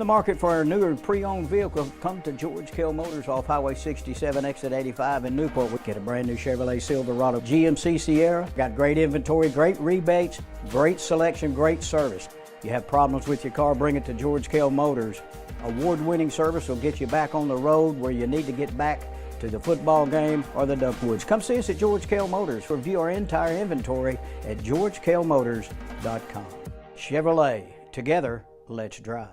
the market for a newer pre-owned vehicle? Come to George Kell Motors off Highway 67, exit 85 in Newport. We get a brand new Chevrolet Silverado, GMC Sierra. Got great inventory, great rebates, great selection, great service. You have problems with your car, bring it to George Kell Motors. Award-winning service will get you back on the road where you need to get back to the football game or the Duckwoods. Come see us at George Kell Motors. Review our entire inventory at georgekellmotors.com. Chevrolet, together, let's drive.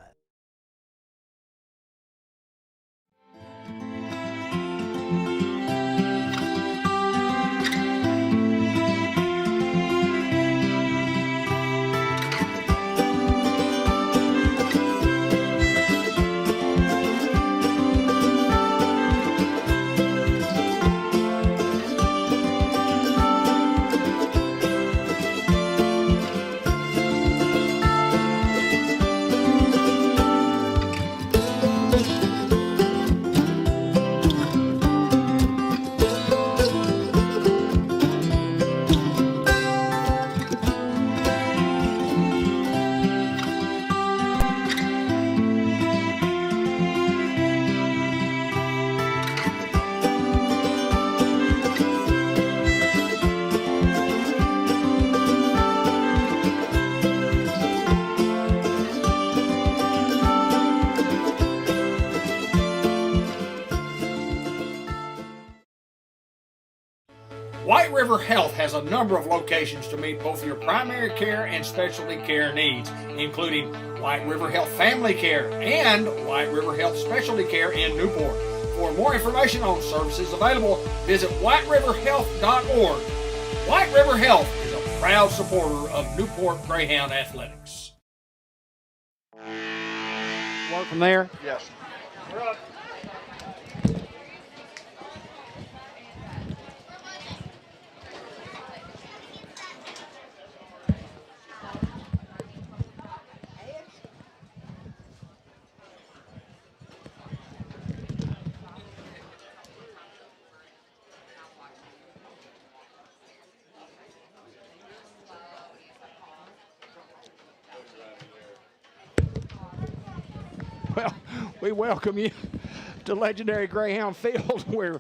White River Health has a number of locations to meet both your primary care and specialty care needs, including White River Health Family Care and White River Health Specialty Care in Newport. For more information on services available, visit whiteriverhealth.org. White River Health is a proud supporter of Newport Greyhound Athletics. Work from there? Yes. Well, we welcome you to legendary Greyhound Field. We're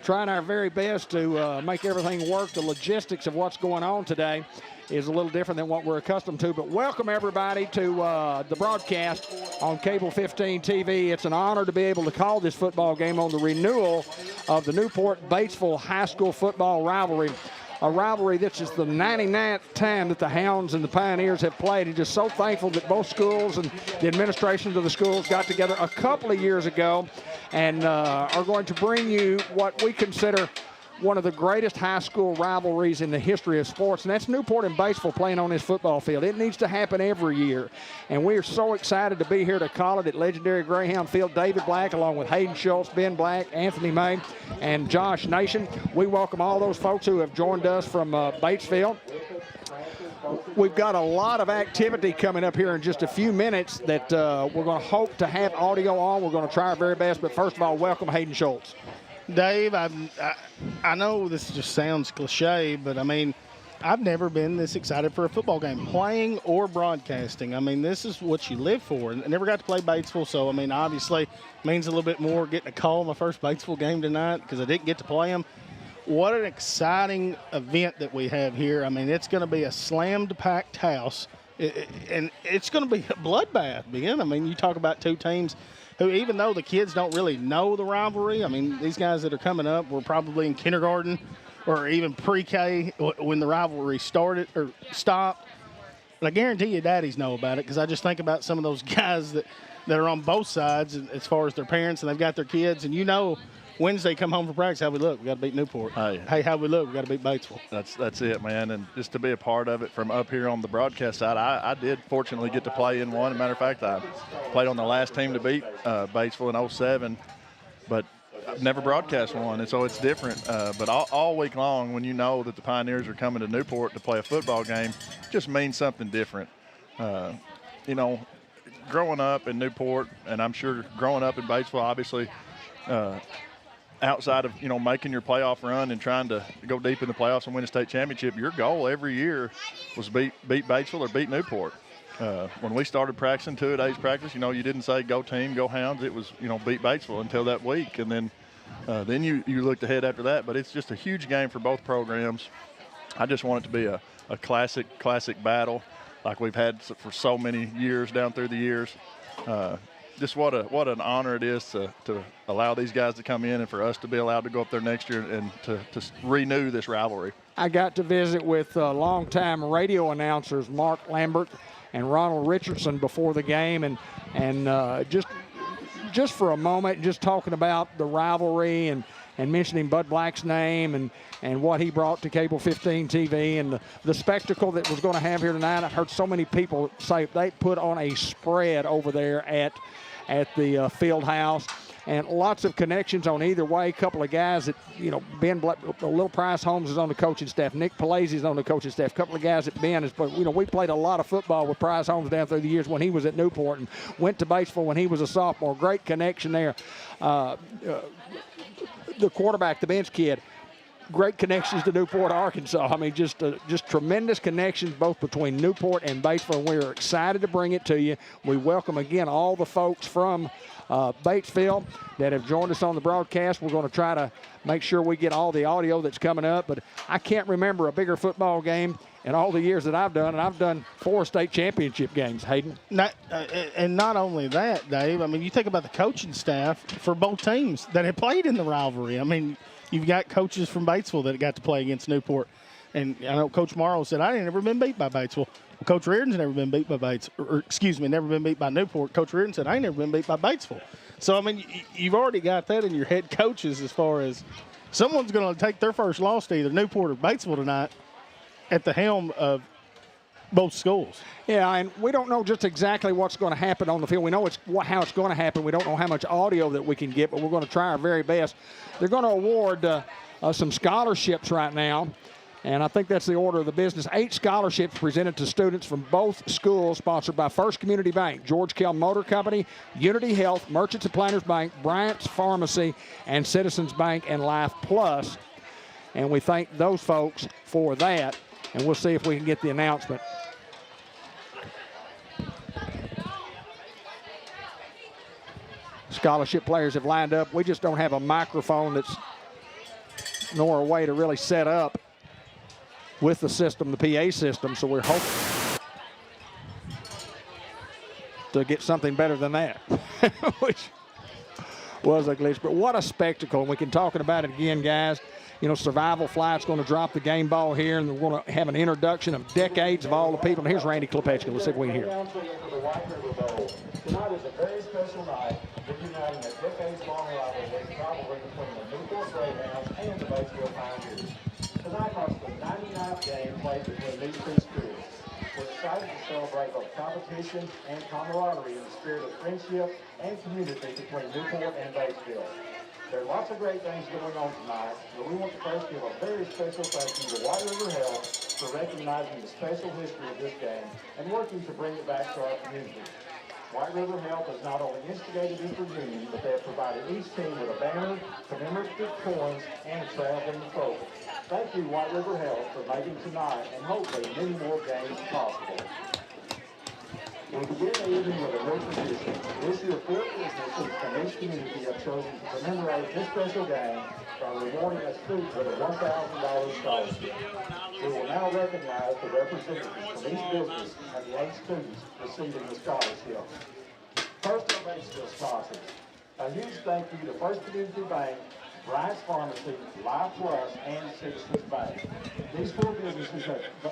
trying our very best to make everything work. The logistics of what's going on today is a little different than what we're accustomed to. But welcome everybody to the broadcast on Cable 15 TV. It's an honor to be able to call this football game on the renewal of the Newport Batesville High School football rivalry. A rivalry that is the 99th time that the Hounds and the Pioneers have played. And just so thankful that both schools and the administrations of the schools got together a couple of years ago and are going to bring you what we consider one of the greatest high school rivalries in the history of sports, and that's Newport and Batesville playing on this football field. It needs to happen every year, and we are so excited to be here to call it at legendary Greyhound Field. David Black, along with Hayden Schultz, Ben Black, Anthony May, and Josh Nation. We welcome all those folks who have joined us from Batesville. We've got a lot of activity coming up here in just a few minutes that we're going to hope to have audio on. We're going to try our very best, but first of all, welcome Hayden Schultz. Dave, I know this just sounds cliche, but I mean, I've never been this excited for a football game, playing or broadcasting. I mean, this is what you live for. And I never got to play Batesville, so I mean, obviously, it means a little bit more getting a call my first Batesville game tonight because I didn't get to play them. What an exciting event that we have here. I mean, it's going to be a slammed packed house, and it's going to be a bloodbath, Ben. I mean, you talk about two teams who, even though the kids don't really know the rivalry, I mean, these guys that are coming up were probably in kindergarten or even pre-K when the rivalry started or stopped. But I guarantee you daddies know about it because I just think about some of those guys that are on both sides as far as their parents, and they've got their kids. And you know, Wednesday come home from practice, how we look, we got to beat Newport. Hey, how we look, we got to beat Batesville. That's it, man. And just to be a part of it from up here on the broadcast side, I did fortunately get to play in one. As a matter of fact, I played on the last team to beat Batesville in 07, but I've never broadcast one, and so it's different. But all week long, when you know that the Pioneers are coming to Newport to play a football game, it just means something different. You know, growing up in Newport, and I'm sure growing up in Batesville, obviously, outside of, you know, making your playoff run and trying to go deep in the playoffs and win a state championship, your goal every year was beat Batesville or beat Newport. when we started practicing 2-a-days practice, you didn't say go team, go Hounds. It was, beat Batesville until that week. And then you looked ahead after that. But it's just a huge game for both programs. I just want it to be a classic battle like we've had for so many years down through the years. Just what an honor it is to allow these guys to come in and for us to be allowed to go up there next year and to renew this rivalry. I got to visit with longtime radio announcers Mark Lambert and Ronald Richardson before the game, and just for a moment, just talking about the rivalry and mentioning Bud Black's name and what he brought to Cable 15 TV and the spectacle that was going to have here tonight. I heard so many people say they put on a spread over there at the field house, and lots of connections on either way. A couple of guys that, Ben Little Price Holmes is on the coaching staff. Nick Palazzi is on the coaching staff. A couple of guys that Ben is, but we played a lot of football with Price Holmes down through the years when he was at Newport and went to Batesville when he was a sophomore. Great connection there. The quarterback, the bench kid, great connections to Newport, Arkansas. I mean, just tremendous connections both between Newport and Batesville. We're excited to bring it to you. We welcome again all the folks from Batesville that have joined us on the broadcast. We're going to try to make sure we get all the audio that's coming up, but I can't remember a bigger football game in all the years that I've done, and I've done 4 state championship games, Hayden. And not only that, Dave, I mean, you think about the coaching staff for both teams that have played in the rivalry. I mean, you've got coaches from Batesville that got to play against Newport. And I know Coach Morrow said, I ain't never been beat by Batesville. Well, Coach Reardon's never been beat by never been beat by Newport. Coach Reardon said, I ain't never been beat by Batesville. So, I mean, you've already got that in your head coaches as far as someone's going to take their first loss to either Newport or Batesville tonight at the helm of both schools. Yeah, and we don't know just exactly what's going to happen on the field. We know how it's going to happen. We don't know how much audio that we can get, but we're going to try our very best. They're going to award some scholarships right now, and I think that's the order of the business. 8 scholarships presented to students from both schools, sponsored by First Community Bank, George Kell Motor Company, Unity Health, Merchants and Planners Bank, Bryant's Pharmacy, and Citizens Bank and Life Plus. And we thank those folks for that, and we'll see if we can get the announcement. Scholarship players have lined up. We just don't have a microphone nor a way to really set up with the system, the PA system, so we're hoping to get something better than that, which was a glitch. But what a spectacle, and we can talk about it again, guys. Survival Flight's going to drop the game ball here, and we're going to have an introduction of decades of all the people. And here's Randy Klepechka. Let's see if we can hear. Tonight is a very special night, reuniting a decades-long rivalry between the Newport Greyhounds and the Batesville Pioneers. Tonight marks the 99th game played between these two schools. We're excited to celebrate both competition and camaraderie in the spirit of friendship and community between Newport and Batesville. There are lots of great things going on tonight, but we want to first give a very special thank you to White River Health for recognizing the special history of this game and working to bring it back to our community. White River Health has not only instigated this reunion, but they have provided each team with a banner, commemorative coins, and a traveling trophy. Thank you, White River Health, for making tonight and hopefully many more games possible. We begin the evening with a new tradition. This year, 4 businesses from each community have chosen to commemorate this special game by rewarding a student with a $1,000 scholarship. We will now recognize the representatives from each business and the 8 students receiving the scholarship. First, our Batesville sponsors. A huge thank you to First Community Bank, Bryant's Pharmacy, Life Plus, and Citizens Bank. These 4 businesses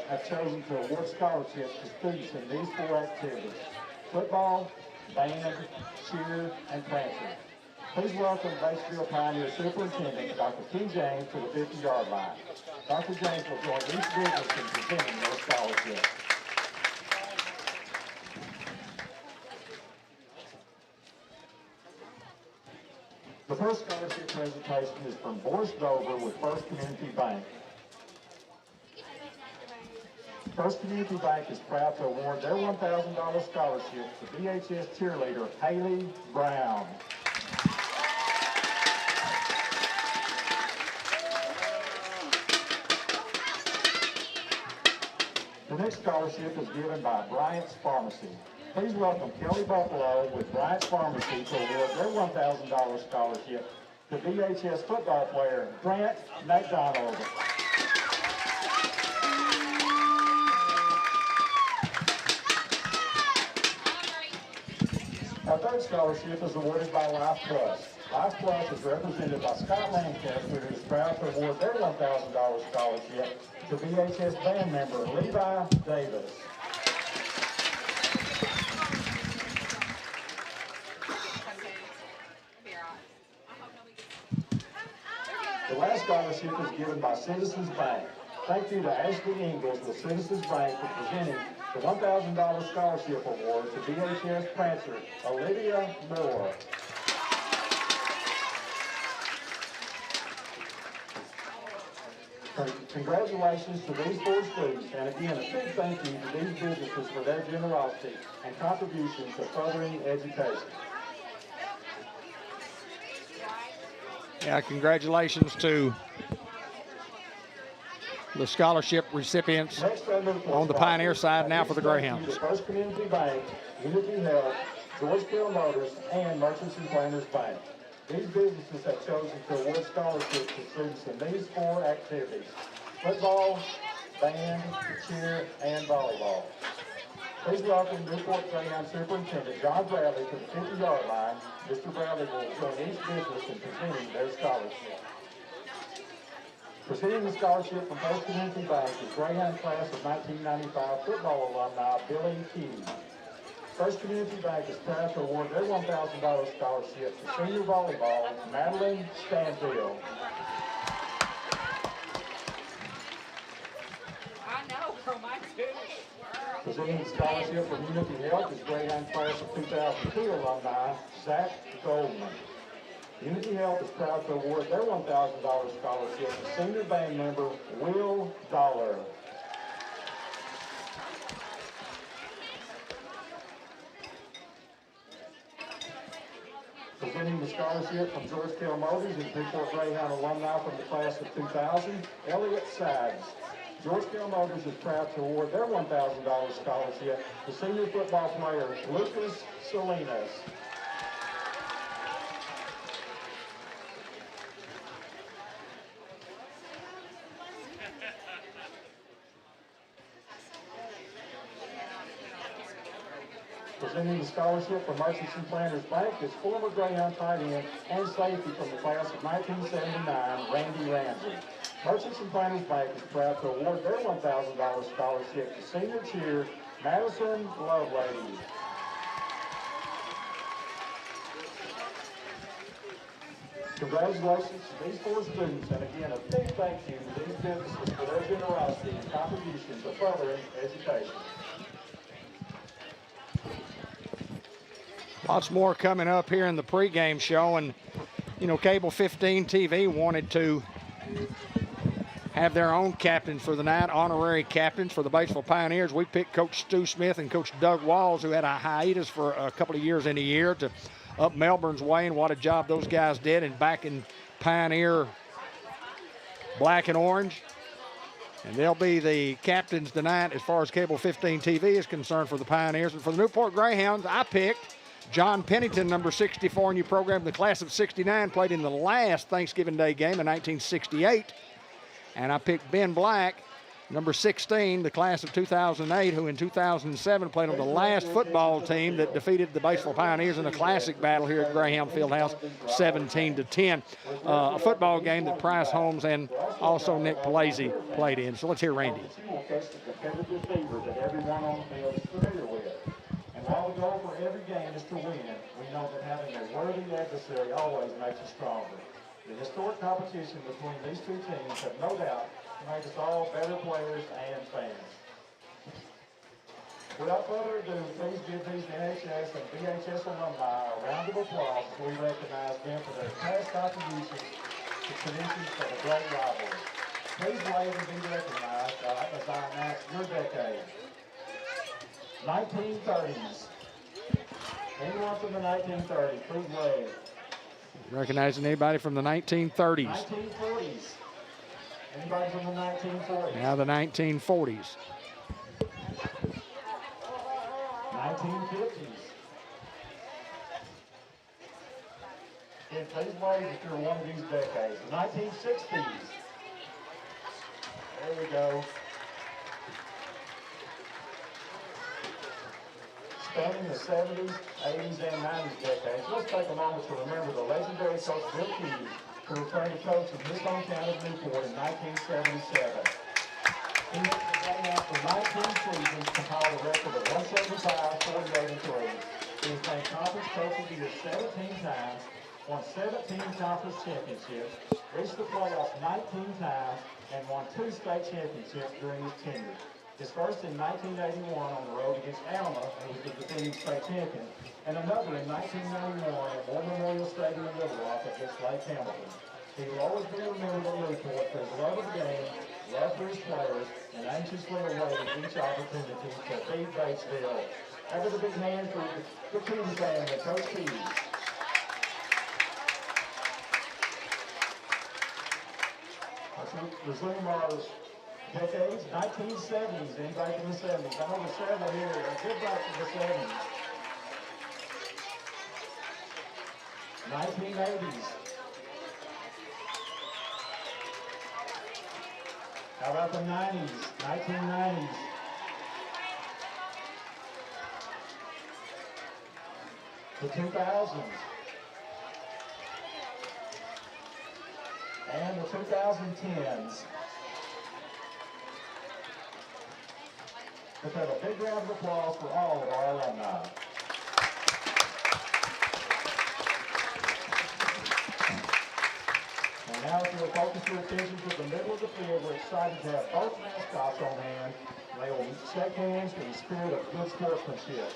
have chosen to award scholarships to students in these 4 activities: football, band, cheer, and prancing. Please welcome Batesville Pioneer Superintendent Dr. T. James to the 50-yard line. Dr. James will join each business in presenting their scholarship. The first scholarship presentation is from Boris Dover with First Community Bank. First Community Bank is proud to award their $1,000 scholarship to BHS cheerleader Haley Brown. The next scholarship is given by Bryant's Pharmacy. Please welcome Kelly Buffalo with Bryant's Pharmacy to award their $1,000 scholarship to VHS football player Grant McDonald. Our third scholarship is awarded by Life Plus. Life Plus is represented by Scott Lancaster, who is proud to award their $1,000 scholarship to VHS band member Levi Davis. The last scholarship is given by Citizens Bank. Thank you to Ashley Ingalls with Citizens Bank for presenting the $1,000 scholarship award to VHS Prancer Olivia Moore. Congratulations to these four students, and again, a big thank you to these businesses for their generosity and contributions to furthering education. Yeah, congratulations to the scholarship recipients on the Pioneer side now for the Greyhounds. First Community Bank, Unity Health, Georgetown Motors, and Merchants and Planners Bank. These businesses have chosen to award scholarships to students in these four activities: football, band, cheer, and volleyball. Please welcome Newport Greyhound Superintendent John Bradley to the 50-yard line. Mr. Bradley will join each business in presenting their scholarship. Presenting the scholarship from First Community Bank is Greyhound class of 1995 football alumni Billy Key. First Community Bank is proud to award their $1,000 scholarship to senior volleyball Madeline Stanfield. I know, girl, mine too. Presenting the scholarship from Unity Health is Greyhound class of 2002 alumni Zach Goldman. Unity Health is proud to award their $1,000 scholarship to senior band member Will Dollar. Presenting the scholarship from Georgetown Motors is Newport Greyhound alumni from the class of 2000, Elliott Sides. Georgetown Motors is proud to award their $1,000 scholarship to senior football player Lucas Salinas. Presenting the scholarship from Merchants and Planners Bank is former Greyhound tight end and safety from the class of 1979, Randy Ramsey. Merchants and Planners Bank is proud to award their $1,000 scholarship to senior cheer Madison Lovelady. Congratulations to these four students, and again, a big thank you to these businesses for their generosity and contribution to furthering education. Lots more coming up here in the pregame show, and you know, Cable 15 TV wanted to have their own captains for the night, honorary captains for the Batesville Pioneers. We picked Coach Stu Smith and Coach Doug Walls, who had a hiatus for a couple of years in a year, to up Melbourne's way, and what a job those guys did, and back in Pioneer black and orange. And they'll be the captains tonight as far as Cable 15 TV is concerned for the Pioneers. And for the Newport Greyhounds, I picked John Pennington, number 64, new program, the class of 69, played in the last Thanksgiving Day game in 1968. And I picked Ben Black, number 16, the class of 2008, who in 2007 played on the last football team that defeated the Batesville Pioneers in a classic battle here at Greyhound Fieldhouse, 17-10. A football game that Price Holmes and also Nick Palazzi played in. So let's hear Randy. While the goal for every game is to win, we know that having a worthy adversary always makes us stronger. The historic competition between these two teams have no doubt made us all better players and fans. Without further ado, please give these NHS and VHS alumni a round of applause as we recognize them for their past contributions to traditions of a great rivalry. Please wave and be recognized as I announce your decade. 1930s. Anyone from the 1930s, please wave. Recognizing anybody from the 1930s. 1940s. Anybody from the 1940s? Now the 1940s. 1950s. Please wave if you're one of these decades. The 1960s. There we go. Spanning the 70s, 80s, and 90s decades. Let's take a moment to remember the legendary coach Bill Key, who returned to coach in his hometown of Newport in 1977. He hit the Greyhound for 19 seasons, compiled a record of 175, 48, and 3. He was named Conference Coach of the Year 17 times, won 17 conference championships, reached the playoffs 19 times, and won 2 state championships during his tenure. His first in 1981 on the road against Alma, who was the defending state champion, and another in 1991 at War Memorial Stadium in Little Rock against Lake Hamilton. He will always be remembered in Newport for his love of the game, love for his players, and anxiously awaiting each opportunity to beat Batesville. Have a big hand for the Keys family, Coach Keys. Let's resume our decades. 1970s, anybody from the 70s? I know the 70s here, a good back to the 70s. 1980s. How about the 90s? 1990s. The 2000s. And the 2010s. Let's have a big round of applause for all of our alumni. And now if you'll focus your attention to the middle of the field, we're excited to have both mascots on hand. They will shake hands in the spirit of good sportsmanship.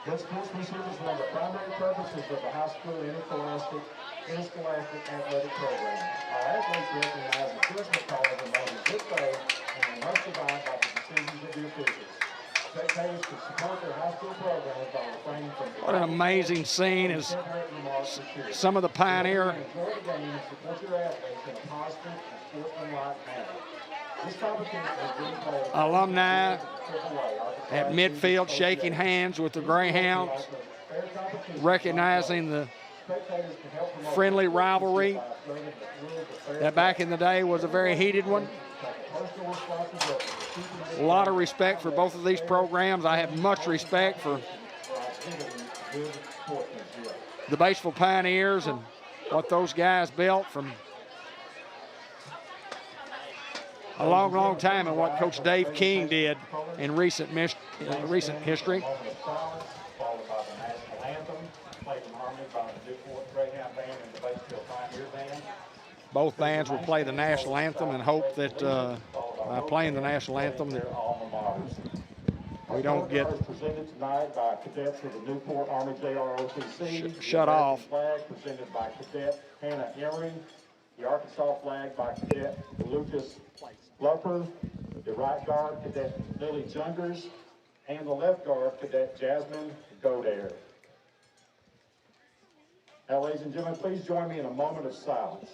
Good sportsmanship is one of the primary purposes of the high school interscholastic athletic program. Our athletes recognize the judgment calls and know in good faith, and they must abide by the decisions of the officials. Spectators can support their high school programs by refraining from... What an amazing scene is some of the Pioneer Enjoy the game and support your athletes in a positive and sportsmanlike manner. This competition is being played alumni at midfield shaking hands with the Greyhounds, recognizing the friendly rivalry that back in the day was a very heated one. A lot of respect for both of these programs. I have much respect for the Batesville Pioneers and what those guys built from a long, long time and what Coach Dave King did in recent history. Followed by the national anthem, played in harmony by the Newport Greyhound band and the Batesville Pioneer band. Both bands will play the national anthem and hope that by playing the national anthem that we don't get presented tonight by cadets of the Newport Army JROTC. shut off. Flag presented by Cadet Hannah Emery. The Arkansas flag by Cadet Lucas Lupper. The right guard, Cadet Lily Jungers. And the left guard, Cadet Jasmine Godair. Now, ladies and gentlemen, please join me in a moment of silence.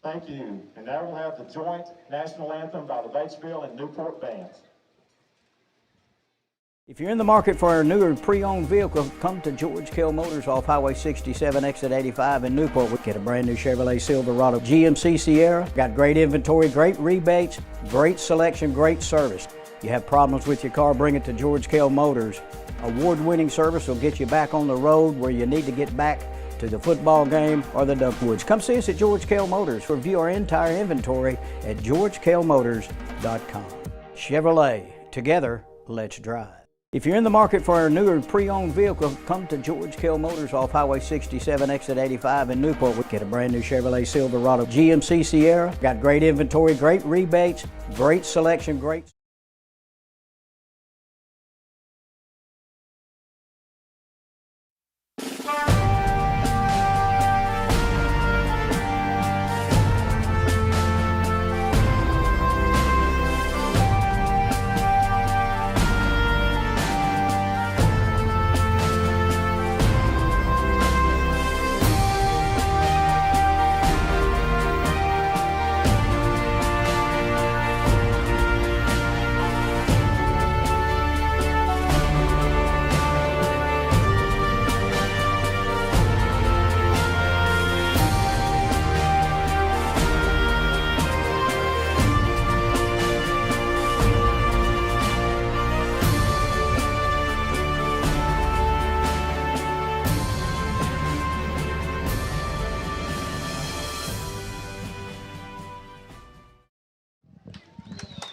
Thank you. And now we'll have the joint national anthem by the Batesville and Newport bands. If you're in the market for a newer pre-owned vehicle, come to George Kell Motors off Highway 67, exit 85 in Newport. We get a brand new Chevrolet Silverado GMC Sierra. Got great inventory, great rebates, great selection, great service. You have problems with your car, bring it to George Kell Motors. Award-winning service will get you back on the road where you need to get back to the football game or the Duckwoods. Come see us at George Kell Motors. Review our entire inventory at georgekellmotors.com. Chevrolet, together, let's drive. If you're in the market for a newer pre-owned vehicle, come to George Kell Motors off Highway 67, exit 85 in Newport. We get a brand new Chevrolet Silverado GMC Sierra. Got great inventory, great rebates, great selection, great...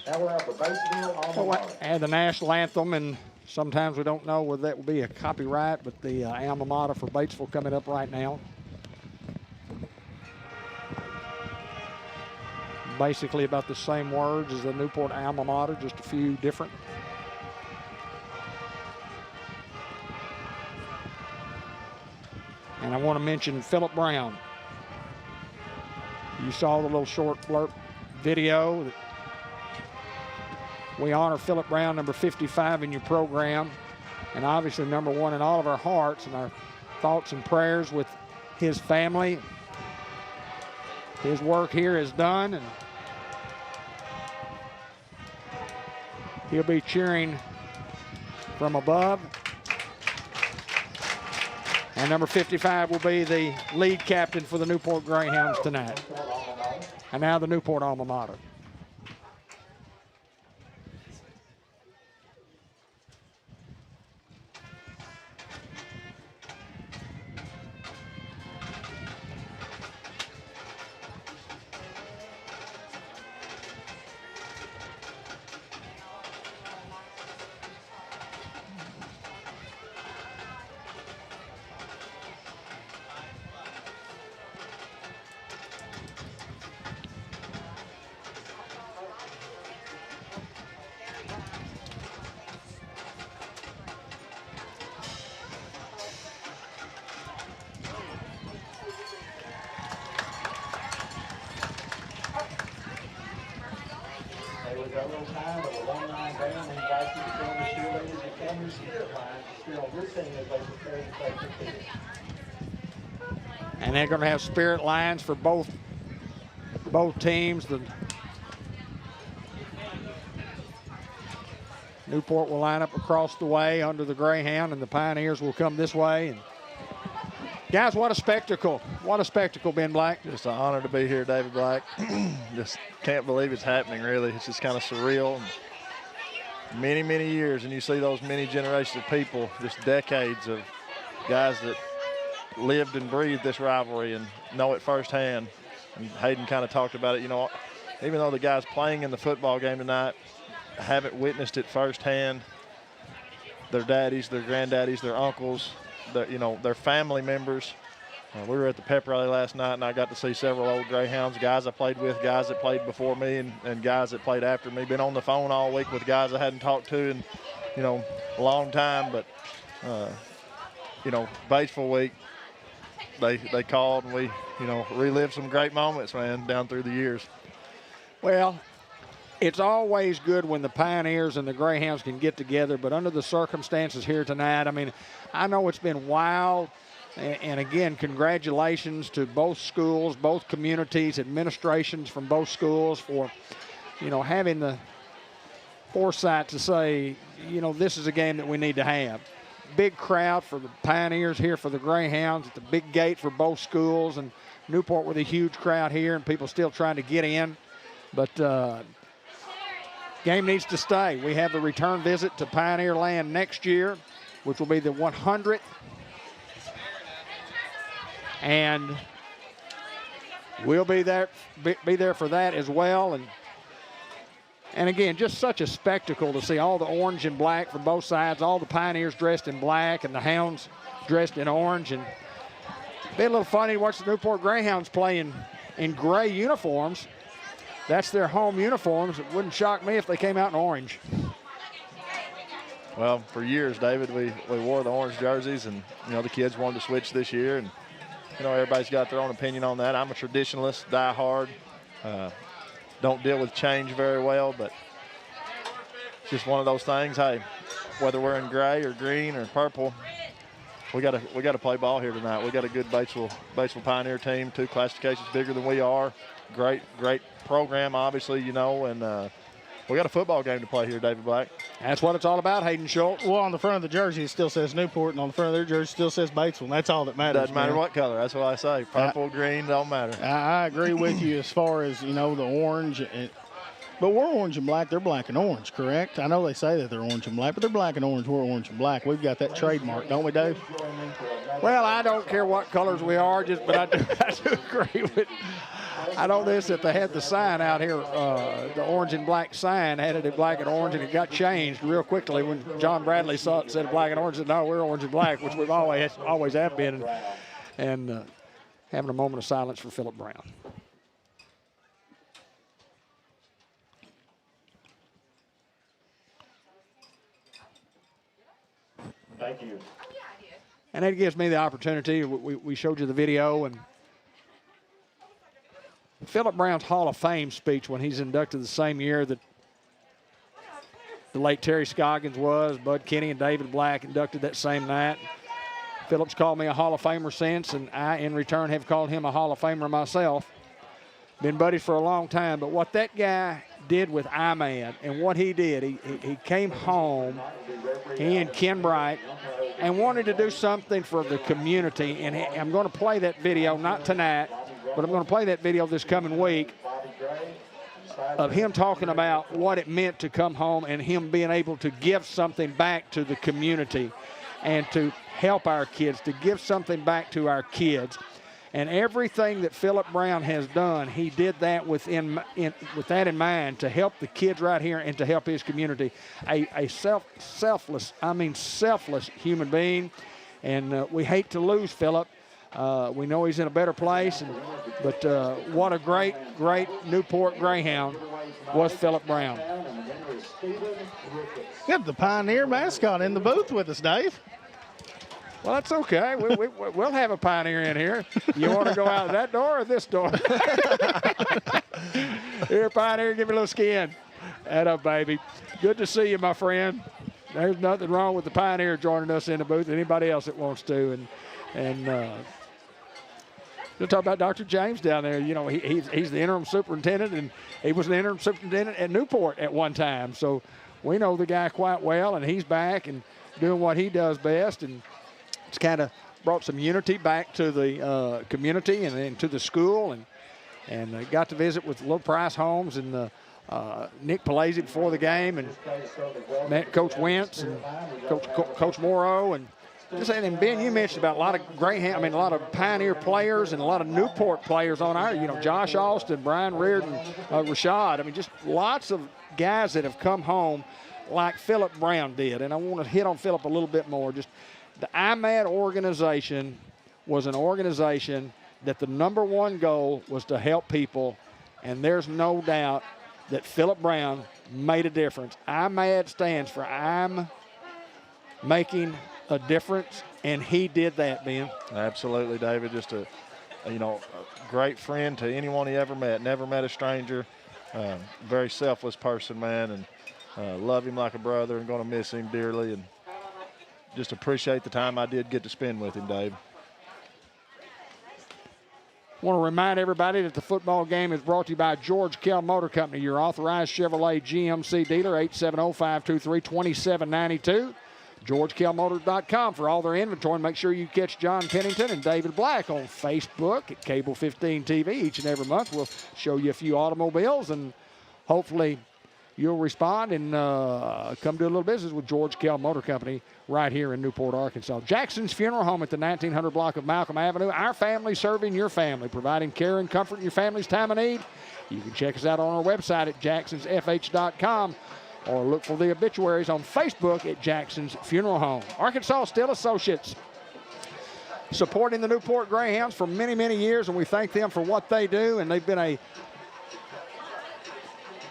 Now we'll have the Batesville alma mater. And the national anthem, and sometimes we don't know whether that will be a copyright, but the alma mater for Batesville coming up right now. Basically about the same words as the Newport alma mater, just a few different. And I want to mention Philip Brown. You saw the little short blurb video. We honor Philip Brown, number 55 in your program, and obviously number 1 in all of our hearts, and our thoughts and prayers with his family. His work here is done, and he'll be cheering from above. And number 55 will be the lead captain for the Newport Greyhounds tonight. And now the Newport alma mater. There was a little time of Alumni band invites you to join the cheerleaders and family spirit line to cheer on your team as they prepare to take the field. And they're going to have spirit lines for both teams. The Newport will line up across the way under the Greyhound, and the Pioneers will come this way. And guys, what a spectacle. What a spectacle, Ben Black. Just an honor to be here, David Black. Just can't believe it's happening, really. It's just kind of surreal. Many, many years, and you see those many generations of people, just decades of guys that lived and breathed this rivalry and know it firsthand. And Hayden kind of talked about it. You know, even though the guys playing in the football game tonight haven't witnessed it firsthand, their daddies, their granddaddies, their uncles, their family members. We were at the pep rally last night, and I got to see several old Greyhounds, guys I played with, guys that played before me, and guys that played after me. Been on the phone all week with guys I hadn't talked to in, a long time. But, Batesville week, they called, and we, relived some great moments, man, down through the years. Well, it's always good when the Pioneers and the Greyhounds can get together, but under the circumstances here tonight, I mean, I know it's been wild. And again, congratulations to both schools, both communities, administrations from both schools for, having the foresight to say, this is a game that we need to have. Big crowd for the Pioneers here for the Greyhounds at the big gate for both schools, and Newport with a huge crowd here and people still trying to get in. But game needs to stay. We have the return visit to Pioneer Land next year, which will be the 100th. And we'll be there for that as well. And again, just such a spectacle to see all the orange and black from both sides, all the Pioneers dressed in black and the Hounds dressed in orange. And it'd be a little funny to watch the Newport Greyhounds play in gray uniforms. That's their home uniforms. It wouldn't shock me if they came out in orange. Well, for years, David, we wore the orange jerseys, and, the kids wanted to switch this year. And, everybody's got their own opinion on that. I'm a traditionalist, die hard. Don't deal with change very well, but it's just one of those things. Hey, whether we're in gray or green or purple, we got to play ball here tonight. We got a good Batesville Pioneer team, 2 classifications bigger than we are. Great program, obviously, and we got a football game to play here, David Black. That's what it's all about, Hayden Schultz. Well, on the front of the jersey, it still says Newport, and on the front of their jersey, it still says Batesville. And that's all that matters. Doesn't matter what color. That's what I say. Purple, green, don't matter. I agree with you as far as, the orange. But we're orange and black. They're black and orange, correct? I know they say that they're orange and black, but they're black and orange. We're orange and black. We've got that trademark, don't we, Dave? Well, I don't care what colors we are, but I do agree with. I know this, that they had the sign out here, the orange and black sign, had it in black and orange, and it got changed real quickly when John Bradley saw it, said black and orange, said, no, we're orange and black, which we've always have been, and having a moment of silence for Philip Brown. Thank you. And that gives me the opportunity. We showed you the video, and Philip Brown's Hall of Fame speech when he's inducted the same year that the late Terry Scoggins was, Bud Kenny and David Black inducted that same night. Philip's called me a Hall of Famer since, and I, in return, have called him a Hall of Famer myself. Been buddies for a long time, but what that guy did with IMAD and what he did, he came home, he and Ken Bright, and wanted to do something for the community. And I'm going to play that video, not tonight, but I'm going to play that video this coming week of him talking about what it meant to come home and him being able to give something back to the community and to help our kids, to give something back to our kids. And everything that Philip Brown has done, he did that with that in mind, to help the kids right here and to help his community. A selfless human being. And we hate to lose Philip. We know he's in a better place. But what a great Newport Greyhound was Philip Brown. We have the Pioneer mascot in the booth with us, Dave. Well, that's okay. We'll have a Pioneer in here. You want to go out that door or this door? Here, Pioneer, give me a little skin. That up, baby. Good to see you, my friend. There's nothing wrong with the Pioneer joining us in the booth. Anybody else that wants to. And we'll talk about Dr. James down there. You know, he's the interim superintendent, and he was the interim superintendent at Newport at one time. So we know the guy quite well, and he's back and doing what he does best. And it's kind of brought some unity back to the community and to the school, and got to visit with Little Price Homes and Nick Palazzi before the game, and met Coach Wentz and Coach Morrow, and Ben, you mentioned about a lot of Greyhound, a lot of Pioneer players and a lot of Newport players on our, Josh Austin, Brian Reardon, Rashad. Just lots of guys that have come home like Philip Brown did, and I want to hit on Philip a little bit more. Just the IMAD organization was an organization that the number one goal was to help people, and there's no doubt that Philip Brown made a difference. IMAD stands for I'm making a difference, and he did that, Ben. Absolutely, David. Just a great friend to anyone he ever met. Never met a stranger. Very selfless person, man, and love him like a brother and going to miss him dearly, and just appreciate the time I did get to spend with him, Dave. I want to remind everybody that the football game is brought to you by George Kell Motor Company, your authorized Chevrolet GMC dealer, 870-523-2792. GeorgeKellMotors.com for all their inventory. Make sure you catch John Pennington and David Black on Facebook at Cable 15 TV. Each and every month we'll show you a few automobiles, and hopefully you'll respond and come do a little business with George Kell Motor Company right here in Newport, Arkansas. Jackson's Funeral Home at the 1900 block of Malcolm Avenue. Our family serving your family, providing care and comfort in your family's time of need. You can check us out on our website at jacksonsfh.com or look for the obituaries on Facebook at Jackson's Funeral Home. Arkansas Steel Associates, supporting the Newport Greyhounds for many, many years, and we thank them for what they do, and they've been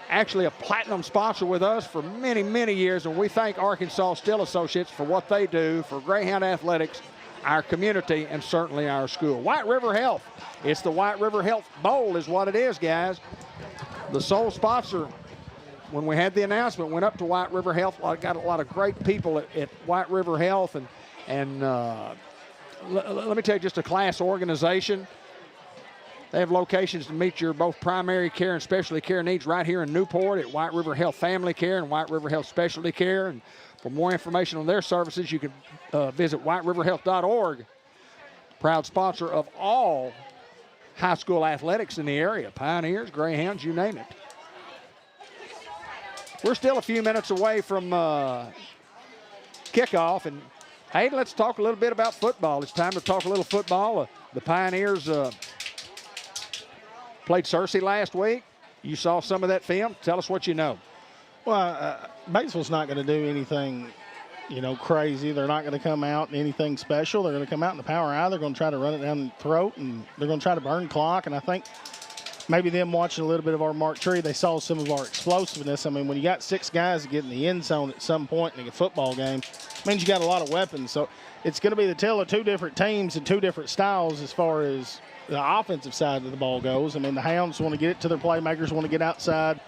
actually a platinum sponsor with us for many, many years, and we thank Arkansas Steel Associates for what they do for Greyhound athletics, our community, and certainly our school. White River Health. It's the White River Health Bowl is what it is, guys. The sole sponsor, when we had the announcement, went up to White River Health. Got a lot of great people at White River Health, and let me tell you, just a class organization. They have locations to meet your both primary care and specialty care needs right here in Newport at White River Health Family Care and White River Health Specialty Care. And for more information on their services, you can visit whiteriverhealth.org. Proud sponsor of all high school athletics in the area. Pioneers, Greyhounds, you name it. we're still a few minutes away from kickoff. And, hey, let's talk a little bit about football. It's time to talk a little football. The Pioneers played Searcy last week. You saw some of that film. Tell us what you know. Well, Batesville's not going to do anything, crazy. They're not going to come out in anything special. They're going to come out in the power I. They're going to try to run it down the throat, and they're going to try to burn clock. And I think maybe them watching a little bit of our Mark Tree, they saw some of our explosiveness. I mean, when you got 6 guys that get in the end zone at some point in a football game, it means you got a lot of weapons. So it's going to be the tale of 2 different teams and 2 different styles as far as the offensive side of the ball goes. I mean, the Hounds want to get it to their playmakers, want to get outside.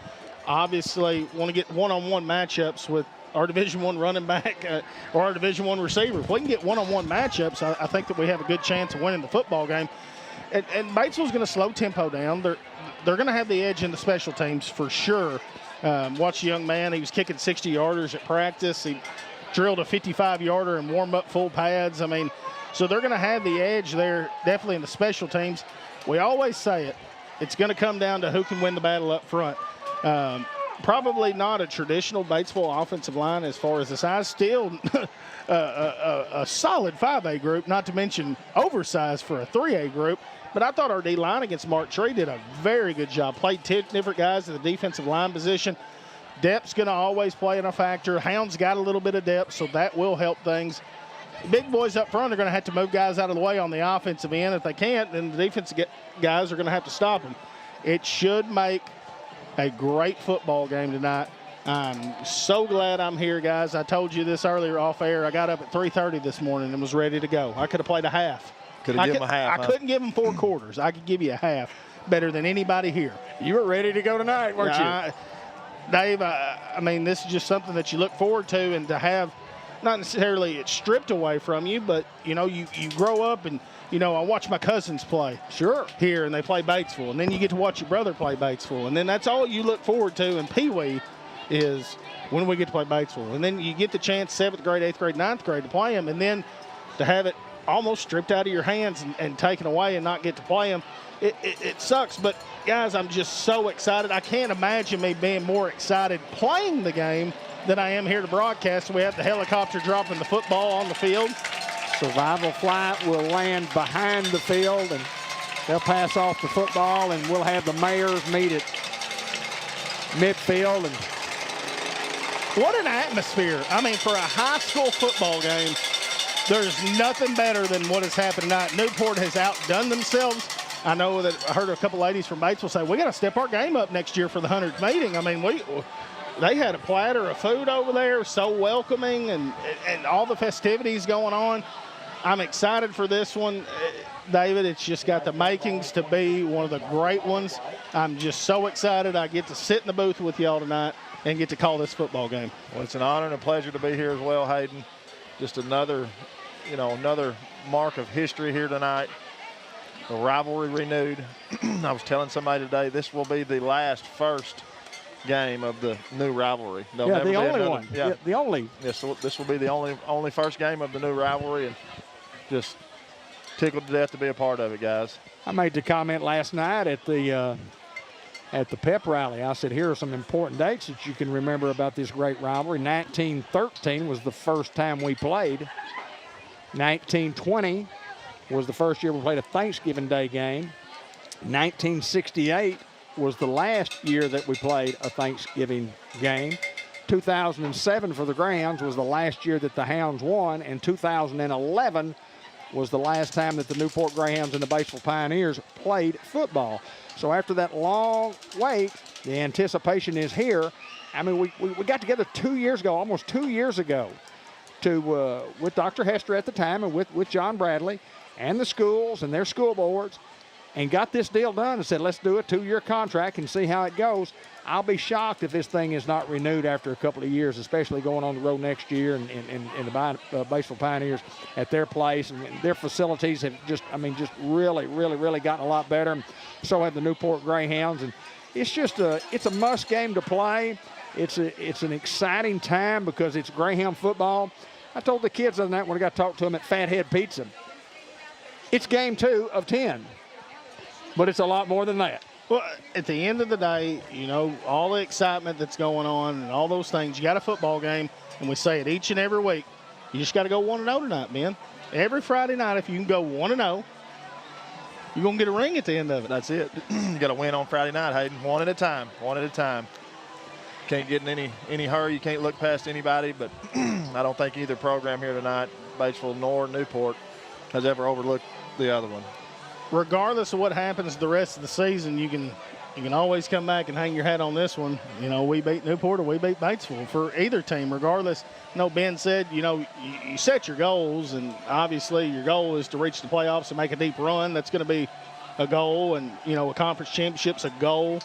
Obviously, want to get one-on-one matchups with our Division I running back or our Division I receiver. If we can get one-on-one matchups, I think that we have a good chance of winning the football game. And Batesville's going to slow tempo down. They're going to have the edge in the special teams for sure. Watch the young man. He was kicking 60-yarders at practice. He drilled a 55-yarder and warm-up full pads. I mean, so they're going to have the edge there definitely in the special teams. We always say it. It's going to come down to who can win the battle up front. Probably not a traditional Batesville offensive line as far as the size. Still a solid 5A group, not to mention oversized for a 3A group. But I thought our D-line against Mark Tree did a very good job. Played 10 different guys at the defensive line position. Depth's going to always play in a factor. Hounds got a little bit of depth, so that will help things. Big boys up front are going to have to move guys out of the way on the offensive end. If they can't, then the defensive guys are going to have to stop them. It should make a great football game tonight. I'm so glad I'm here, guys. I told you this earlier off air. I got up at 3:30 this morning and was ready to go. I could have played a half. Could have given them a half. I couldn't give them 4 quarters. I could give you a half better than anybody here. You were ready to go tonight, weren't you? Dave, I mean, this is just something that you look forward to, and to have not necessarily it stripped away from you, but, you grow up and, I watch my cousins play. Sure. Here, and they play Batesville. And then you get to watch your brother play Batesville. And then that's all you look forward to in Pee Wee is when we get to play Batesville. And then you get the chance 7th grade, 8th grade, 9th grade to play them. And then to have it almost stripped out of your hands and taken away and not get to play them, it sucks. But, guys, I'm just so excited. I can't imagine me being more excited playing the game than I am here to broadcast. We have the helicopter dropping the football on the field. Survival flight will land behind the field, and they'll pass off the football, and we'll have the mayors meet at midfield. And what an atmosphere. I mean, for a high school football game, there's nothing better than what has happened tonight. Newport has outdone themselves. I know that I heard a couple ladies from Batesville say, we got to step our game up next year for the 100th meeting. I mean, they had a platter of food over there, so welcoming, and all the festivities going on. I'm excited for this one, David. It's just got the makings to be one of the great ones. I'm just so excited I get to sit in the booth with y'all tonight and get to call this football game. Well, it's an honor and a pleasure to be here as well, Hayden. Just another mark of history here tonight. The rivalry renewed. I was telling somebody today, this will be the first game of the new rivalry. The only one. Yeah, the only. Yes, so this will be the only first game of the new rivalry, and just tickled to death to be a part of it, guys. I made the comment last night at the pep rally. I said, here are some important dates that you can remember about this great rivalry. 1913 was the first time we played. 1920 was the first year we played a Thanksgiving Day game. 1968 was the last year that we played a Thanksgiving game. 2007 for the Greyhounds was the last year that the Hounds won, and 2011 was the last time that the Newport Greyhounds and the Batesville Pioneers played football. So after that long wait, the anticipation is here. I mean, we got together 2 years ago, almost 2 years ago, with Dr. Hester at the time and with John Bradley and the schools and their school boards, and got this deal done and said, let's do a 2-year contract and see how it goes. I'll be shocked if this thing is not renewed after a couple of years, especially going on the road next year and the Batesville Pioneers at their place. And their facilities have just really gotten a lot better. And so have the Newport Greyhounds. And it's a must game to play. It's an exciting time because it's Greyhound football. I told the kids the other night when I got to talk to them at Fathead Pizza, it's game 2 of 10. But it's a lot more than that. Well, at the end of the day, you know, all the excitement that's going on and all those things, you got a football game, and we say it each and every week. You just got to go 1-0 tonight, man. Every Friday night, if you can go 1-0, you're going to get a ring at the end of it. That's it. You got to win on Friday night, Hayden. One at a time. One at a time. Can't get in any hurry. You can't look past anybody, but I don't think either program here tonight, Batesville nor Newport, has ever overlooked the other one. Regardless of what happens the rest of the season, you can always come back and hang your hat on this one. You know, we beat Newport or we beat Batesville for either team, regardless. You know, Ben said, you know, you set your goals, and obviously your goal is to reach the playoffs and make a deep run. That's going to be a goal, and, you know, a conference championship's a goal.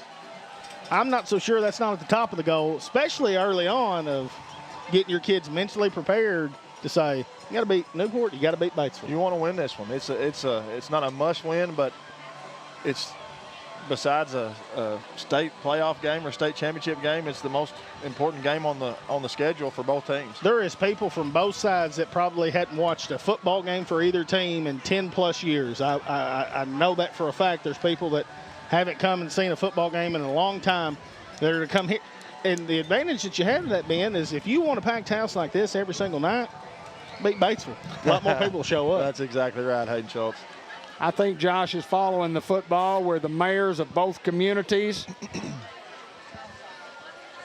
I'm not so sure that's not at the top of the goal, especially early on, of getting your kids mentally prepared to say, you got to beat Newport, you got to beat Batesville. You want to win this one. It's not a must win, but it's, besides a state playoff game or state championship game, it's the most important game on the schedule for both teams. There is people from both sides that probably hadn't watched a football game for either team in 10+ years. I know that for a fact. There's people that haven't come and seen a football game in a long time that are to come here. And the advantage that you have to that, Ben, is if you want a packed house like this every single night, beat Batesville. A lot more people will show up. That's exactly right, Hayden Schultz. I think Josh is following the football where the mayors of both communities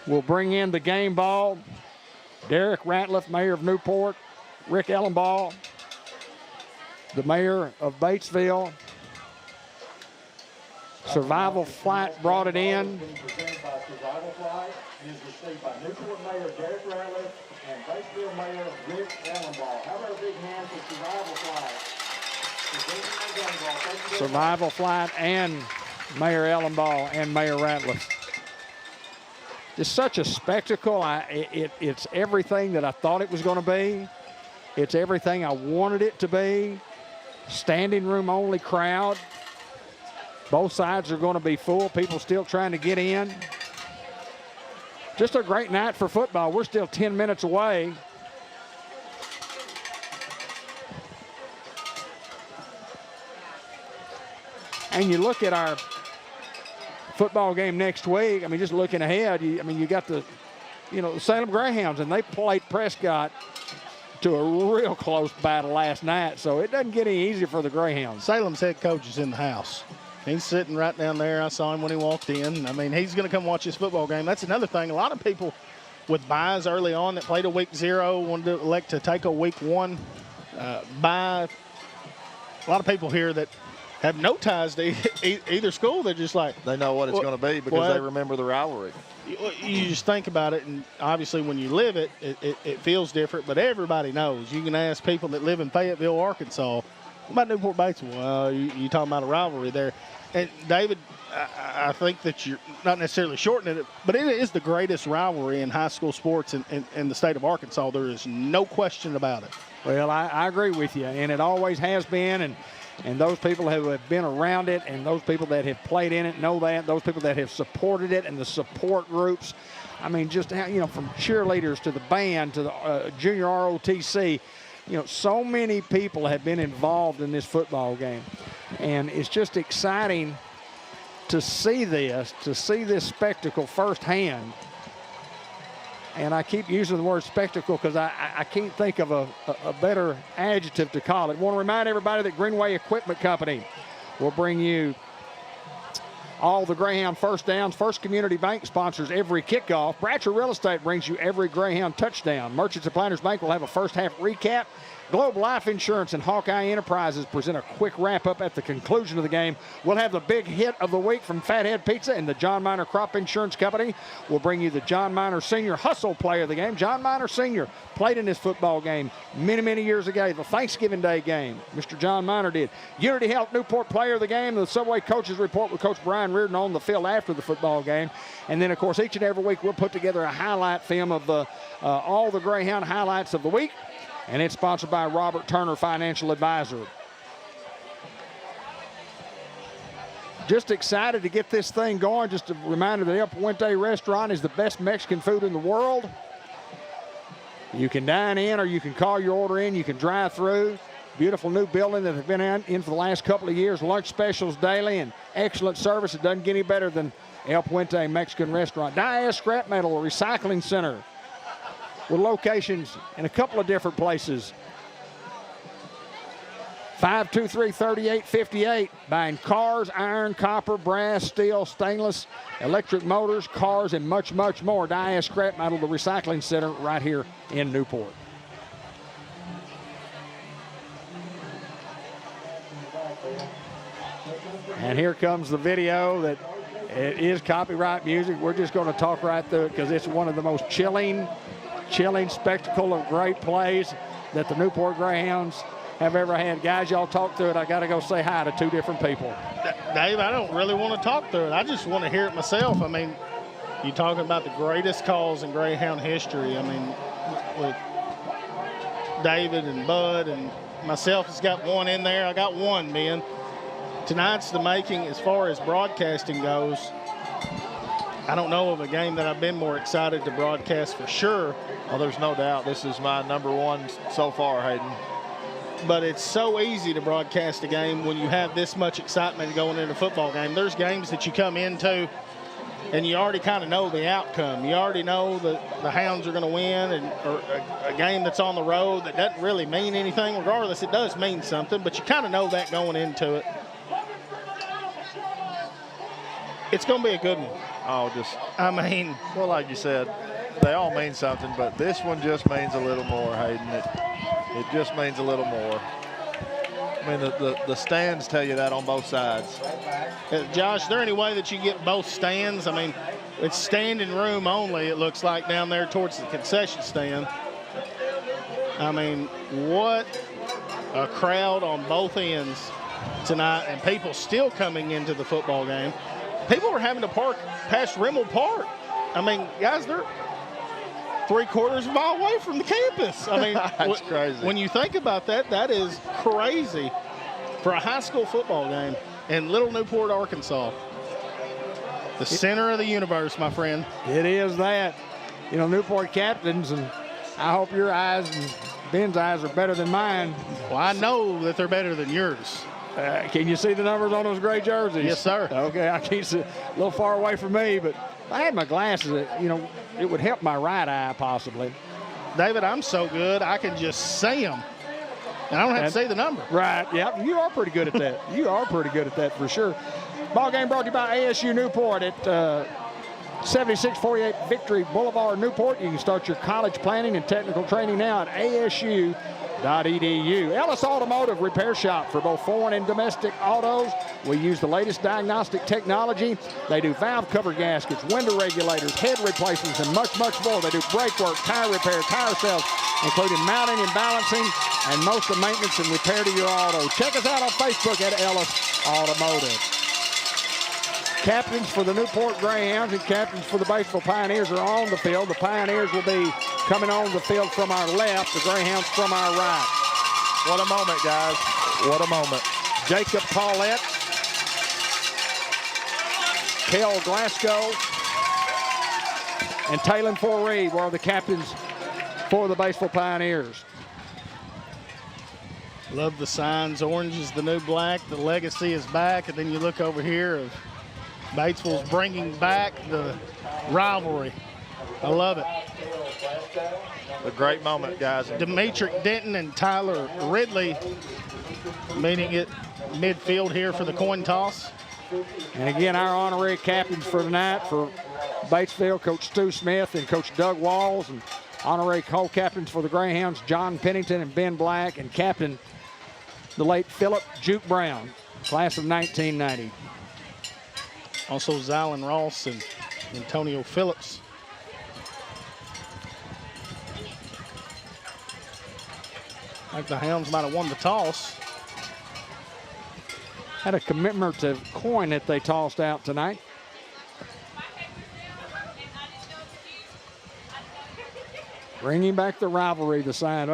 will bring in the game ball. Derek Ratliff, mayor of Newport, Rick Ellenbaugh, the mayor of Batesville. Survival Flight brought it in. Presented by Survival Flight and is received by Newport Mayor Derek Ratliff and Batesville Mayor Rick Ellenbaugh. How about a big hand for Survival Flight? Survival Flight and Mayor Ellenbaugh and Mayor Ratliff. It's such a spectacle. It's everything that I thought it was going to be. It's everything I wanted it to be. Standing room only crowd. Both sides are going to be full. People still trying to get in. Just a great night for football. We're still 10 minutes away. And you look at our football game next week. I mean, just looking ahead, you got the Salem Greyhounds, and they played Prescott to a real close battle last night. So it doesn't get any easier for the Greyhounds. Salem's head coach is in the house. He's sitting right down there. I saw him when he walked in. I mean, he's going to come watch this football game. That's another thing. A lot of people with buys early on that played a week 0 wanted to elect to take a week 1 bye. A lot of people here that have no ties to either school. They're just like, they know what it's going to be because they remember the rivalry. You just think about it, and obviously when you live it, it feels different. But everybody knows. You can ask people that live in Fayetteville, Arkansas, what about Newport Batesville? Well, you're talking about a rivalry there. And, David, I think that you're not necessarily shortening it, but it is the greatest rivalry in high school sports in the state of Arkansas. There is no question about it. Well, I agree with you, and it always has been. And those people who have been around it and those people that have played in it know that. Those people that have supported it and the support groups. I mean, just, from cheerleaders to the band to the junior ROTC, so many people have been involved in this football game. And it's just exciting to see this spectacle firsthand. And I keep using the word spectacle because I can't think of a better adjective to call it. I want to remind everybody that Greenway Equipment Company will bring you all the Greyhound first downs. First Community Bank sponsors every kickoff. Bratcher Real Estate brings you every Greyhound touchdown. Merchants and Planters Bank will have a first half recap. Globe Life Insurance and Hawkeye Enterprises present a quick wrap-up at the conclusion of the game. We'll have the big hit of the week from Fathead Pizza, and the John Minor Crop Insurance Company will bring you the John Minor Sr. Hustle Player of the game. John Minor Sr. played in this football game many, many years ago, the Thanksgiving Day game. Mr. John Minor did. Unity Health Newport Player of the game, the Subway Coaches Report with Coach Brian Reardon on the field after the football game. And then, of course, each and every week we'll put together a highlight film of all the Greyhound highlights of the week. And it's sponsored by Robert Turner Financial Advisor. Just excited to get this thing going. Just a reminder that El Puente Restaurant is the best Mexican food in the world. You can dine in or you can call your order in. You can drive through. Beautiful new building that has been in for the last couple of years. Lunch specials daily and excellent service. It doesn't get any better than El Puente Mexican Restaurant. Die-Ash Scrap Metal Recycling Center with locations in a couple of different places. 523-3858, buying cars, iron, copper, brass, steel, stainless, electric motors, cars, and much, much more. Die-Ash Scrap Metal, the Recycling Center right here in Newport. And here comes the video that it is copyright music. We're just going to talk right through it because it's one of the most chilling spectacle of great plays that the Newport Greyhounds have ever had. Guys, y'all talk through it. I got to go say hi to two different people. Dave, I don't really want to talk through it. I just want to hear it myself. I mean, you're talking about the greatest calls in Greyhound history. I mean, with David and Bud and myself has got one in there. I got one, man. Tonight's the making as far as broadcasting goes. I don't know of a game that I've been more excited to broadcast for sure. Well, there's no doubt this is my number one so far, Hayden. But it's so easy to broadcast a game when you have this much excitement going into a football game. There's games that you come into and you already kind of know the outcome. You already know that the Hounds are going to win, or a game that's on the road that doesn't really mean anything. Regardless, it does mean something, but you kind of know that going into it. It's going to be a good one. Well, like you said, they all mean something, but this one just means a little more, Hayden. It just means a little more. I mean, the stands tell you that on both sides. Josh, is there any way that you get both stands? I mean, it's standing room only, it looks like, down there towards the concession stand. I mean, what a crowd on both ends tonight, and people still coming into the football game. People are having to park past Rimmel Park. I mean, guys, they're 3/4 of a mile away from the campus. I mean, that's crazy. When you think about that, that is crazy for a high school football game in Little Newport, Arkansas. The center of the universe, my friend. It is that. You know, Newport captains, and I hope your eyes and Ben's eyes are better than mine. Well, I know that they're better than yours. Can you see the numbers on those gray jerseys? Yes, sir. Okay, I can't see, a little far away from me, but if I had my glasses, it would help my right eye possibly. David, I'm so good, I can just see them, and I don't have to say the number. Right, yeah, you are pretty good at that. You are pretty good at that for sure. Ball game brought to you by ASU Newport at 7648 Victory Boulevard, Newport. You can start your college planning and technical training now at ASU.edu. Ellis Automotive Repair Shop for both foreign and domestic autos. We use the latest diagnostic technology. They do valve cover gaskets, window regulators, head replacements, and much, much more. They do brake work, tire repair, tire sales, including mounting and balancing, and most of maintenance and repair to your auto. Check us out on Facebook at Ellis Automotive. Captains for the Newport Greyhounds and captains for the Batesville Pioneers are on the field. The Pioneers will be coming on the field from our left, the Greyhounds from our right. What a moment, guys. What a moment. Jacob Paulette, Kel Glasgow, and Taylon Foree were the captains for the Batesville Pioneers. Love the signs. Orange is the new black. The legacy is back. And then you look over here of Batesville's bringing back the rivalry. I love it. A great moment, guys. Demetric Denton and Tyler Ridley meeting at midfield here for the coin toss. And again, our honorary captains for tonight for Batesville, Coach Stu Smith and Coach Doug Walls, and honorary co-captains for the Greyhounds, John Pennington and Ben Black, and captain, the late Philip Juke Brown, class of 1990. Also Zylan Ross and Antonio Phillips. I think the Hounds might have won the toss. Had a commemorative coin that they tossed out tonight. Bringing back the rivalry, the sign.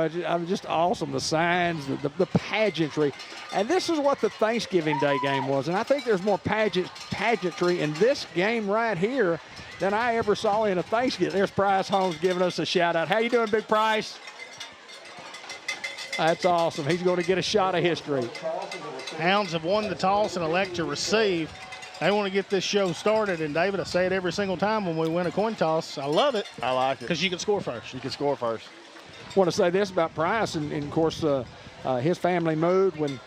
Just awesome, the signs, the pageantry. And this is what the Thanksgiving Day game was. And I think there's more pageantry in this game right here than I ever saw in a Thanksgiving. There's Price Holmes giving us a shout out. How you doing, Big Price? That's awesome. He's going to get a shot of history. Hounds have won the toss and elect to receive. They want to get this show started, and David, I say it every single time when we win a coin toss. I love it. I like it. Because you can score first. You can score first. I want to say this about Price, and of course, his family moved when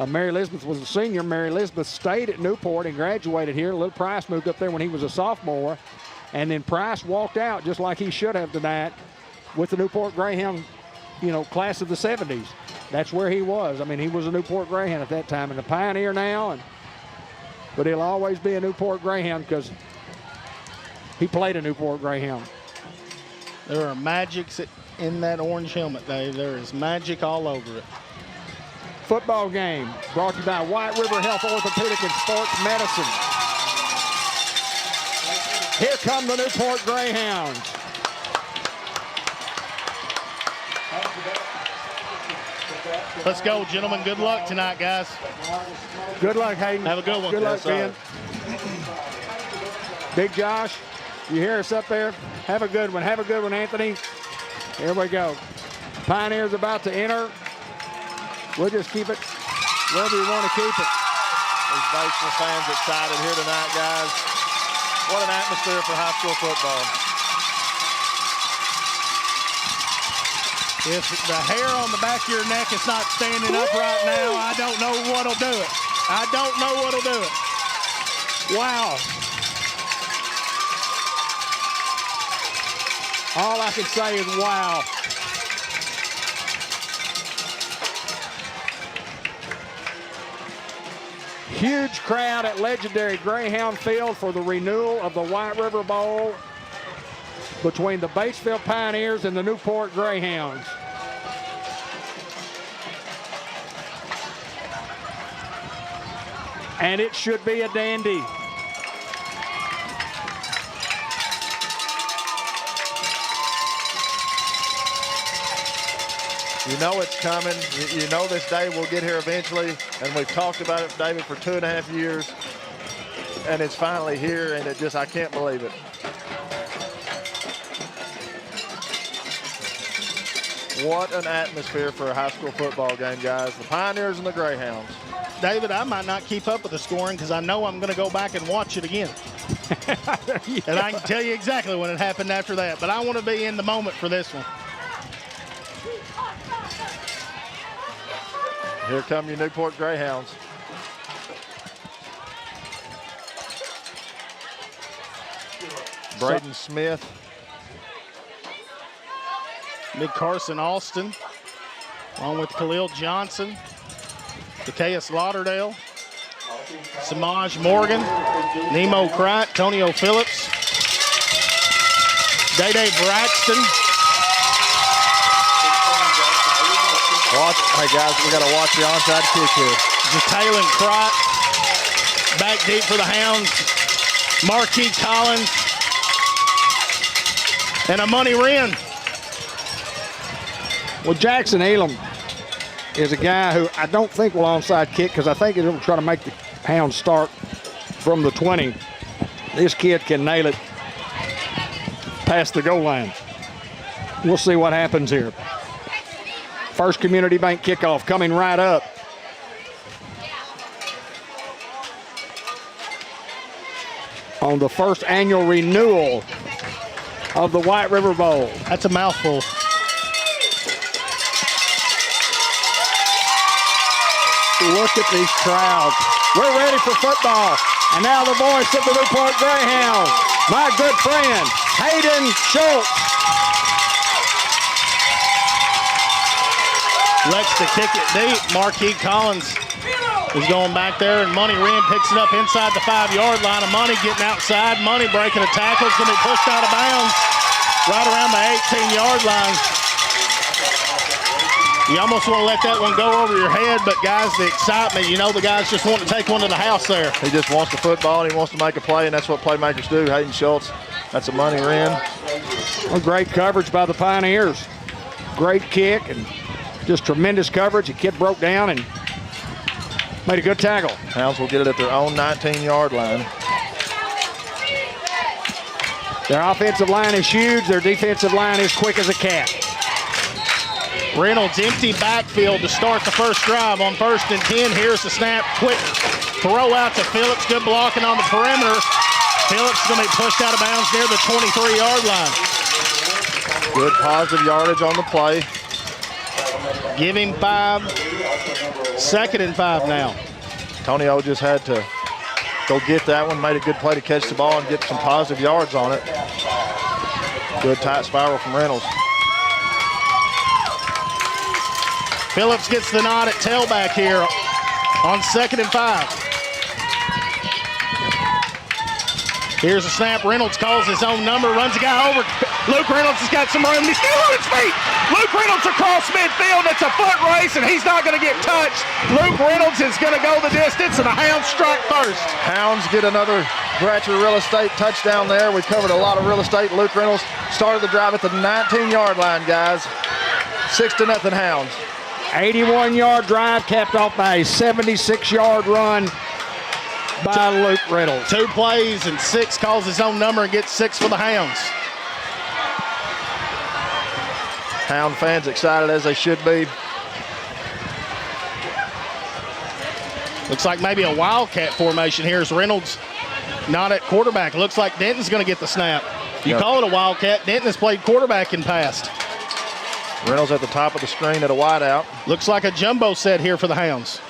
Mary Elizabeth was a senior. Mary Elizabeth stayed at Newport and graduated here. Little Price moved up there when he was a sophomore, and then Price walked out just like he should have tonight with the Newport Greyhound, class of the 70s. That's where he was. I mean, he was a Newport Greyhound at that time and a Pioneer now, but he'll always be a Newport Greyhound because he played a Newport Greyhound. There are magics in that orange helmet, Dave. There is magic all over it. Football game brought to you by White River Health Orthopedic and Sports Medicine. Here come the Newport Greyhounds. Let's go, gentlemen. Good luck tonight, guys. Good luck, Hayden. Have a good one. Good luck, Ben. Big Josh, you hear us up there? Have a good one. Have a good one, Anthony. Here we go. Pioneers about to enter. We'll just keep it wherever you want to keep it. These Batesville fans excited here tonight, guys. What an atmosphere for high school football. If the hair on the back of your neck is not standing up right now, I don't know what'll do it. I don't know what'll do it. Wow. All I can say is wow. Huge crowd at legendary Greyhound Field for the renewal of the White River Bowl between the Batesville Pioneers and the Newport Greyhounds. And it should be a dandy. You know it's coming. You know this day will get here eventually, and we've talked about it, David, for 2.5 years, and it's finally here, and I can't believe it. What an atmosphere for a high school football game, guys. The Pioneers and the Greyhounds. David, I might not keep up with the scoring because I know I'm going to go back and watch it again. Yeah. And I can tell you exactly when it happened after that, but I want to be in the moment for this one. Here come your Newport Greyhounds. Braden Smith. Big Carson Alston, along with Khalil Johnson, Zacchaeus Lauderdale, Samaj Morgan, Nemo Cright, Tonio Phillips, Day-Day Braxton. Hey guys, we got to watch the onside kick here. Jataylin Cright, back deep for the Hounds, Marquis Collins, and a Money Wren. Well, Jackson Elam is a guy who I don't think will onside kick because I think he's going to try to make the Hounds start from the 20. This kid can nail it past the goal line. We'll see what happens here. First Community Bank kickoff coming right up. On the first annual renewal of the White River Bowl. That's a mouthful. Look at these crowds. We're ready for football. And now the voice of the Newport Greyhounds, my good friend, Hayden Schultz. Lets to kick it deep. Marquis Collins is going back there, and Money Wren picks it up inside the 5-yard line. And Money getting outside. Money breaking a tackle. It's going to be pushed out of bounds right around the 18-yard line. You almost want to let that one go over your head, but guys, the excitement, the guys just want to take one to the house there. He just wants the football, and he wants to make a play, and that's what playmakers do. Hayden Schultz, that's a Money Wren. Well, great coverage by the Pioneers. Great kick and just tremendous coverage. The kid broke down and made a good tackle. Hounds will get it at their own 19-yard line. Their offensive line is huge. Their defensive line is quick as a cat. Reynolds empty backfield to start the first drive on 1st and 10. Here's the snap. Quick throw out to Phillips. Good blocking on the perimeter. Phillips is going to be pushed out of bounds near the 23-yard line. Good positive yardage on the play. Give him 5. 2nd and 5 now. Tonio just had to go get that one. Made a good play to catch the ball and get some positive yards on it. Good tight spiral from Reynolds. Phillips gets the nod at tailback here on 2nd and 5. Here's a snap. Reynolds calls his own number, runs a guy over. Luke Reynolds has got some room. He's still on his feet. Luke Reynolds across midfield. It's a foot race, and he's not going to get touched. Luke Reynolds is going to go the distance, and the Hounds strike first. Hounds get another Bratcher real estate touchdown there. We covered a lot of real estate. Luke Reynolds started the drive at the 19-yard line, guys. 6-0 Hounds. 81-yard drive capped off by a 76-yard run by Luke Reynolds. 2 plays and 6 calls his own number and gets 6 for the Hounds. Hound fans excited as they should be. Looks like maybe a wildcat formation here as Reynolds not at quarterback. Looks like Denton's going to get the snap. You call it a wildcat. Denton has played quarterback in past. Reynolds at the top of the screen at a wideout. Looks like a jumbo set here for the Hounds.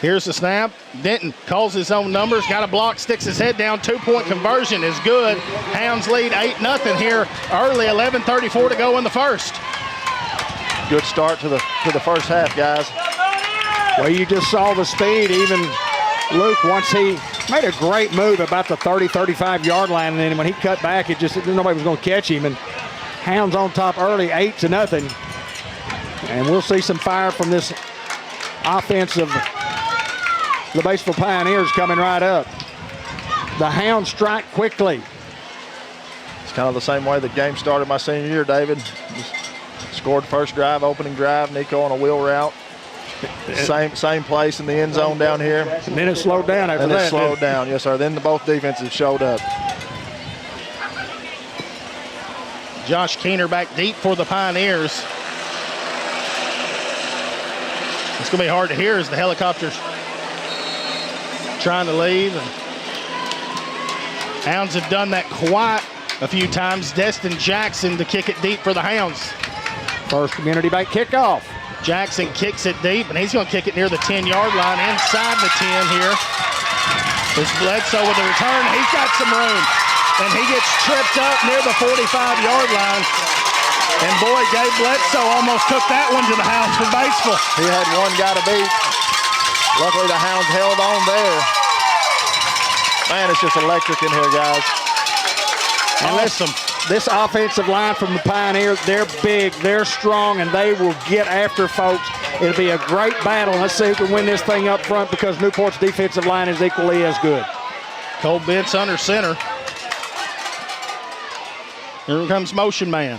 Here's the snap. Denton calls his own numbers, got a block, sticks his head down. 2-point conversion is good. Hounds lead 8-0 here early, 11:34 to go in the first. Good start to the first half, guys. Well, you just saw the speed. Even Luke, once he made a great move about the 30, 35-yard line, and then when he cut back, nobody was going to catch him. And Hounds on top early, 8-0. And we'll see some fire from this offense of the Batesville Pioneers coming right up. The Hounds strike quickly. It's kind of the same way the game started my senior year, David. Just scored first drive, opening drive, Nico on a wheel route. Same place in the end zone down here. And then it slowed down after that. And it slowed down, yes, sir. Then both defenses showed up. Josh Keener back deep for the Pioneers. It's going to be hard to hear as the helicopters trying to leave. And Hounds have done that quite a few times. Destin Jackson to kick it deep for the Hounds. First Community Bank kickoff. Jackson kicks it deep, and he's going to kick it near the 10-yard line, inside the 10 here. There's Bledsoe with the return. He's got some room, and he gets tripped up near the 45-yard line. And boy, Gabe Bledsoe almost took that one to the house for Batesville. He had one guy to beat. Luckily, the Hounds held on there. Man, it's just electric in here, guys. And Awesome. This offensive line from the Pioneers, they're big, they're strong, and they will get after folks. It'll be a great battle. Let's see who can win this thing up front because Newport's defensive line is equally as good. Cole Bentz under center. Here comes motion man.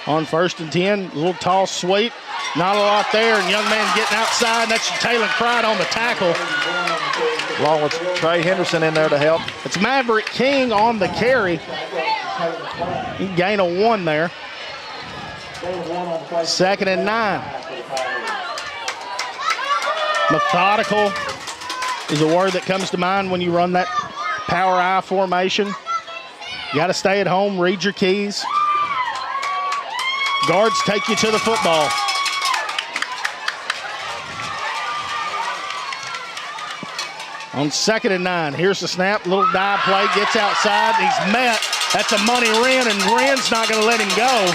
On 1st and 10, a little tall sweep. Not a lot there, and young man getting outside. That's Taylor Cried on the tackle. Along with Trey Henderson in there to help. It's Maverick King on the carry. He gained a 1 there. 2nd and 9. Methodical is a word that comes to mind when you run that power I formation. You got to stay at home, read your keys. Guards take you to the football. On 2nd and 9, here's the snap, little dive play, gets outside, he's met. That's a money Wren, and Wren's not going to let him go.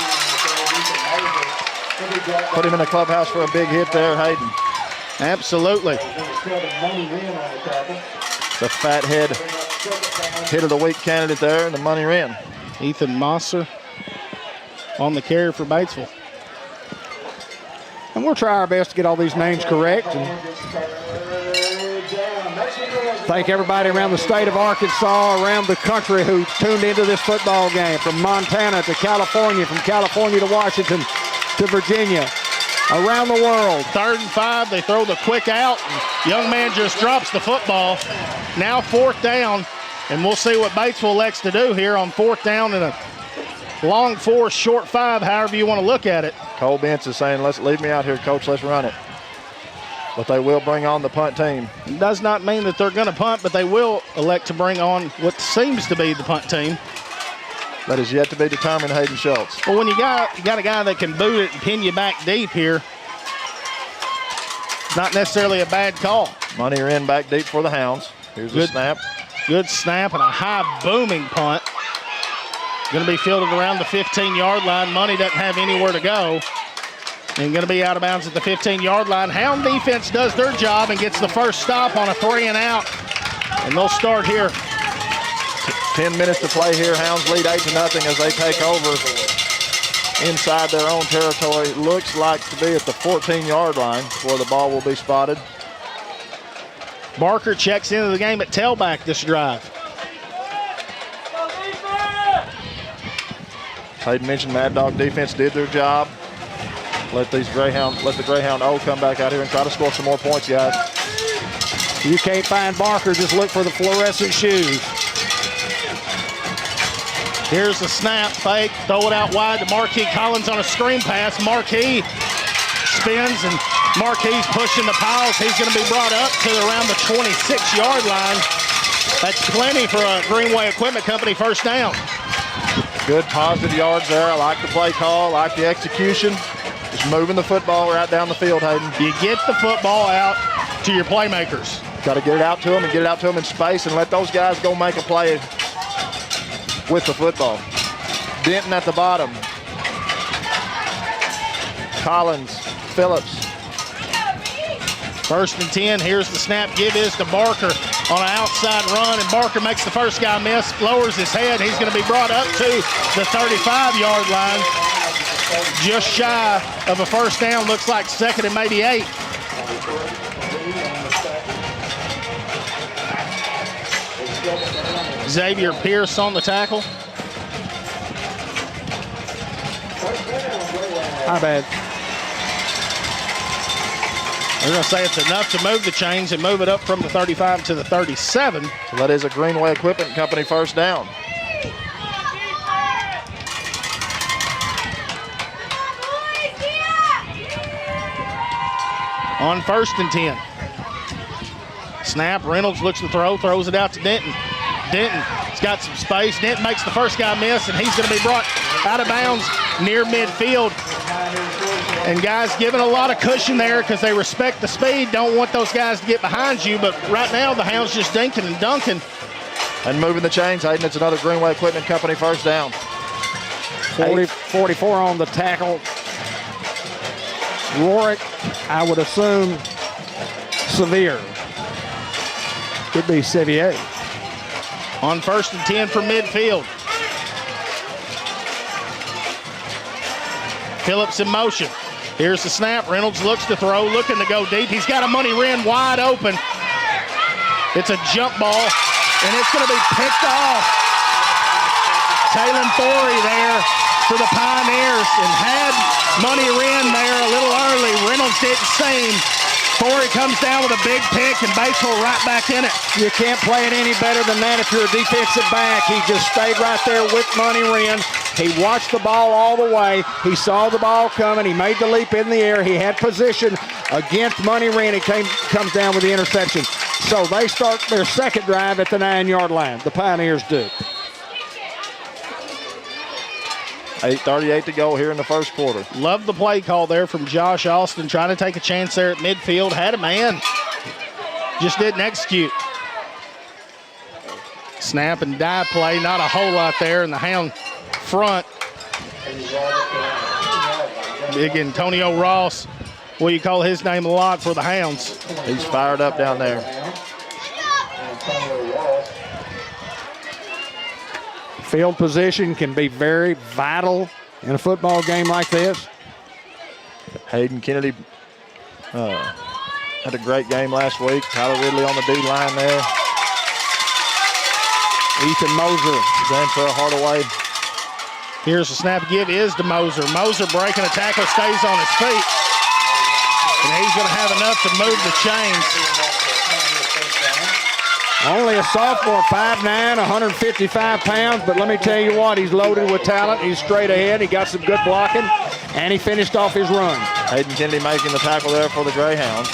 Put him in the clubhouse for a big hit there, Hayden. Absolutely. The fat head hit of the week candidate there, and the money Wren. Ethan Mosser on the carry for Batesville. And we'll try our best to get all these names correct. And thank everybody around the state of Arkansas, around the country who tuned into this football game, from Montana to California, from California to Washington to Virginia, around the world. 3rd and 5, they throw the quick out. Young man just drops the football. Now 4th down, and we'll see what Batesville elects to do here on 4th down and long 4, short 5, however you want to look at it. Cole Bentz is saying, let's leave me out here, coach, let's run it. But they will bring on the punt team. It does not mean that they're going to punt, but they will elect to bring on what seems to be the punt team. That is yet to be determined, Hayden Schultz. Well, when you got a guy that can boot it and pin you back deep here, it's not necessarily a bad call. Money in back deep for the Hounds. Here's the snap. Good snap and a high booming punt. Going to be fielded around the 15-yard line. Money doesn't have anywhere to go. And going to be out of bounds at the 15-yard line. Hound defense does their job and gets the first stop on a 3 and out. And they'll start here. 10 minutes to play here. Hounds lead 8-0 as they take over inside their own territory. Looks like to be at the 14-yard line where the ball will be spotted. Barker checks into the game at tailback this drive. Hayden mentioned Mad Dog defense did their job. Let the Greyhound O come back out here and try to score some more points, guys. You can't find Barker, just look for the fluorescent shoes. Here's the snap, fake, throw it out wide to Marquis Collins on a screen pass. Marquis spins and Marquis pushing the piles. He's going to be brought up to around the 26-yard line. That's plenty for a Greenway Equipment Company first down. Good positive yards there. I like the play call, I like the execution. Just moving the football right down the field, Hayden. You get the football out to your playmakers. Got to get it out to them and get it out to them in space and let those guys go make a play with the football. Denton at the bottom. Collins, Phillips. 1st and 10, here's the snap. Give is to Barker on an outside run, and Barker makes the first guy miss, lowers his head. He's going to be brought up to the 35-yard line. Just shy of a first down, looks like 2nd and maybe 8. Xavier Pierce on the tackle. My bad. They're going to say it's enough to move the chains and move it up from the 35 to the 37. So that is a Greenway Equipment Company first down. On 1st and 10. Snap, Reynolds looks to throw, throws it out to Denton. Denton's got some space. Denton makes the first guy miss, and he's going to be brought out of bounds near midfield. And guys giving a lot of cushion there because they respect the speed, don't want those guys to get behind you, but right now the Hounds just dinking and dunking. And moving the chains, Hayden, it's another Greenway Equipment Company first down. 44 on the tackle. Rorick, I would assume, severe. Could be Sevier. On 1st and 10 from midfield. Phillips in motion. Here's the snap. Reynolds looks to throw, looking to go deep. He's got a money Wren wide open. It's a jump ball, and it's going to be picked off. Taylor Thorey there for the Pioneers, and had Money Wren there a little early. Reynolds didn't see him. Thorey comes down with a big pick, and Batesville right back in it. You can't play it any better than that if you're a defensive back. He just stayed right there with Money Wren. He watched the ball all the way. He saw the ball coming. He made the leap in the air. He had position against Money Wren. He comes down with the interception. So they start their second drive at the 9-yard line. The Pioneers do. 8:38 to go here in the first quarter. Love the play call there from Josh Austin, trying to take a chance there at midfield. Had a man, just didn't execute. Snap and dive play, not a whole lot there in the Hound front. Big Antonio Ross, well, you call his name a lot for the Hounds. He's fired up down there. Field position can be very vital in a football game like this. Hayden Kennedy had a great game last week. Tyler Ridley on the D line there. Ethan Moser going for a Hardaway. Here's the snap give is to Moser. Moser breaking a tackle, stays on his feet. And he's going to have enough to move the chains. Only a sophomore, 5'9", 155 pounds, but let me tell you what, he's loaded with talent. He's straight ahead. He got some good blocking, and he finished off his run. Hayden Kennedy making the tackle there for the Greyhounds.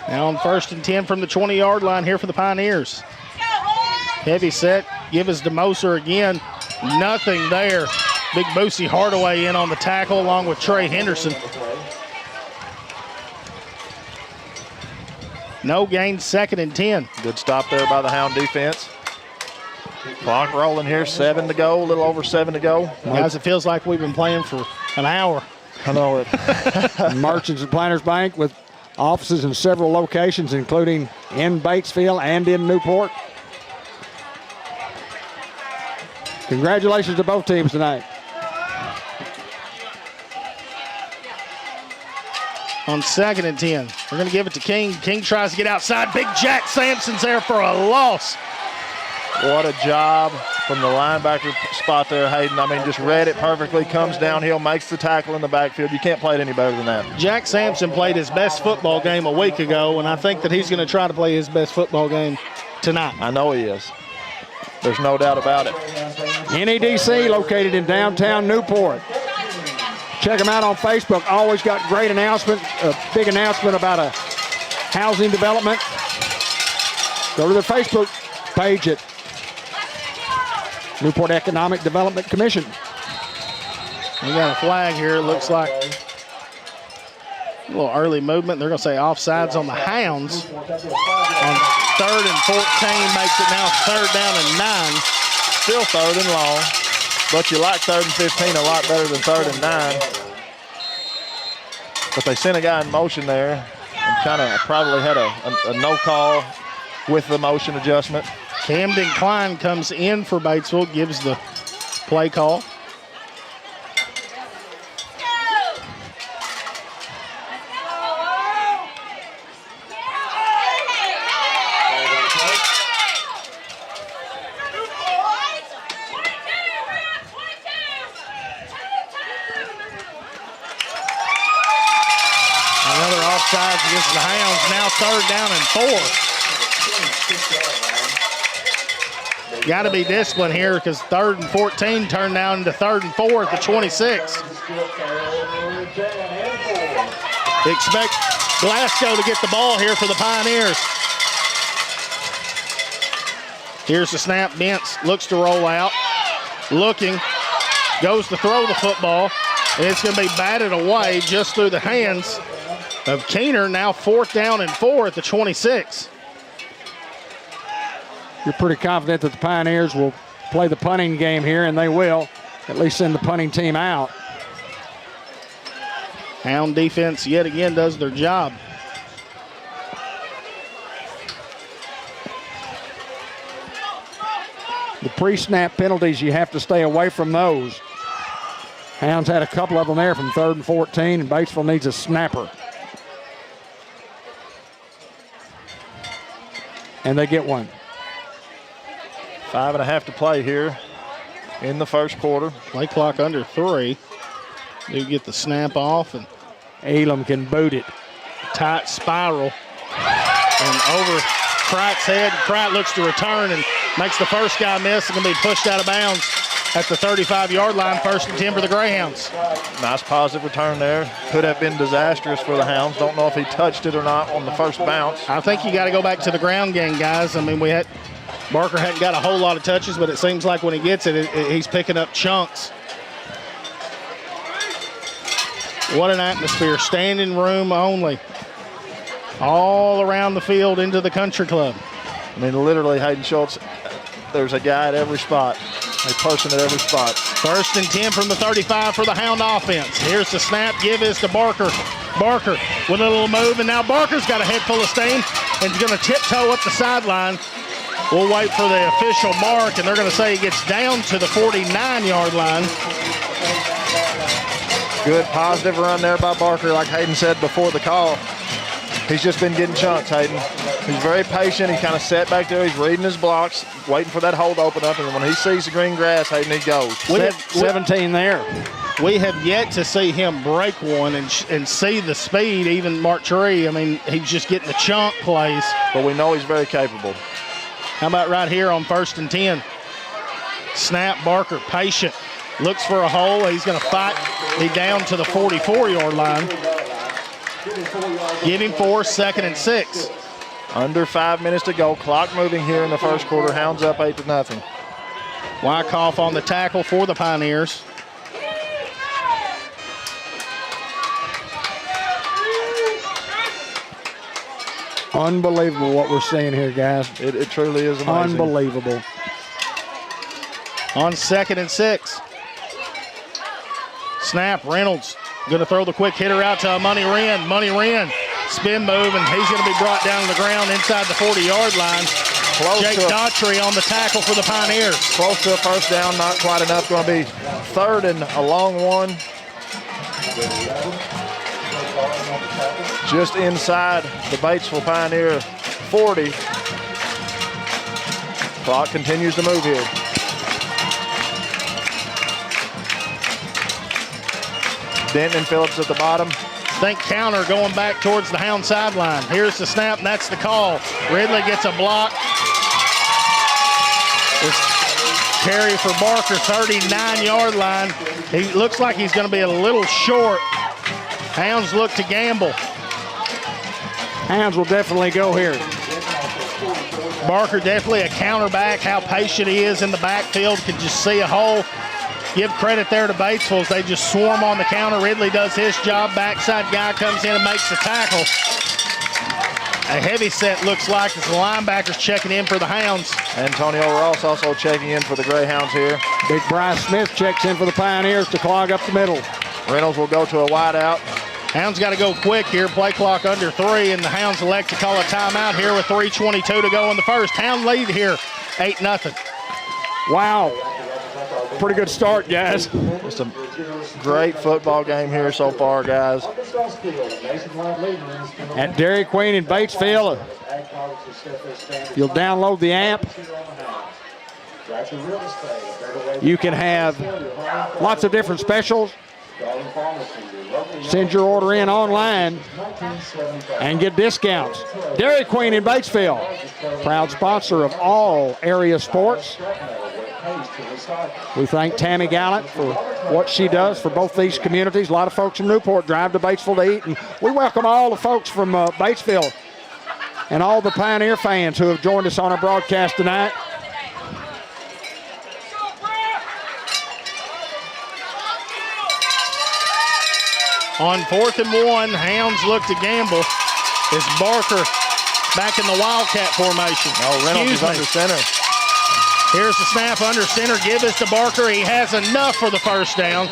Now on 1st and 10 from the 20-yard line here for the Pioneers. Heavy set, give us to Moser again. Nothing there. Big Boosie Hardaway in on the tackle along with Trey Henderson. No gain, 2nd and 10. Good stop there by the Hound defense. Clock rolling here, 7 to go, a little over 7 to go. Guys, it feels like we've been playing for an hour. I know it. Merchants and Planters Bank with offices in several locations, including in Batesville and in Newport. Congratulations to both teams tonight. On 2nd and 10, we're going to give it to King. King tries to get outside. Big Jack Sampson's there for a loss. What a job from the linebacker spot there, Hayden. I mean, just read it perfectly, comes downhill, makes the tackle in the backfield. You can't play it any better than that. Jack Sampson played his best football game a week ago, and I think that he's going to try to play his best football game tonight. I know he is. There's no doubt about it. NEDC located in downtown Newport. Check them out on Facebook. Always got great announcements, a big announcement about a housing development. Go to their Facebook page at Newport Economic Development Commission. We got a flag here. It looks like a little early movement. They're going to say offsides on the Hounds. On 3rd and 14 makes it now 3rd down and 9. Still 3rd and long, but you like 3rd and 15 a lot better than 3rd and 9. But they sent a guy in motion there and kind of probably had a no call with the motion adjustment. Camden Klein comes in for Batesville, gives the play call. Another offsides against the Hounds, now 3rd down and 4. Got to be disciplined here because 3rd and 14 turned down into 3rd and 4 at the 26. Expect Glasgow to get the ball here for the Pioneers. Here's the snap. Bentz looks to roll out. Looking. Goes to throw the football. And it's going to be batted away just through the hands of Keener. Now 4th down and 4 at the 26. You're pretty confident that the Pioneers will play the punting game here, and they will at least send the punting team out. Hound defense yet again does their job. The pre-snap penalties, you have to stay away from those. Hounds had a couple of them there from 3rd and 14, and Batesville needs a snapper. And they get one. 5.5 to play here in the first quarter. Play clock under 3. Do get the snap off, and Elam can boot it. Tight spiral. And over Kright's head. Kright looks to return and makes the first guy miss and can be pushed out of bounds at the 35-yard line. 1st and 10 for the Greyhounds. Nice positive return there. Could have been disastrous for the Hounds. Don't know if he touched it or not on the first bounce. I think you got to go back to the ground game, guys. I mean, Barker hadn't got a whole lot of touches, but it seems like when he gets it, he's picking up chunks. What an atmosphere. Standing room only. All around the field into the country club. I mean, literally, Hayden Schultz, there's a guy at every spot, a person at every spot. 1st and 10 from the 35 for the Hound offense. Here's the snap. Give is to Barker. Barker with a little move, and now Barker's got a head full of steam and he's going to tiptoe up the sideline. We'll wait for the official mark, and they're going to say he gets down to the 49-yard line. Good positive run there by Barker, like Hayden said before the call. He's just been getting chunked, Hayden. He's very patient. He kind of sat back there. He's reading his blocks, waiting for that hole to open up. And when he sees the green grass, Hayden, he goes. 17 there. We have yet to see him break one and see the speed, even Mark Tree. I mean, he's just getting the chunk plays. But we know he's very capable. How about right here on 1st and 10? Snap, Barker, patient. Looks for a hole. He's going to fight. He's down to the 44-yard line. Give him 4, 2nd and 6. Under 5 minutes to go. Clock moving here in the first quarter. Hounds up 8-0. Wyckoff on the tackle for the Pioneers. Unbelievable what we're seeing here, guys. It truly is amazing. Unbelievable. On 2nd and 6. Snap, Reynolds going to throw the quick hitter out to Money Wren. Money Wren, spin move, and he's going to be brought down to the ground inside the 40-yard line. Jake Daughtry on the tackle for the Pioneers. Close to a first down, not quite enough. Going to be 3rd and a long one. Just inside the Batesville Pioneer 40. Clock continues to move here. Denton and Phillips at the bottom. Think counter going back towards the Hound sideline. Here's the snap, and that's the call. Ridley gets a block. It's carry for Barker, 39-yard line. He looks like he's going to be a little short. Hounds look to gamble. Hounds will definitely go here. Barker definitely a counterback. How patient he is in the backfield. Can just see a hole. Give credit there to Batesville as they just swarm on the counter. Ridley does his job. Backside guy comes in and makes the tackle. A heavy set looks like as the linebackers checking in for the Hounds. Antonio Ross also checking in for the Greyhounds here. Big Bryce Smith checks in for the Pioneers to clog up the middle. Reynolds will go to a wideout. Hounds got to go quick here. Play clock under 3, and the Hounds elect to call a timeout here with 3:22 to go in the first. Hound lead here, 8-0. Wow. Pretty good start, guys. Just a great football game here so far, guys. At Dairy Queen in Batesville, you'll download the app. You can have lots of different specials. Send your order in online and get discounts. Dairy Queen in Batesville, proud sponsor of all area sports. We thank Tammy Gallant for what she does for both these communities. A lot of folks from Newport drive to Batesville to eat, and we welcome all the folks from Batesville and all the Pioneer fans who have joined us on our broadcast tonight. On 4th and 1, Hounds look to gamble. It's Barker back in the Wildcat formation. Oh, Reynolds is under center. Here's the snap under center. Give this to Barker. He has enough for the first down.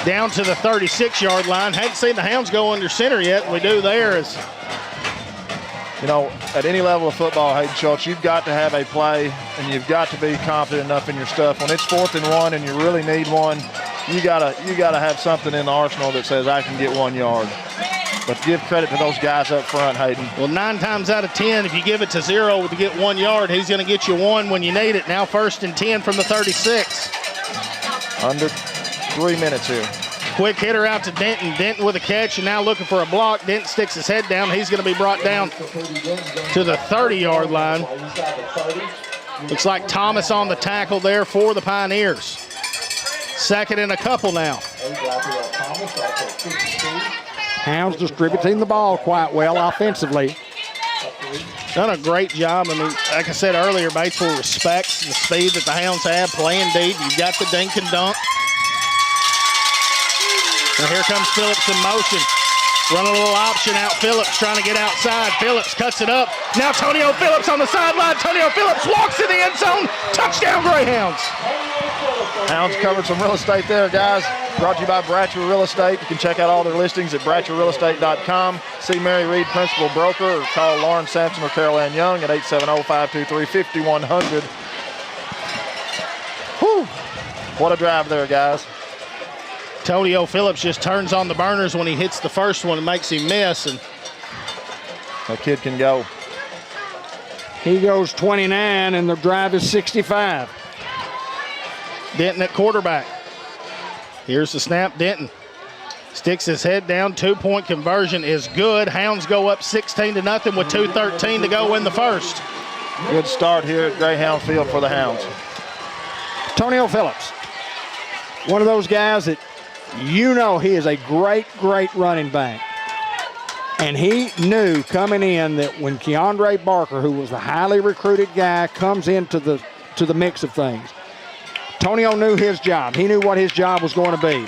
Down to the 36-yard line. Hadn't seen the Hounds go under center yet. We do there. Is you know, at any level of football, Hayden Schultz, you've got to have a play, and you've got to be confident enough in your stuff. When it's 4th and 1 and you really need one, you gotta have something in the arsenal that says I can get 1 yard. But give credit to those guys up front, Hayden. Well, 9 times out of 10, if you give it to 0 to get 1 yard, he's going to get you 1 when you need it. Now 1st and 10 from the 36. Under 3 minutes here. Quick hitter out to Denton. Denton with a catch and now looking for a block. Denton sticks his head down. He's going to be brought down to the 30-yard line. Looks like Thomas on the tackle there for the Pioneers. 2nd and a couple now. Hounds distributing the ball quite well offensively. Done a great job. I mean, like I said earlier, Batesville respects the speed that the Hounds have, playing deep. You've got the dink and dunk. And here comes Phillips in motion. Run a little option out. Phillips trying to get outside. Phillips cuts it up. Now Tonio Phillips on the sideline. Tonio Phillips walks to the end zone. Touchdown, Greyhounds. Hounds covered some real estate there, guys. Brought to you by Bratcher Real Estate. You can check out all their listings at BratcherRealEstate.com. See Mary Reed, Principal Broker, or call Lauren Sampson or Carol Ann Young at 870-523-5100. Whew. What a drive there, guys. Tonio Phillips just turns on the burners when he hits the first one and makes him miss. And That kid can go. He goes 29, and the drive is 65. Denton at quarterback. Here's the snap. Denton sticks his head down. 2-point conversion is good. Hounds go up 16-0 with 2:13 to go in the first. Good start here at Greyhound Field for the Hounds. Tonio Phillips, one of those guys that he is a great, great running back. And he knew coming in that when Keandre Barker, who was the highly recruited guy, comes into the mix of things, Tonio knew his job. He knew what his job was going to be.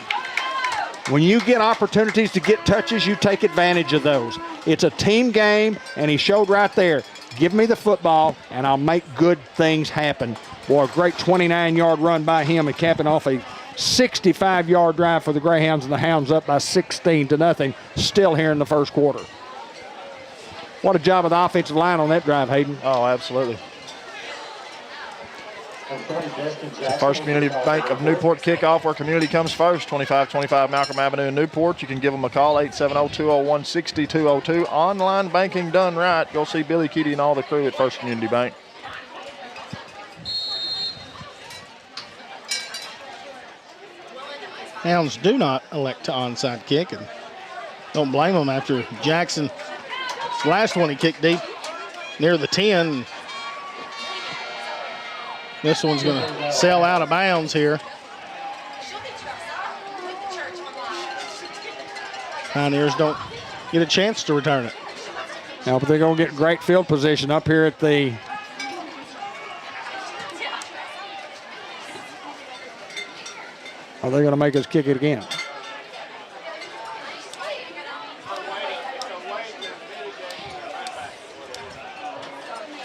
When you get opportunities to get touches, you take advantage of those. It's a team game, and he showed right there, give me the football, and I'll make good things happen. Boy, a great 29-yard run by him and capping off a 65-yard drive for the Greyhounds, and the Hounds up by 16-0, still here in the first quarter. What a job of the offensive line on that drive, Hayden. Oh, absolutely. The First Community Bank of Newport kickoff where community comes first. 2525 Malcolm Avenue in Newport. You can give them a call, 870-201-6202. Online banking done right. Go see Billy Keaty and all the crew at First Community Bank. Hounds do not elect to onside kick, and don't blame them after Jackson's last one he kicked deep near the 10. This one's going to sail out of bounds here. Pioneers don't get a chance to return it. Now, but they're going to get great field position up here at the Are they going to make us kick it again?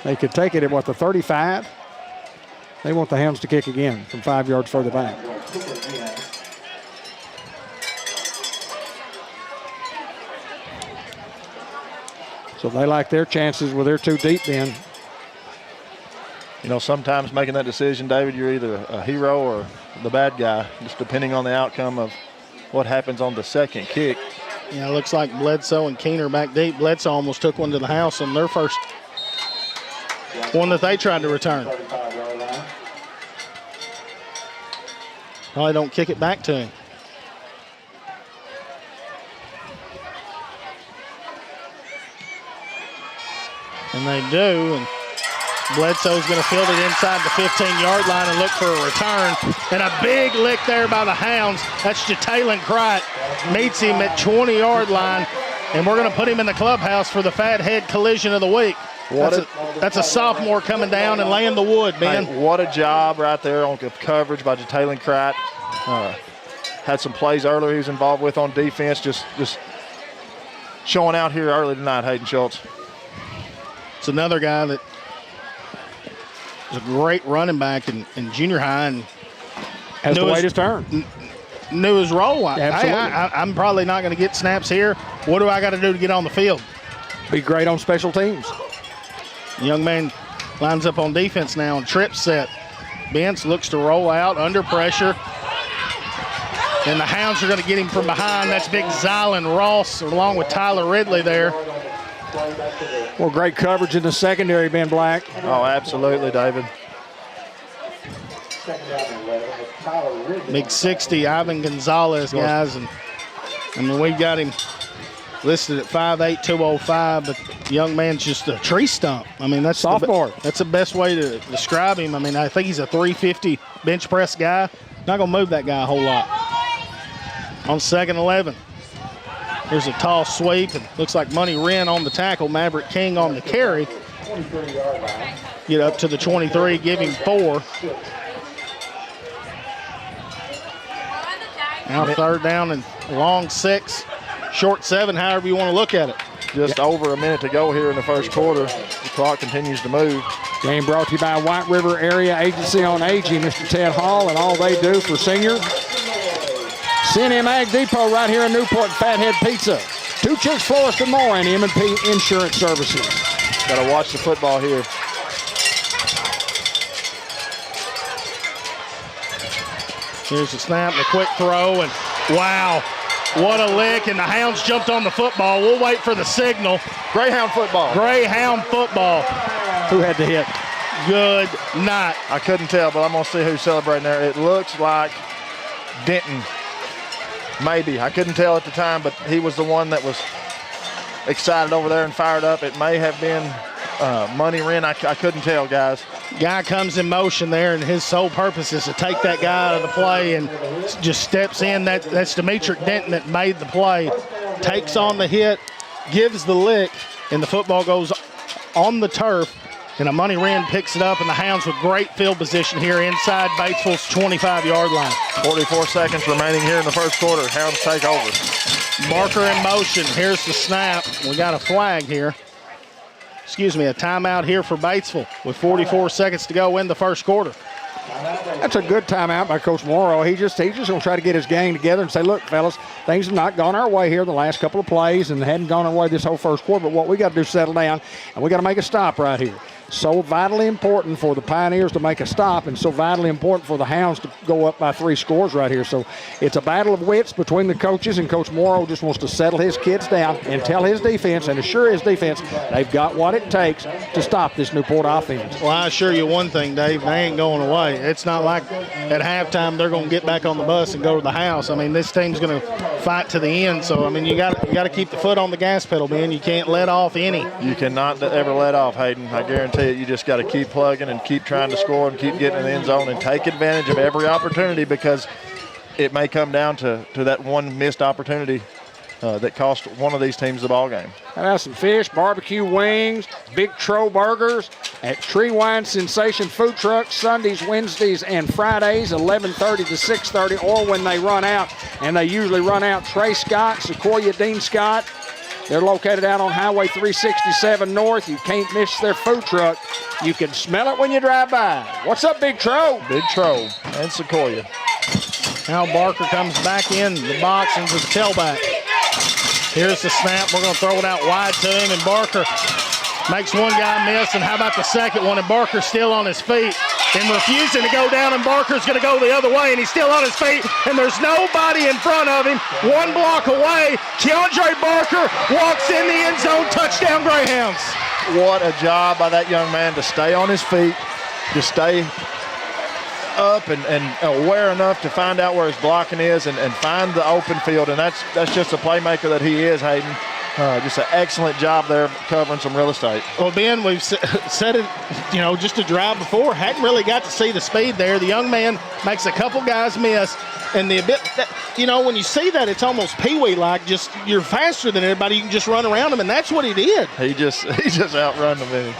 They could take it at, what, the 35? They want the Hounds to kick again from 5 yards further back. So they like their chances with their too deep then. You know, sometimes making that decision, David, you're either a hero or the bad guy, just depending on the outcome of what happens on the second kick. Yeah, it looks like Bledsoe and Keener back deep. Bledsoe almost took one to the house on their first one that they tried to return. Probably don't kick it back to him. And they do, and Bledsoe's going to field it inside the 15-yard line and look for a return. And a big lick there by the Hounds. That's Jatalen Cright. Meets him at 20-yard line, and we're going to put him in the clubhouse for the Fathead collision of the week. That's a sophomore coming down and laying the wood, Ben. Hey, what a job right there on coverage by Jatalen Cright. Had some plays earlier he was involved with on defense, just showing out here early tonight, Hayden Schultz. It's another guy that is a great running back in junior high and has to wait his turn. Knew his role. Absolutely. I'm probably not going to get snaps here. What do I got to do to get on the field? Be great on special teams. The young man lines up on defense now and trip set. Bence looks to roll out under pressure. And the Hounds are going to get him from behind. That's big Zylan Ross along with Tyler Ridley there. Well, great coverage in the secondary, Ben Black. Oh, absolutely, David. Big 60, Ivan Gonzalez, guys. And I mean, we've got him listed at 5'8", 205, but the young man's just a tree stump. I mean, that's sophomore. That's the best way to describe him. I mean, I think he's a 350 bench press guy. Not going to move that guy a whole lot. On 2nd 11. Here's a tall sweep. And looks like Money Wren on the tackle. Maverick King on the carry. Get up to the 23, give him 4. Now 3rd down and long 6, short 7, however you want to look at it. Just over a minute to go here in the first quarter. The clock continues to move. Game brought to you by White River Area Agency on Aging, Mr. Ted Hall, and all they do for seniors. C&M Ag Depot right here in Newport, Fathead Pizza. 2 Chicks Florist and more, and M&P Insurance Services. Got to watch the football here. Here's the snap, the quick throw, and wow. What a lick, and the Hounds jumped on the football. We'll wait for the signal. Greyhound football. Greyhound football. Who had the hit? Good night. I couldn't tell, but I'm going to see who's celebrating there. It looks like Denton. Maybe. I couldn't tell at the time, but he was the one that was excited over there and fired up. It may have been Money Wren. I couldn't tell, guys. Guy comes in motion there, and his sole purpose is to take that guy out of the play and just steps in. That's Demetric Denton that made the play. Takes on the hit, gives the lick, and the football goes on the turf. And a Money Wren picks it up, and the Hounds with great field position here inside Batesville's 25-yard line. 44 seconds remaining here in the first quarter. Hounds take over. Barker in motion. Here's the snap. We got a flag here. Excuse me, a timeout here for Batesville with 44 seconds to go in the first quarter. That's a good timeout by Coach Morrow. He's just going to try to get his gang together and say, look, fellas, things have not gone our way here the last couple of plays and hadn't gone our way this whole first quarter, but what we got to do is settle down, and we got to make a stop right here. So vitally important for the Pioneers to make a stop, and so vitally important for the Hounds to go up by 3 scores right here. So it's a battle of wits between the coaches, and Coach Morrow just wants to settle his kids down and tell his defense and assure his defense they've got what it takes to stop this Newport offense. Well, I assure you one thing, Dave, they ain't going away. It's not like at halftime they're going to get back on the bus and go to the house. I mean, this team's going to fight to the end. So, I mean, you got to keep the foot on the gas pedal, man. You can't let off any. You cannot ever let off, Hayden. I guarantee it. You just got to keep plugging and keep trying to score and keep getting in the end zone and take advantage of every opportunity, because it may come down to that one missed opportunity that cost one of these teams the ball game. How about some fish, barbecue wings, Big Tro burgers at Tree Wine Sensation Food Truck Sundays, Wednesdays, and Fridays, 11:30 to 6:30, or when they run out, and they usually run out, Trey Scott, Sequoia Dean Scott. They're located out on Highway 367 North. You can't miss their food truck. You can smell it when you drive by. What's up, Big Tro? Big Tro and Sequoia. Now Barker comes back in the box into the tailback. Here's the snap. We're going to throw it out wide to him, and Barker makes one guy miss. And how about the second one? And Barker's still on his feet and refusing to go down, and Barker's going to go the other way, and he's still on his feet, and there's nobody in front of him. 1 block away, Keandre Barker walks in the end zone. Touchdown, Greyhounds. What a job by that young man to stay on his feet, to stay up and aware enough to find out where his blocking is and find the open field, and that's just a playmaker that he is, Hayden. Just an excellent job there covering some real estate. Well, Ben, we've said it, just a drive before. Hadn't really got to see the speed there. The young man makes a couple guys miss, and when you see that, it's almost peewee-like. Just you're faster than everybody. You can just run around him, and that's what he did. He just outrun them. Man.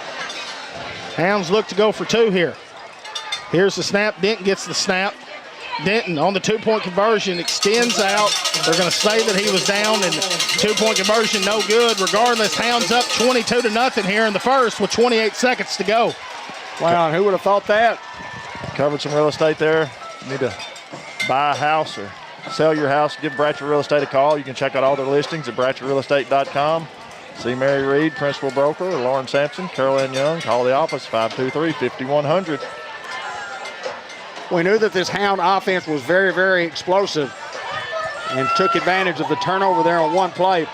Hounds look to go for 2 here. Here's the snap. Denton gets the snap. Denton on the 2-point conversion extends out. They're going to say that he was down, and 2-point conversion no good. Regardless, Hounds up 22-0 here in the first with 28 seconds to go. Wow, who would have thought that? Covered some real estate there. You need to buy a house or sell your house, give Bratcher Real Estate a call. You can check out all their listings at BratcherRealEstate.com. See Mary Reed, principal broker, or Lauren Sampson, Carol Ann Young. Call the office, 523-5100. We knew that this Hound offense was very, very explosive and took advantage of the turnover there on one play.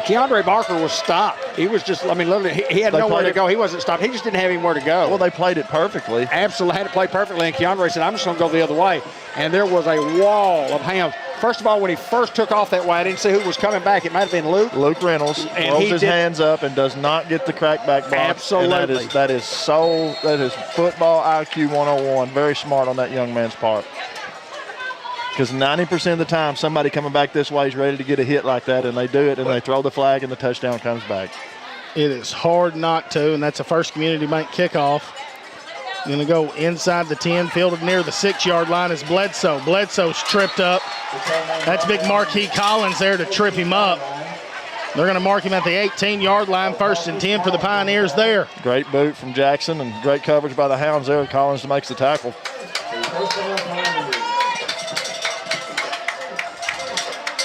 Keandre Barker was stopped. He was just, literally, he had nowhere to go. He wasn't stopped. He just didn't have anywhere to go. Well, they played it perfectly. Absolutely, had to play perfectly, and Keandre said, I'm just going to go the other way. And there was a wall of Hounds. First of all, when he first took off that way, I didn't see who was coming back. It might have been Luke. Luke Reynolds throws his hands up and does not get the crackback box. Absolutely. And that is football IQ 101. Very smart on that young man's part. Because 90% of the time, somebody coming back this way is ready to get a hit like that, and they do it, and they throw the flag, and the touchdown comes back. It is hard not to, and that's a First Community Bank kickoff. Going to go inside the 10, fielded near the 6-yard line is Bledsoe. Bledsoe's tripped up. That's big Marquis Collins there to trip him up. They're going to mark him at the 18-yard line, 1st and 10 for the Pioneers there. Great boot from Jackson and great coverage by the Hounds there. Collins makes the tackle.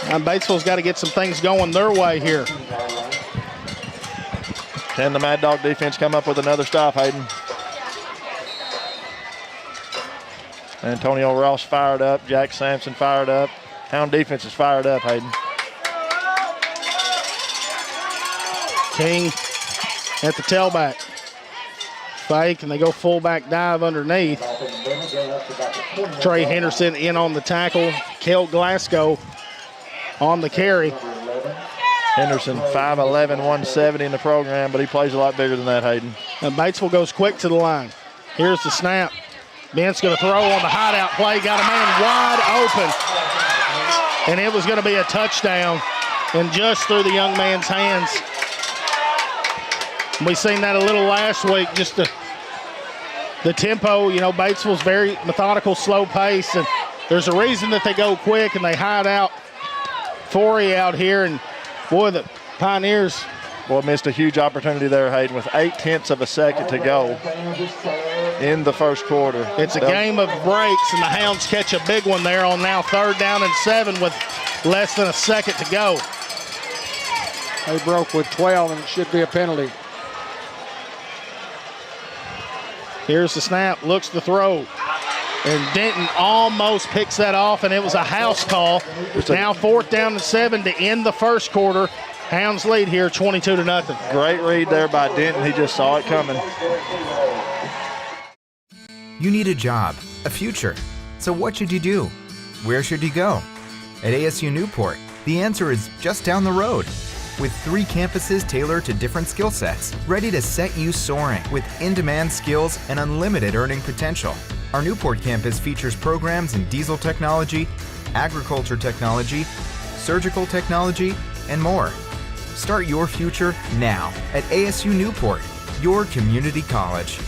And Batesville's got to get some things going their way here. Can the Mad Dog defense come up with another stop, Hayden? Antonio Ross fired up. Jack Sampson fired up. Hound defense is fired up, Hayden. King at the tailback. Fake, and they go fullback dive underneath. Trey Henderson in on the tackle. Kel Glasgow on the carry. Henderson, 5'11", 170 in the program, but he plays a lot bigger than that, Hayden. And Batesville goes quick to the line. Here's the snap. Bent's going to throw on the hideout play. Got a man wide open. And it was going to be a touchdown, and just through the young man's hands. We seen that a little last week, just the tempo. You know, Batesville's very methodical, slow pace, and there's a reason that they go quick and they hide out. Forey out here, and boy, the Pioneers. Boy, missed a huge opportunity there, Hayden, with 0.8 of a second to go in the first quarter. It's a game of breaks, and the Hounds catch a big one there on now 3rd down and 7 with less than a second to go. They broke with 12, and it should be a penalty. Here's the snap, looks the throw. And Denton almost picks that off, and it was a house call. Now 4th down and 7 to end the first quarter. Hounds lead here 22-0. Great read there by Denton. He just saw it coming. You need a job, a future. So what should you do? Where should you go? At ASU Newport, the answer is just down the road. With 3 campuses tailored to different skill sets, ready to set you soaring with in-demand skills and unlimited earning potential. Our Newport campus features programs in diesel technology, agriculture technology, surgical technology, and more. Start your future now at ASU Newport, your community college.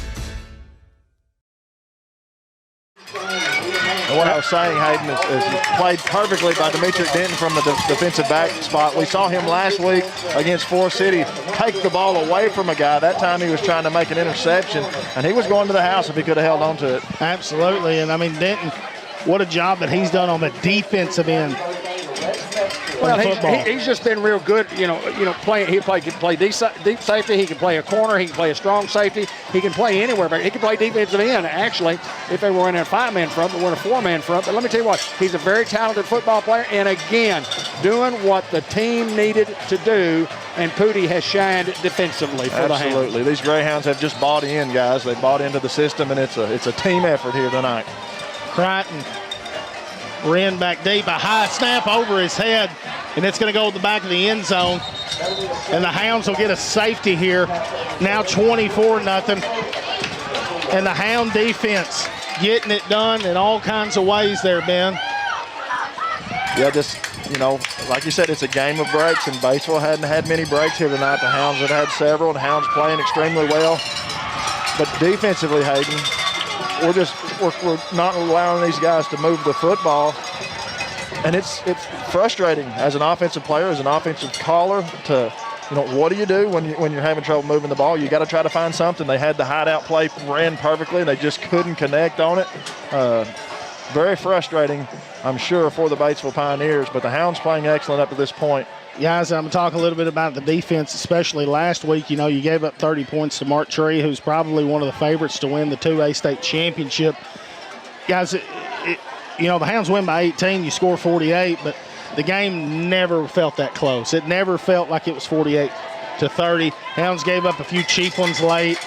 And what I was saying, Hayden, is played perfectly by Demetric Denton from the defensive back spot. We saw him last week against Forest City take the ball away from a guy. That time he was trying to make an interception, and he was going to the house if he could have held on to it. Absolutely, and I mean, Denton, what a job that he's done on the defensive end. Well, he's just been real good. Playing. He can play deep safety. He can play a corner. He can play a strong safety. He can play anywhere. But he can play defensive end. Actually, if they were in a 5-man front, but we're in a 4-man front. But let me tell you what, he's a very talented football player. And again, doing what the team needed to do. And Pooty has shined defensively for the Hounds. Absolutely. These Greyhounds have just bought in, guys. They bought into the system, and it's a team effort here tonight. Crichton ran back deep, a high snap over his head, and it's going to go to the back of the end zone. And the Hounds will get a safety here. Now 24-0. And the Hound defense getting it done in all kinds of ways there, Ben. Yeah, just, like you said, it's a game of breaks, and Batesville hadn't had many breaks here tonight. The Hounds have had several, and the Hounds playing extremely well. But defensively, Hayden, we're not allowing these guys to move the football, and it's frustrating as an offensive player, as an offensive caller. To what do you do when you're having trouble moving the ball? You got to try to find something. They had the hideout play ran perfectly, and they just couldn't connect on it. Very frustrating, I'm sure, for the Batesville Pioneers, but the Hounds playing excellent up to this point. Guys, I'm going to talk a little bit about the defense, especially last week. You gave up 30 points to Mark Tree, who's probably one of the favorites to win the 2A state championship. Guys, the Hounds win by 18. You score 48, but the game never felt that close. It never felt like it was 48-30. Hounds gave up a few cheap ones late,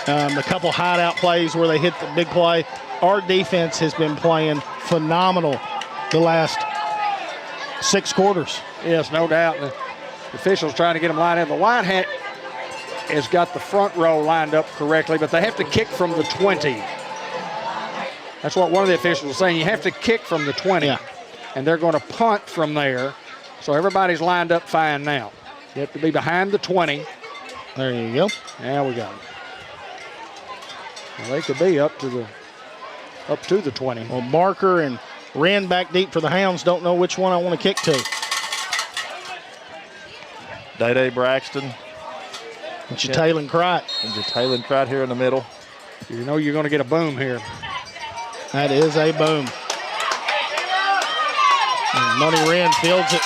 a couple hideout plays where they hit the big play. Our defense has been playing phenomenal the last 6 quarters. Yes, no doubt. The officials trying to get them lined up. The White Hat has got the front row lined up correctly, but they have to kick from the 20. That's what one of the officials was saying. You have to kick from the 20. Yeah. And they're going to punt from there. So everybody's lined up fine now. You have to be behind the 20. There you go. There we go. Well, they could be up to the 20. Well, Barker and Wren back deep for the Hounds. Don't know which one I want to kick to. Day-Day Braxton. And Jataylin Cright. And Jataylin Cright here in the middle. You're going to get a boom here. That is a boom. And Money Wren fields it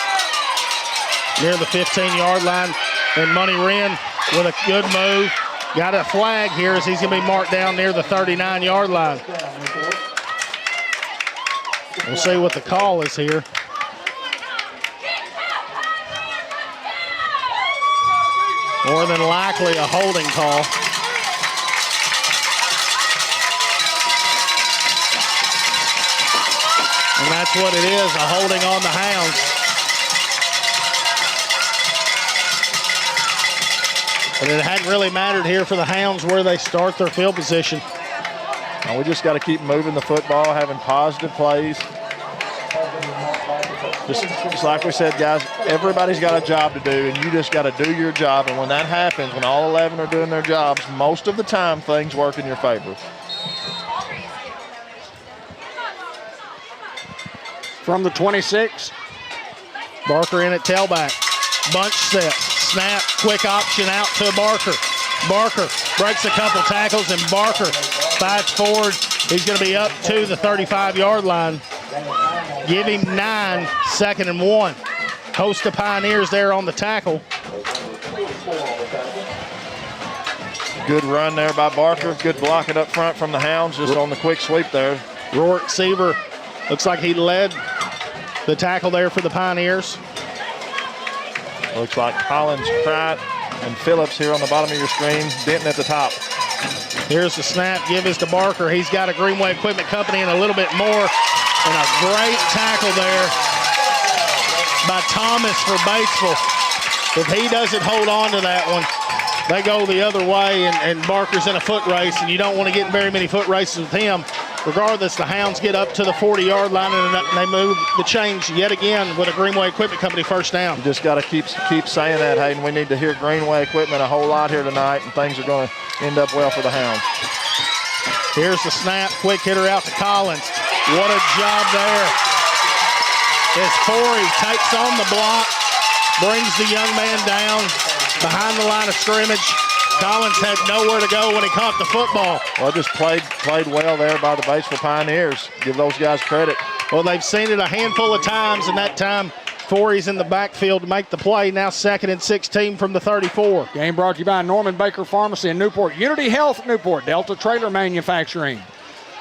near the 15-yard line. And Money Wren with a good move. Got a flag here as he's going to be marked down near the 39-yard line. We'll see what the call is here. More than likely a holding call. And that's what it is, a holding on the Hounds. But it hadn't really mattered here for the Hounds where they start their field position. And we just got to keep moving the football, having positive plays. Just like we said, guys, everybody's got a job to do, and you just got to do your job. And when that happens, when all 11 are doing their jobs, most of the time things work in your favor. From the 26. Barker in at tailback. Bunch set. Snap. Quick option out to Barker. Barker breaks a couple tackles, and Barker fights forward. He's going to be up to the 35-yard line. Give him 9, 2nd and 1. Host of Pioneers there on the tackle. Good run there by Barker. Good blocking up front from the Hounds, just on the quick sweep there. Rourke Seaver looks like he led the tackle there for the Pioneers. Looks like Collins, Pratt, and Phillips here on the bottom of your screen. Denton at the top. Here's the snap. Give is to Barker. He's got a Greenway Equipment Company and a little bit more. And a great tackle there by Thomas for Batesville. If he doesn't hold on to that one, they go the other way, and Barker's in a foot race, and you don't want to get in very many foot races with him. Regardless, the Hounds get up to the 40-yard line, and they move the chains yet again with a Greenway Equipment Company first down. You just got to keep saying that, Hayden. We need to hear Greenway Equipment a whole lot here tonight, and things are going to end up well for the Hounds. Here's the snap. Quick hitter out to Collins. What a job there. As Forey takes on the block, brings the young man down behind the line of scrimmage. Collins had nowhere to go when he caught the football. Well, just played well there by the Batesville Pioneers. Give those guys credit. Well, they've seen it a handful of times, and that time Forey's in the backfield to make the play. Now 2nd and 16 from the 34. Game brought to you by Norman Baker Pharmacy in Newport, Unity Health Newport, Delta Trailer Manufacturing,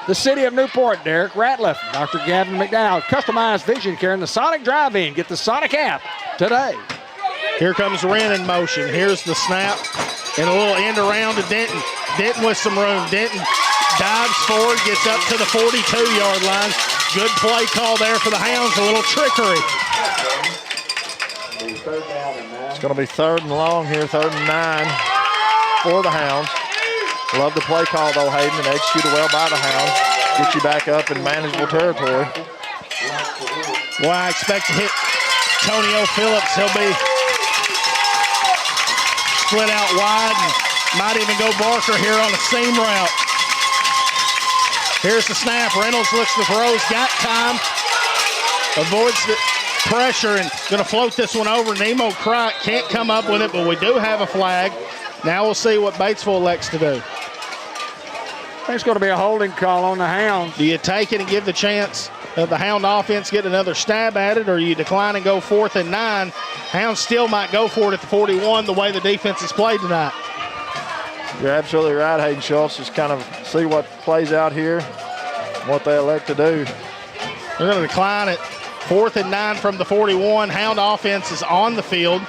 the City of Newport, Derek Ratliff, Dr. Gavin McDowell, Customized Vision Care, and the Sonic Drive-In. Get the Sonic app today. Here comes Wren in motion. Here's the snap, and a little end around to Denton. Denton with some room. Denton dives forward, gets up to the 42-yard line. Good play call there for the Hounds, a little trickery. It's going to be 3rd and long here, 3rd and 9 for the Hounds. Love the play call, though, Hayden, and executed well by the Hounds. Get you back up in manageable territory. Well, I expect to hit Tonio Phillips. He'll be split out wide and might even go Barker here on a seam route. Here's the snap. Reynolds looks to throws, got time, avoids the pressure, and going to float this one over. Nemo Crott can't come up with it, but we do have a flag. Now we'll see what Batesville elects to do. I think it's going to be a holding call on the Hounds. Do you take it and give the chance of the Hound offense get another stab at it, or you decline and go 4th and 9? Hounds still might go for it at the 41 the way the defense has played tonight. You're absolutely right, Hayden Schultz. Just kind of see what plays out here, what they elect to do. They're going to decline it. 4th and 9 from the 41. Hound offense is on the field.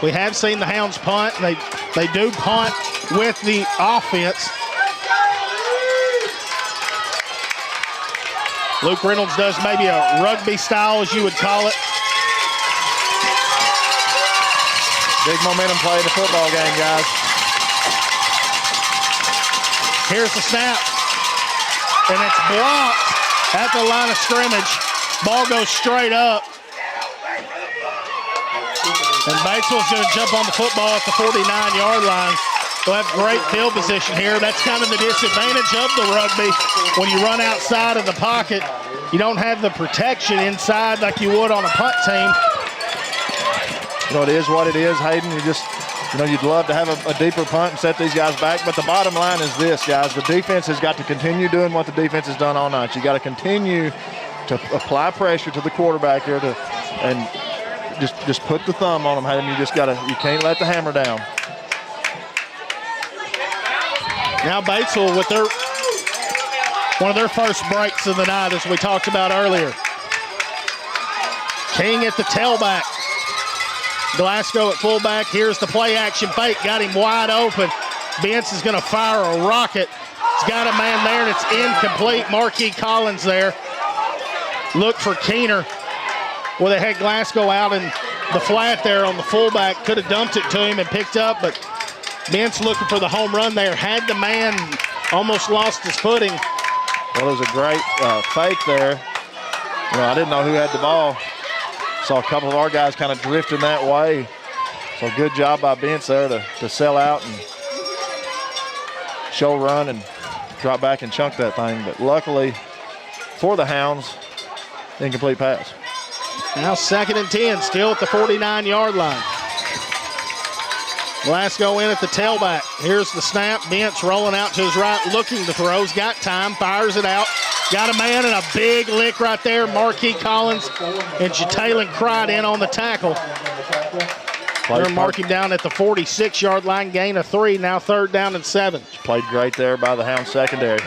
We have seen the Hounds punt. They do punt with the offense. Luke Reynolds does maybe a rugby style, as you would call it. Big momentum play in the football game, guys. Here's the snap. And it's blocked at the line of scrimmage. Ball goes straight up. And Batesville's going to jump on the football at the 49-yard line. They'll have great field position here. That's kind of the disadvantage of the rugby. When you run outside of the pocket, you don't have the protection inside like you would on a punt team. You know, it is what it is, Hayden. You'd love to have a deeper punt and set these guys back. But the bottom line is this, guys. The defense has got to continue doing what the defense has done all night. You got to continue to apply pressure to the quarterback here and just put the thumb on them, Hayden. You can't let the hammer down. Now Batesville with one of their first breaks of the night, as we talked about earlier. King at the tailback. Glasgow at fullback. Here's the play action fake. Got him wide open. Bence is going to fire a rocket. He's got a man there, and it's incomplete. Marquis Collins there. Look for Keener. Well, they had Glasgow out in the flat there on the fullback. Could have dumped it to him and picked up, but Bence looking for the home run there. Had the man, almost lost his footing. Well, it was a great fake there. You know, I didn't know who had the ball. Saw a couple of our guys kind of drifting that way. So good job by Bence there to sell out and show run and drop back and chunk that thing. But luckily for the Hounds, incomplete pass. Now 2nd and 10, still at the 49-yard line. Glasgow in at the tailback. Here's the snap. Bence rolling out to his right, looking to throw. He's got time, fires it out. Got a man and a big lick right there. Marquis Collins and Jataylin Cried in on the tackle. They're marking down at the 46-yard line, gain of 3, now 3rd down and 7. Played great there by the Hounds secondary.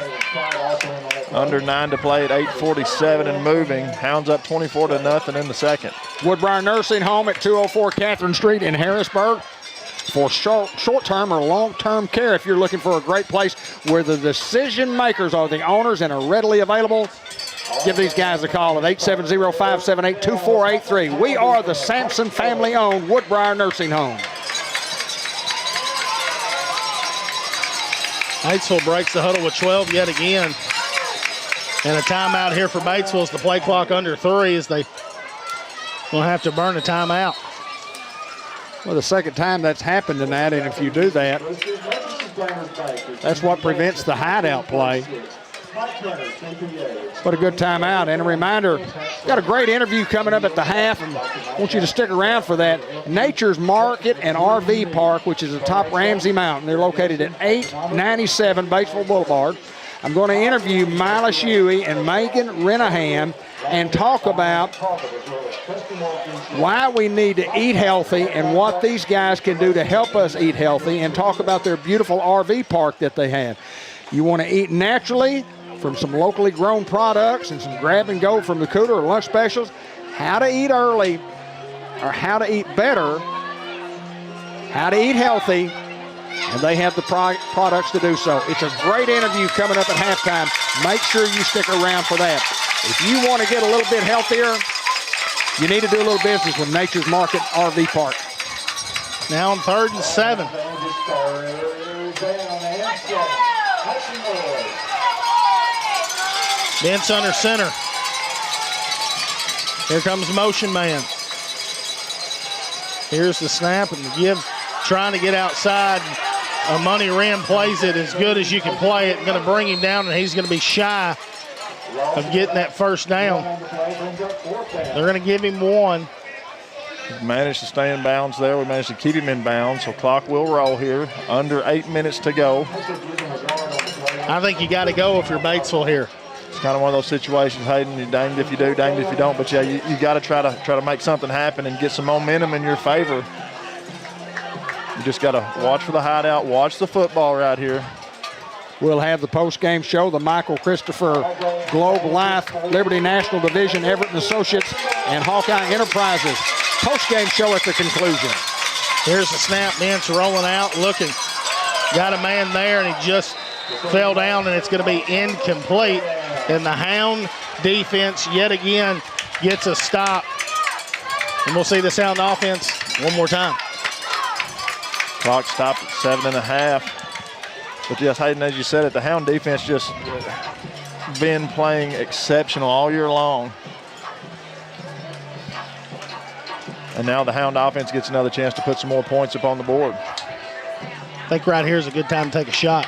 Under 9 to play at 8:47 and moving. Hounds up 24-0 in the second. Woodbriar Nursing Home at 204 Catherine Street in Harrisburg. For short-term or long-term care, if you're looking for a great place where the decision makers are the owners and are readily available, give these guys a call at 870-578-2483. We are the Sampson family-owned Woodbriar Nursing Home. Batesville breaks the huddle with 12 yet again. And a timeout here for Batesville as the play clock under 3 as they will have to burn a timeout. Well, the second time that's happened tonight, and if you do that, that's what prevents the hideout play. What a good timeout. And a reminder, got a great interview coming up at the half, and I want you to stick around for that. Nature's Market and RV Park, which is atop Ramsey Mountain. They're located at 897 Batesville Boulevard. I'm going to interview Mila Shuey and Megan Renahan and talk about why we need to eat healthy and what these guys can do to help us eat healthy, and talk about their beautiful RV park that they have. You want to eat naturally from some locally grown products and some grab and go from the cooler or lunch specials, how to eat early or how to eat better, how to eat healthy, and they have the products to do so. It's a great interview coming up at halftime. Make sure you stick around for that. If you want to get a little bit healthier, you need to do a little business with Nature's Market RV Park. Now on 3rd and 7. Bence under center. Here comes motion man. Here's the snap and the give, trying to get outside. Money Rim plays it as good as you can play it. Going to bring him down, and he's going to be shy of getting that first down. They're going to give him 1. He managed to stay in bounds there. We managed to keep him in bounds, so clock will roll here. Under 8 minutes to go. I think you got to go if you're Batesville here. It's kind of one of those situations, Hayden, you're danged if you do, danged if you don't. But, yeah, you got to try to make something happen and get some momentum in your favor. You just got to watch for the hideout, watch the football right here. We'll have the post-game show, the Michael Christopher Globe Life, Liberty National Division, Everett & Associates, and Hawkeye Enterprises. Post-game show at the conclusion. Here's the snap. Bence rolling out, looking. Got a man there, and he just fell down, and it's going to be incomplete. And the Hound defense, yet again, gets a stop. And we'll see the Hound offense one more time. Clock stopped at 7.5. But yes, Hayden, as you said it, the Hound defense just been playing exceptional all year long. And now the Hound offense gets another chance to put some more points up on the board. I think right here is a good time to take a shot.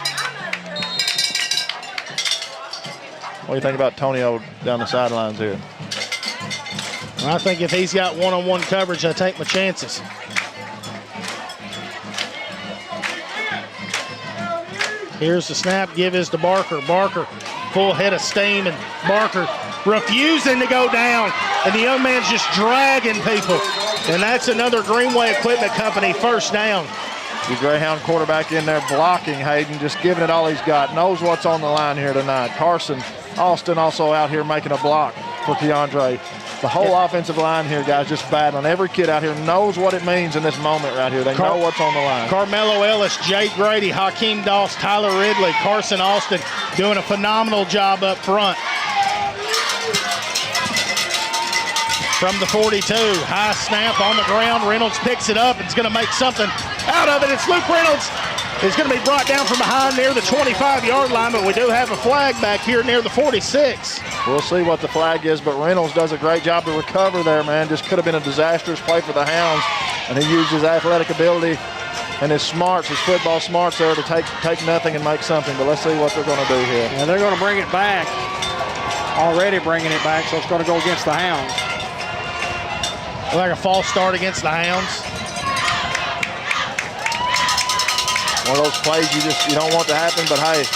What do you think about Tonio down the sidelines here? I think if he's got one-on-one coverage, I take my chances. Here's the snap, give is to Barker. Barker, full head of steam, and Barker refusing to go down. And the young man's just dragging people. And that's another Greenway Equipment Company first down. The Greyhound quarterback in there blocking Hayden, just giving it all he's got. Knows what's on the line here tonight. Carson Austin also out here making a block for Keandre The whole offensive line here, guys, just battling. Every kid out here knows what it means in this moment right here. They know what's on the line. Carmelo Ellis, Jake Grady, Hakeem Doss, Tyler Ridley, Carson Austin doing a phenomenal job up front. From the 42, high snap on the ground. Reynolds picks it up and is going to make something out of it. It's Luke Reynolds. It's going to be brought down from behind near the 25-yard line, but we do have a flag back here near the 46. We'll see what the flag is, but Reynolds does a great job to recover there, man. Just could have been a disastrous play for the Hounds, and he used his athletic ability and his smarts, his football smarts there to take nothing and make something. But let's see what they're going to do here. And they're going to bring it back. Already bringing it back, so it's going to go against the Hounds. Like a false start against the Hounds. One of those plays you don't want to happen, but hey,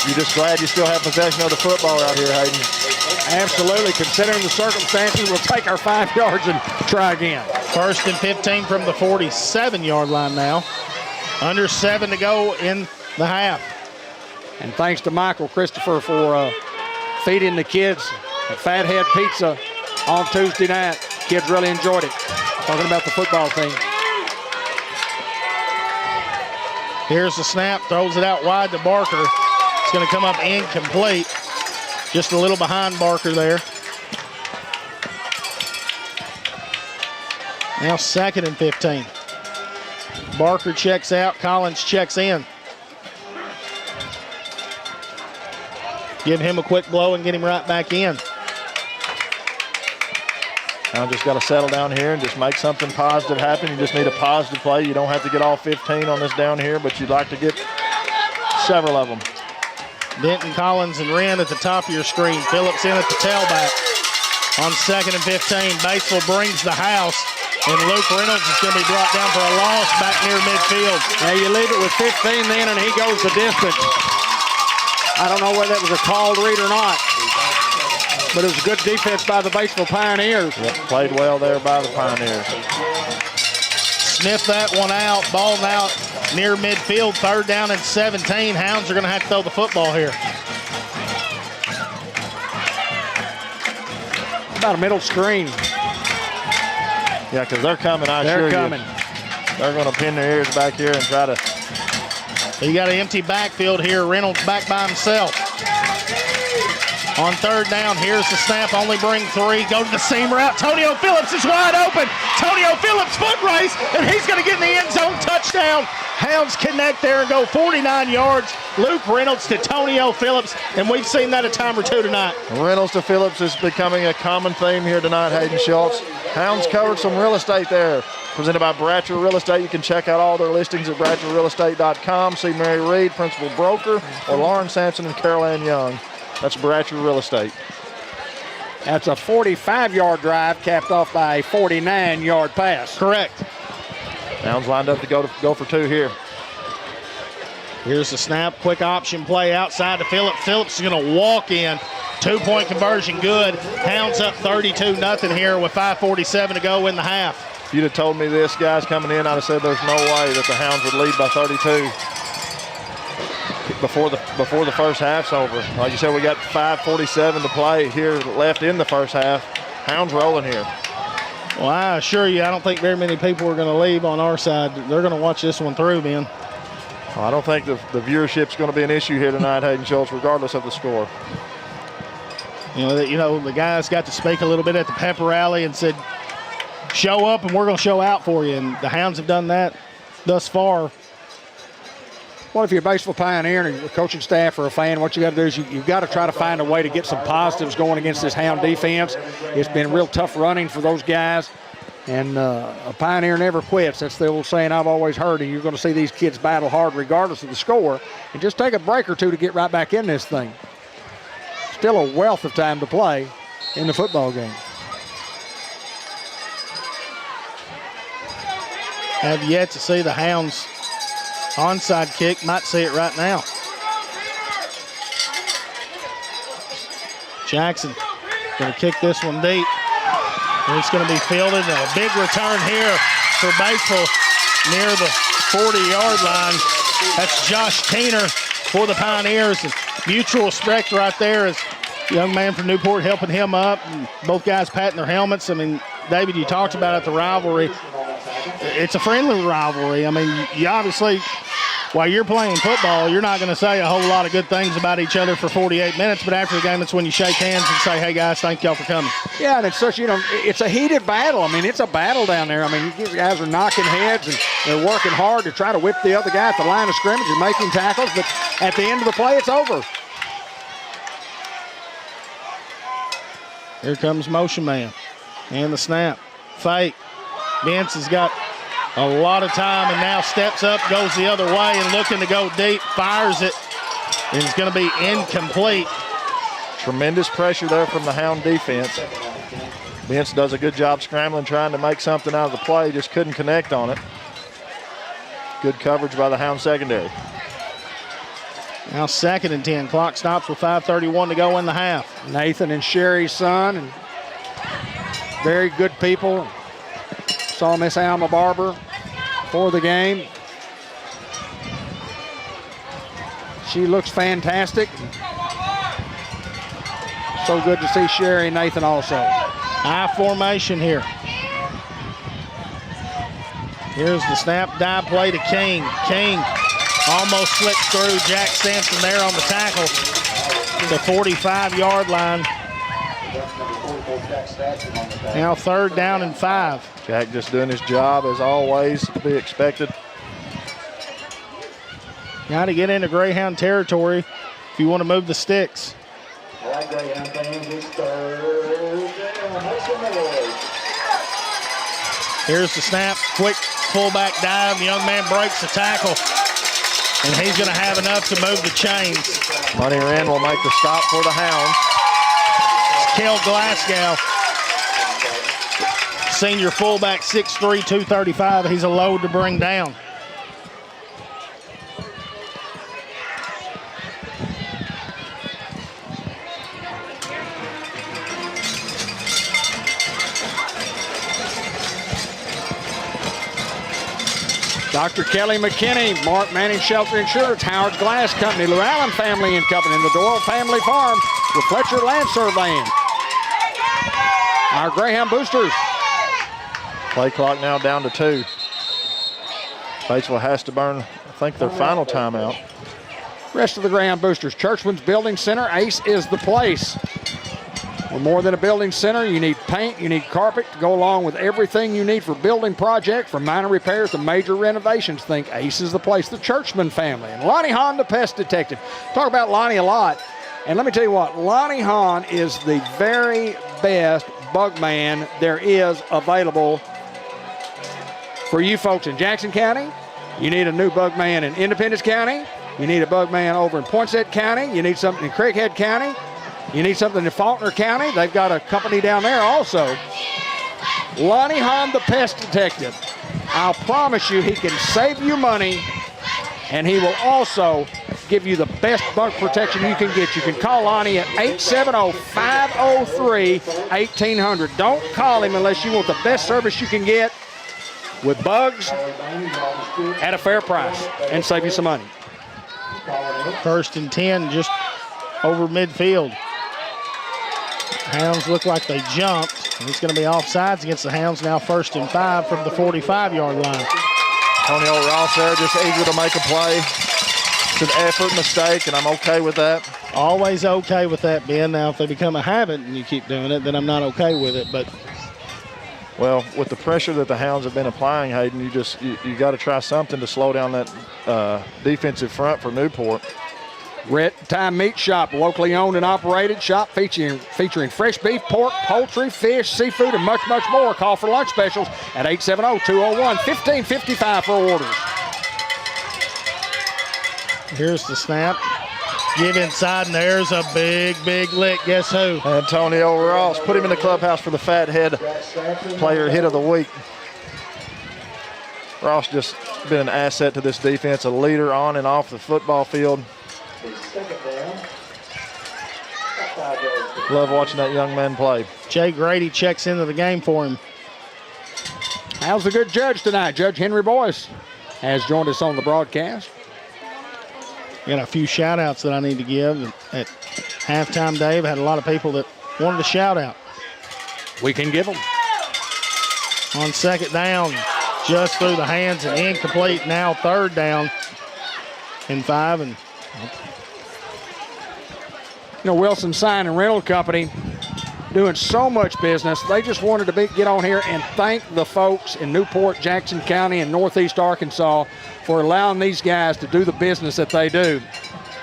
you're just glad you still have possession of the football out here, Hayden. Absolutely. Considering the circumstances, we'll take our 5 yards and try again. 1st and 15 from the 47-yard line now. Under 7 to go in the half. And thanks to Michael Christopher for feeding the kids a Fathead Pizza on Tuesday night. Kids really enjoyed it. Talking about the football team. Here's the snap, throws it out wide to Barker. It's going to come up incomplete. Just a little behind Barker there. Now 2nd and 15. Barker checks out, Collins checks in. Give him a quick blow and get him right back in. Now just got to settle down here and just make something positive happen. You just need a positive play. You don't have to get all 15 on this down here, but you'd like to get several of them. Denton, Collins, and Wren at the top of your screen. Phillips in at the tailback. On 2nd and 15, Batesville brings the house, and Luke Reynolds is going to be brought down for a loss back near midfield. Now you leave it with 15 then, and he goes the distance. I don't know whether that was a called read or not, but it was a good defense by the Batesville Pioneers. Yep, played well there by the Pioneers. Sniff that one out, ball now near midfield, 3rd down and 17. Hounds are going to have to throw the football here. About a middle screen. Yeah, because they're coming, I assure you. They're coming. They're going to pin their ears back here and try to. You got an empty backfield here. Reynolds back by himself. On 3rd down, here's the snap, only bring 3, go to the seam route. Tonio Phillips is wide open. Tonio Phillips foot race, and he's going to get in the end zone, touchdown. Hounds connect there and go 49 yards. Luke Reynolds to Tonio Phillips, and we've seen that a time or two tonight. Reynolds to Phillips is becoming a common theme here tonight, Hayden Schultz. Hounds covered some real estate there. Presented by Bratcher Real Estate. You can check out all their listings at BratcherRealEstate.com. See Mary Reed, Principal Broker, or Lauren Sampson and Carol Ann Young. That's Bratcher Real Estate. That's a 45-yard drive capped off by a 49-yard pass. Correct. Hounds lined up to go for 2 here. Here's the snap, quick option play outside to Phillips. Phillips is going to walk in. 2-point conversion good. Hounds up 32-0 here with 5:47 to go in the half. If you'd have told me this, guys, coming in, I'd have said there's no way that the Hounds would lead by 32 before the first half's over. Like you said, we got 5:47 to play here left in the first half. Hounds rolling here. Well, I assure you, I don't think very many people are going to leave on our side. They're going to watch this one through, Ben. Well, I don't think the viewership's going to be an issue here tonight, Hayden Schultz, regardless of the score. You know, the guys got to speak a little bit at the pep rally and said, show up and we're going to show out for you. And the Hounds have done that thus far. Well, if you're a Batesville Pioneer and your coaching staff or a fan, what you got to do is you've got to try to find a way to get some positives going against this Hound defense. It's been real tough running for those guys. And a Pioneer never quits. That's the old saying I've always heard. And you're going to see these kids battle hard regardless of the score. And just take a break or two to get right back in this thing. Still a wealth of time to play in the football game. Have yet to see the Hounds onside kick. Might see it right now. Jackson going to kick this one deep. And it's going to be fielded. And a big return here for Batesville near the 40-yard line. That's Josh Keener for the Pioneers. And mutual respect right there as Young man from Newport helping him up, and both guys patting their helmets. I mean, David, you talked about it, the rivalry. It's a friendly rivalry. I mean, you obviously, while you're playing football, you're not going to say a whole lot of good things about each other for 48 minutes, but after the game, it's when you shake hands and say, hey, guys, thank y'all for coming. Yeah, and it's such, it's a heated battle. I mean, it's a battle down there. I mean, these guys are knocking heads, and they're working hard to try to whip the other guy at the line of scrimmage and making tackles, but at the end of the play, it's over. Here comes motion man. And the snap. Fake. Vince has got a lot of time and now steps up, goes the other way and looking to go deep, fires it. And it's going to be incomplete. Tremendous pressure there from the Hound defense. Vince does a good job scrambling, trying to make something out of the play, just couldn't connect on it. Good coverage by the Hound secondary. Now 2nd and 10. Clock stops with 5:31 to go in the half. Nathan and Sherry's son, and very good people. Saw Miss Alma Barber for the game. She looks fantastic. So good to see Sherry and Nathan also. High formation here. Here's the snap, dive play to King. King almost slipped through Jack Sampson there on the tackle. The 45-yard line. Now 3rd down and 5. Jack just doing his job as always, to be expected. Got to get into Greyhound territory if you want to move the sticks. All right, Greyhound fans, it's 3rd down. Make some noise. Here's the snap, quick fullback dive. The young man breaks the tackle, and he's going to have enough to move the chains. Money Wren will make the stop for the Hounds. Kel Glasgow, senior fullback, 6'3", 235. He's a load to bring down. Dr. Kelly McKinney, Mark Manning Shelter Insurance, Howard Glass Company, Llewellyn Family and Company, and the Doyle Family Farm with Fletcher Land Surveying. Our Greyhound Boosters. Play clock now down to 2. Batesville has to burn, I think, their final timeout. Rest of the Greyhound Boosters. Churchman's Building Center, Ace is the place. We're more than a building center. You need paint, you need carpet to go along with everything you need for building projects, from minor repairs to major renovations. Think Ace is the place. The Churchman family. And Lonnie Hahn, the pest detective. Talk about Lonnie a lot. And let me tell you what, Lonnie Hahn is the very best bug man there is available for you folks in Jackson County. You need a new bug man in Independence County. You need a bug man over in Poinsett County. You need something in Craighead County. You need something in Faulkner County. They've got a company down there also. Lonnie Hahn, the pest detective. I'll promise you he can save you money, and he will also give you the best bug protection you can get. You can call Lonnie at 870-503-1800. Don't call him unless you want the best service you can get with bugs at a fair price and save you some money. 1st and 10, just over midfield. Hounds look like they jumped. It's going to be offsides against the Hounds now. 1st and 5 from the 45-yard line. Antonio Ross there, just eager to make a play. It's an effort mistake, and I'm okay with that. Always okay with that, Ben. Now, if they become a habit and you keep doing it, then I'm not okay with it. But well, with the pressure that the Hounds have been applying, Hayden, you got to try something to slow down that defensive front for Newport. Red Time Meat Shop, locally owned and operated shop featuring fresh beef, pork, poultry, fish, seafood, and much, much more. Call for lunch specials at 870-201-1555 for orders. Here's the snap. Give inside, and there's a big, big lick. Guess who? Antonio Ross. Put him in the clubhouse for the Fathead Player Hit of the Week. Ross just been an asset to this defense, a leader on and off the football field. Love watching that young man play. Jay Grady checks into the game for him. How's the good judge tonight? Judge Henry Boyce has joined us on the broadcast. Got a few shout-outs that I need to give. At halftime, Dave, had a lot of people that wanted a shout-out. We can give them. On second down, just through the hands and incomplete. Now third down and 5. And Wilson Sign and Rental Company doing so much business. They just wanted to get on here and thank the folks in Newport, Jackson County, and Northeast Arkansas for allowing these guys to do the business that they do.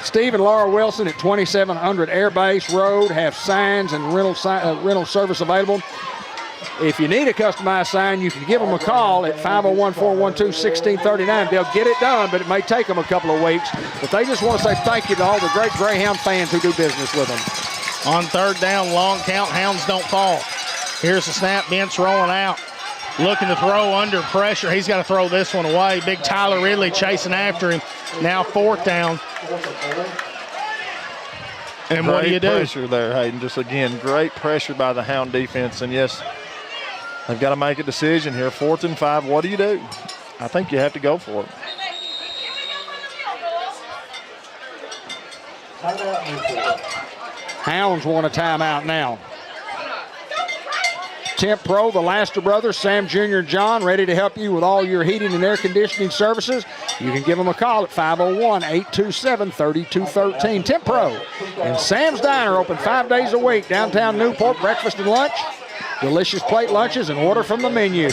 Steve and Laura Wilson at 2700 Air Base Road have signs and rental service available. If you need a customized sign, you can give them a call at 501-412-1639. They'll get it done, but it may take them a couple of weeks. But they just want to say thank you to all the great Greyhound fans who do business with them. On third down, long count, Hounds don't fall. Here's the snap, Vince rolling out. Looking to throw under pressure. He's got to throw this one away. Big Tyler Ridley chasing after him. Now fourth down. And what do you do? Great pressure there, Hayden. Just, again, great pressure by the Hound defense. And, yes, they've got to make a decision here. 4th and 5, what do you do? I think you have to go for it. Hounds want a timeout now. Temp Pro, the Laster brothers, Sam Jr. and John, ready to help you with all your heating and air conditioning services. You can give them a call at 501-827-3213. Temp Pro and Sam's Diner open 5 days a week, downtown Newport, breakfast and lunch. Delicious plate lunches and order from the menu.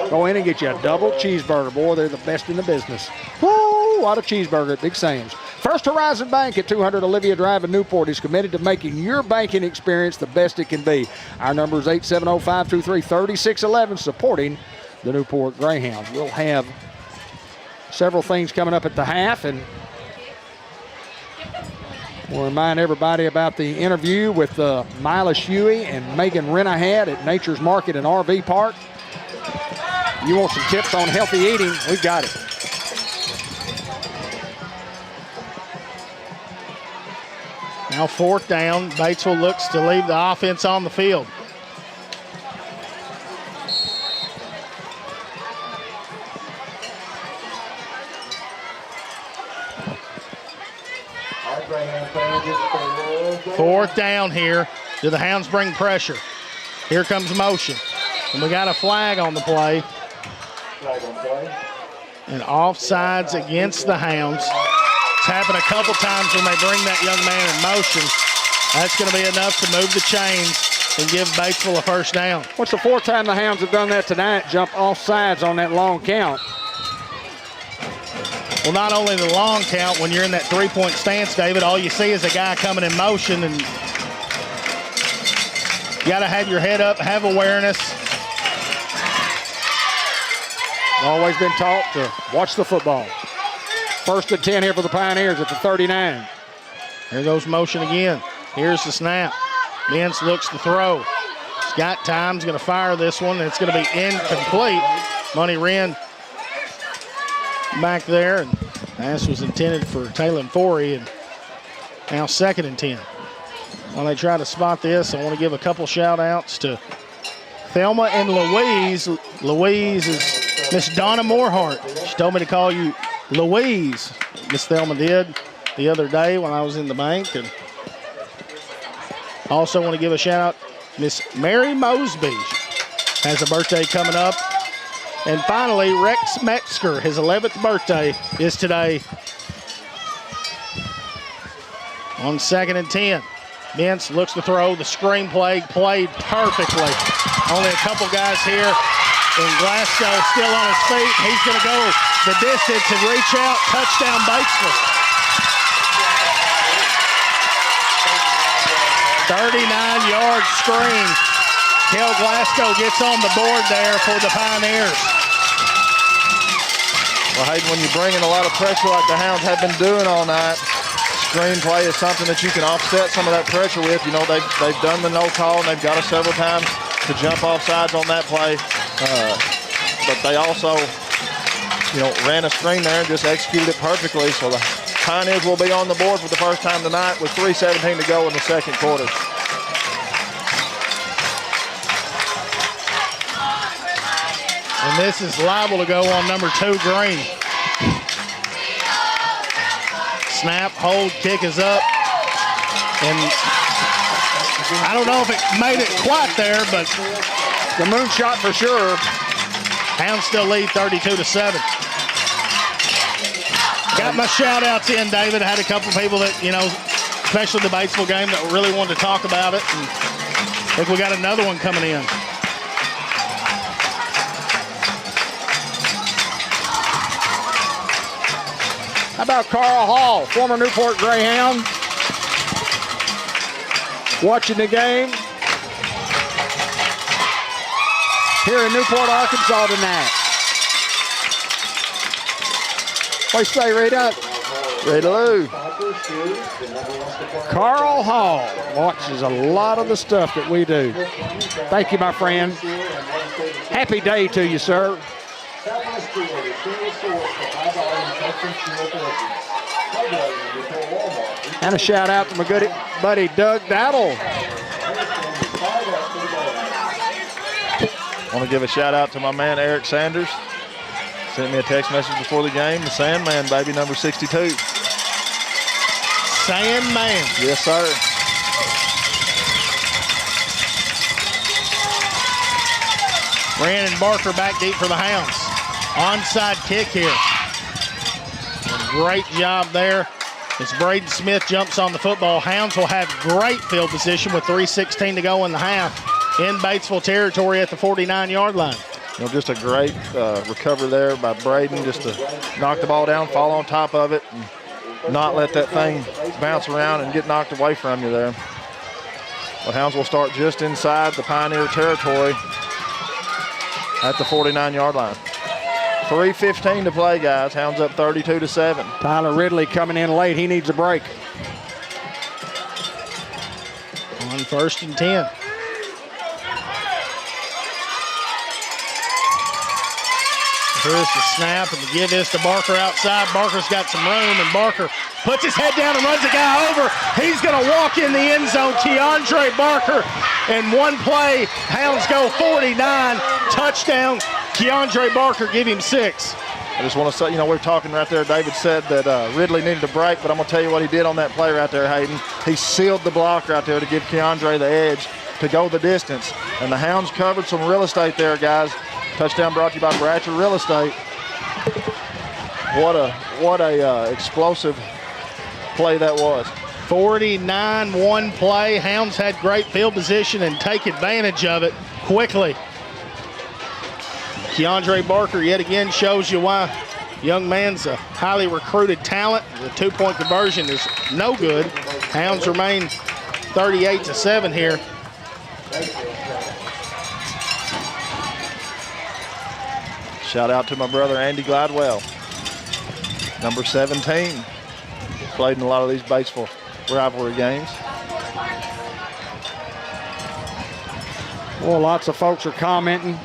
Go in and get you a double cheeseburger. Boy, they're the best in the business. Woo! What a cheeseburger at Big Sam's. First Horizon Bank at 200 Olivia Drive in Newport is committed to making your banking experience the best it can be. Our number is 870-523-3611, supporting the Newport Greyhounds. We'll have several things coming up at the half, and we'll remind everybody about the interview with Mila Huey and Megan Renahat at Nature's Market and RV Park. You want some tips on healthy eating? We got it. Now fourth down. Batesville looks to leave the offense on the field. Fourth down here. Do the Hounds bring pressure? Here comes motion. And we got a flag on the play. And offsides against the Hounds. It's happened a couple times when they bring that young man in motion. That's going to be enough to move the chains and give Batesville a first down. What's the fourth time the Hounds have done that tonight? Jump off sides on that long count. Well, not only the long count, when you're in that three-point stance, David, all you see is a guy coming in motion, and you got to have your head up, have awareness. Always been taught to watch the football. First and 10 here for the Pioneers at the 39. Here goes motion again. Here's the snap. Vince looks to throw. He's got time. He's going to fire this one. It's going to be incomplete. Money Wren back there, and pass was intended for Taylor Forey, and now 2nd and 10. While they try to spot this, I want to give a couple shout-outs to Thelma and Louise. Louise is Miss Donna Moorhart. She told me to call you Louise. Miss Thelma did the other day when I was in the bank. And also want to give a shout-out, Miss Mary Mosby has a birthday coming up. And finally, Rex Metzger, his 11th birthday is today. On 2nd and 10. Vince looks to throw. The screen play played perfectly. Only a couple guys here. And Glasgow still on his feet. He's going to go the distance and reach out. Touchdown, Batesville. 39-yard screen. Kel Glasgow gets on the board there for the Pioneers. Well, Hayden, when you're bringing a lot of pressure like the Hounds have been doing all night, screen play is something that you can offset some of that pressure with. You know, they've done the no call, and they've got us several times to jump off sides on that play. But they also, ran a screen there and just executed it perfectly. So the Pioneers will be on the board for the first time tonight with 3:17 to go in the second quarter. And this is liable to go on number 2, Green. snap, hold, kick is up. And I don't know if it made it quite there, but The moonshot for sure. Hounds still lead 32-7. Got my shout-outs in, David. I had a couple people that, especially the Batesville game, that really wanted to talk about it. And I think we got another one coming in. How about Carl Hall, former Newport Greyhound, watching the game here in Newport, Arkansas tonight. What do you say, Rita? Rita Lou. Carl Hall watches a lot of the stuff that we do. Thank you, my friend. Happy day to you, sir. And a shout out to my good buddy Doug Dowdle. Want to give a shout out to my man Eric Sanders. Sent me a text message before the game. The Sandman, baby, number 62. Sandman. Yes, sir. Brandon Barker back deep for the Hounds. Onside kick here. Great job there as Braden Smith jumps on the football. Hounds will have great field position with 3:16 to go in the half in Batesville territory at the 49-yard line. Just a great recovery there by Braden, just to knock the ball down, fall on top of it, and not let that thing bounce around and get knocked away from you there. The Hounds will start just inside the Pioneer territory at the 49-yard line. 3:15 to play, guys. Hounds up 32-7. Tyler Ridley coming in late. He needs a break. On 1st and 10. Here's the snap, and to give this to Barker outside. Barker's got some room, and Barker puts his head down and runs the guy over. He's going to walk in the end zone. Keandre Barker, and one play, Hounds go 49. Touchdown, Keandre Barker, give him 6. I just want to say, we're talking right there. David said that Ridley needed a break, but I'm going to tell you what he did on that play right there, Hayden. He sealed the block right there to give Keandre the edge to go the distance. And the Hounds covered some real estate there, guys. Touchdown brought to you by Bratcher Real Estate. What a explosive play that was. 49, one play. Hounds had great field position and take advantage of it quickly. Keandre Barker yet again shows you why young man's a highly recruited talent. The 2-point conversion is no good. Hounds remain 38-7 here. Shout out to my brother Andy Gladwell, number 17. Played in a lot of these Batesville rivalry games. Well, lots of folks are commenting.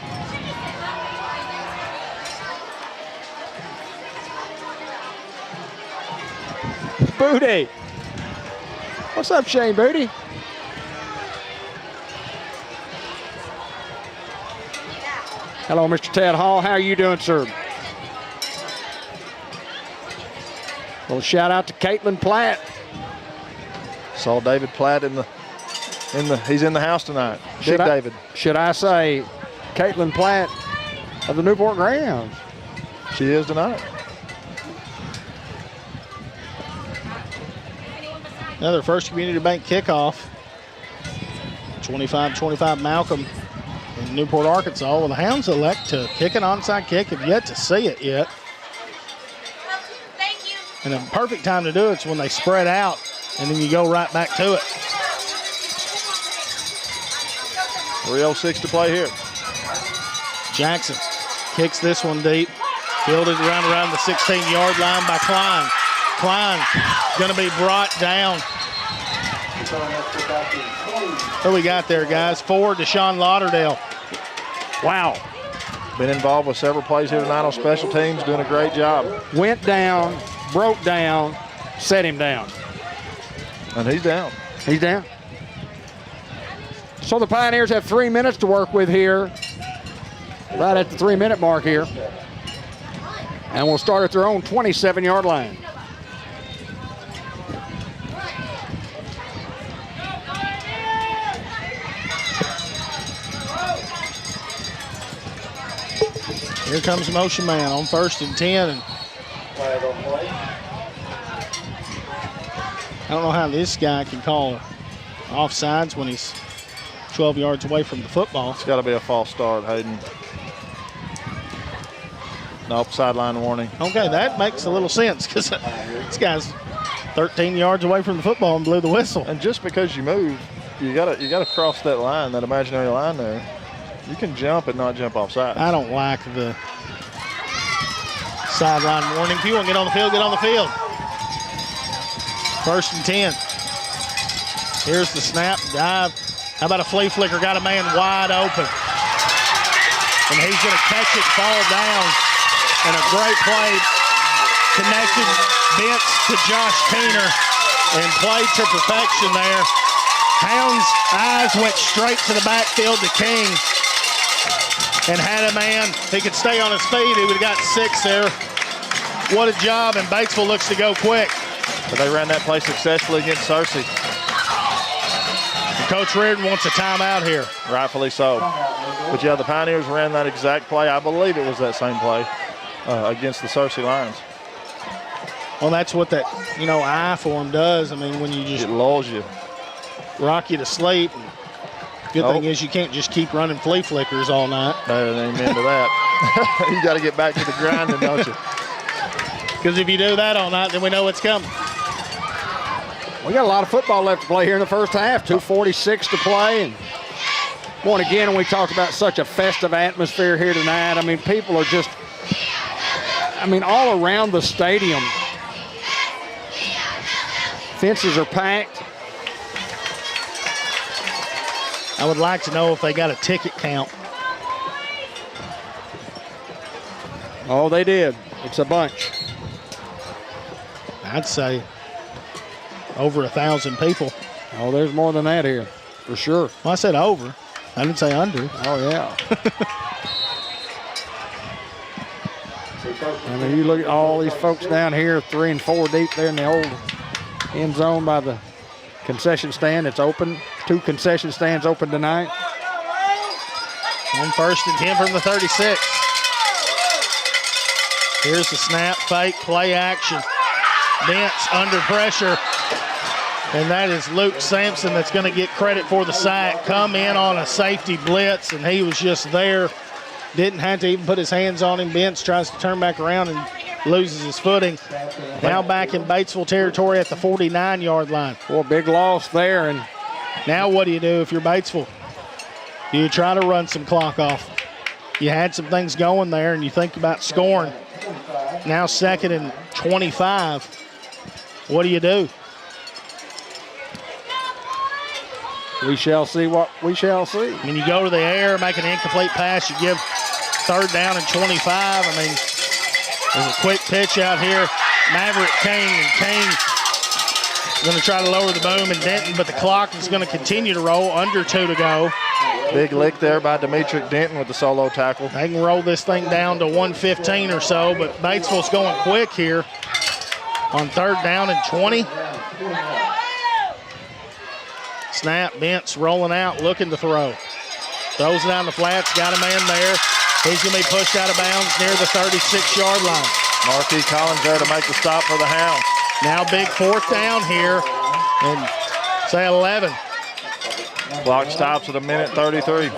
Booty. What's up, Shane Booty? Hello, Mr. Ted Hall. How are you doing, sir? Well, shout out to Caitlin Platt. Saw David Platt he's in the house tonight. David. Should I say Caitlin Platt of the Newport Greyhounds? She is tonight. Another First Community Bank kickoff. 25-25 Malcolm in Newport, Arkansas. Well, the Hounds elect to kick an onside kick. Have yet to see it yet. And a perfect time to do it's when they spread out, and then you go right back to it. 3:06 to play here. Jackson kicks this one deep. Fielded around the 16-yard line by Klein. Klein going to be brought down. What we got there, guys? 4, Deshaun Lauderdale. Wow. Been involved with several plays here tonight on special teams, doing a great job. Went down, broke down, set him down. And he's down. He's down. So the Pioneers have 3 minutes to work with here, right at the 3-minute mark here. And we'll start at their own 27-yard line. Here comes the motion man on 1st and 10. And I don't know how this guy can call offsides when he's 12 yards away from the football. It's got to be a false start, Hayden. Nope, sideline warning. Okay, that makes a little sense because this guy's 13 yards away from the football and blew the whistle. And just because you move, you gotta cross that line, that imaginary line there. You can jump and not jump offside. I don't like the sideline warning. If you want to get on the field, get on the field. 1st and 10. Here's the snap, dive. How about a flea flicker? Got a man wide open. And he's going to catch it, fall down. And a great play connected Bentz to Josh Keener and played to perfection there. Hound's eyes went straight to the backfield to King and had a man. He could stay on his feet. He would have got 6 there. What a job, and Batesville looks to go quick. But they ran that play successfully against Searcy. And Coach Reardon wants a timeout here. Rightfully so. But yeah, the Pioneers ran that exact play. I believe it was that same play against the Searcy Lions. Well, that's what that, eye form does. I mean, when you just It lulls you. rock you to sleep. Good thing is you can't just keep running flea flickers all night. Amen to that. You got to get back to the grinding, don't you? Because if you do that all night, then we know it's coming. We got a lot of football left to play here in the first half. 2:46 to play. And once again, we talked about such a festive atmosphere here tonight. I mean, people are just, all around the stadium. Fences are packed. I would like to know if they got a ticket count. Oh, they did. It's a bunch. I'd say over 1,000 people. Oh, there's more than that here, for sure. Well, I said over. I didn't say under. Oh, yeah. You look at all these folks down here, 3 and 4 deep there in the old end zone by the concession stand. It's open. 2 concession stands open tonight. On 1st and 10 from the 36. Here's the snap, fake, play action. Bentz under pressure. And that is Luke Sampson that's going to get credit for the sack. Come in on a safety blitz, and he was just there. Didn't have to even put his hands on him. Bentz tries to turn back around and loses his footing. Now back in Batesville territory at the 49-yard line. Well, big loss there. And now what do you do if you're Batesville? You try to run some clock off. You had some things going there, and you think about scoring. Now 2nd and 25. What do you do? we shall see what we shall see. I mean, you go to the air, make an incomplete pass, you give 3rd down and 25. I mean, there's a quick pitch out here. Maverick King, and King going to try to lower the boom and Denton, but the clock is going to continue to roll. Under 2 to go. Big lick there by Demetric Denton with the solo tackle. They can roll this thing down to 1:15 or so, but Batesville's going quick here on 3rd down and 20. Snap, Bentz rolling out, looking to throw. Throws it on the flats, got a man there. He's going to be pushed out of bounds near the 36-yard line. Marquis Collins there to make the stop for the Hounds. Now big 4th down here, and say 11. Clock stops at 1:33.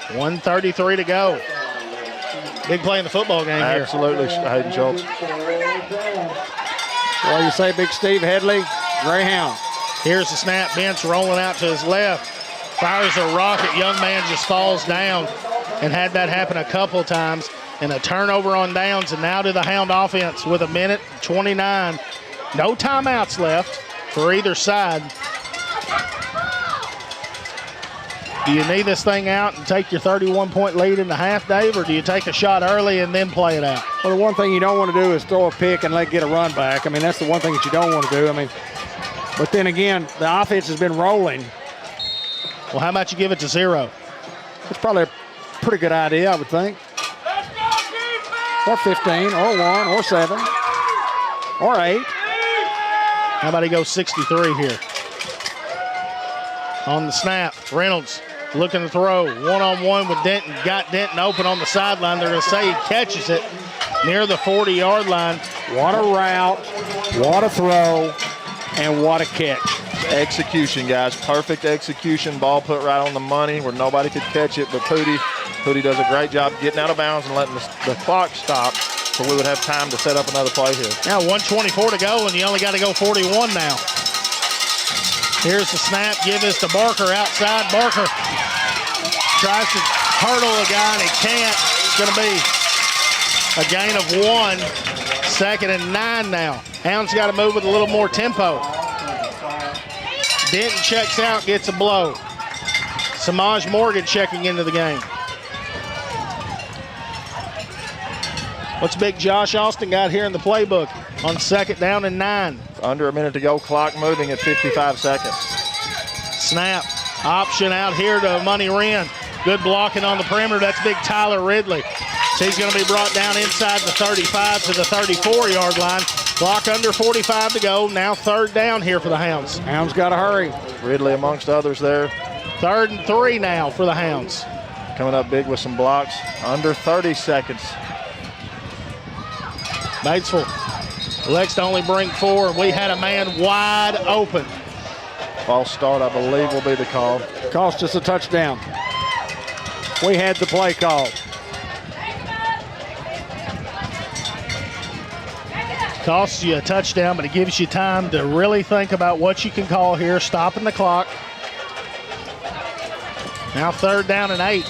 1:33 to go. Big play in the football game here. Absolutely, Hayden Schultz. What do you say, Big Steve Headley? Greyhound. Here's the snap. Bentz rolling out to his left. Fires a rocket. Young man just falls down, and had that happen a couple times. And a turnover on downs, and now to the Hound offense with 1:29. No timeouts left for either side. Do you need this thing out and take your 31-point lead in the half, Dave, or do you take a shot early and then play it out? Well, the one thing you don't want to do is throw a pick and get a run back. I mean, that's the one thing that you don't want to do. I mean, but then again, the offense has been rolling. Well, how about you give it to 0? It's probably a pretty good idea, I would think. Or 15, or 1, or 7, or 8. How about he goes 63 here? On the snap, Reynolds looking to throw. One-on-one with Denton. Got Denton open on the sideline. They're going to say he catches it near the 40-yard line. What a route, what a throw, and what a catch. Execution, guys. Perfect execution. Ball put right on the money where nobody could catch it, but Pooty does a great job getting out of bounds and letting the clock stop so we would have time to set up another play here. Now 1:24 to go, and you only got to go 41 now. Here's the snap. Give this to Barker outside. Barker tries to hurdle a guy, and he can't. It's going to be a gain of 1. 2nd and 9 now. Hounds got to move with a little more tempo. Denton checks out, gets a blow. Samaj Morgan checking into the game. What's big Josh Austin got here in the playbook on 2nd down and 9? Under a minute to go, clock moving at 55 seconds. Snap, option out here to Money Wren. Good blocking on the perimeter. That's big Tyler Ridley. So he's going to be brought down inside the 35 to the 34-yard line. Clock under 45 to go. Now 3rd down here for the Hounds. Hounds got to hurry. Ridley amongst others there. 3rd and 3 now for the Hounds. Coming up big with some blocks. Under 30 seconds. Batesville elects to only bring 4. We had a man wide open. False start, I believe, will be the call. Cost us a touchdown. We had the play call. Costs you a touchdown, but it gives you time to really think about what you can call here, stopping the clock. Now 3rd down and 8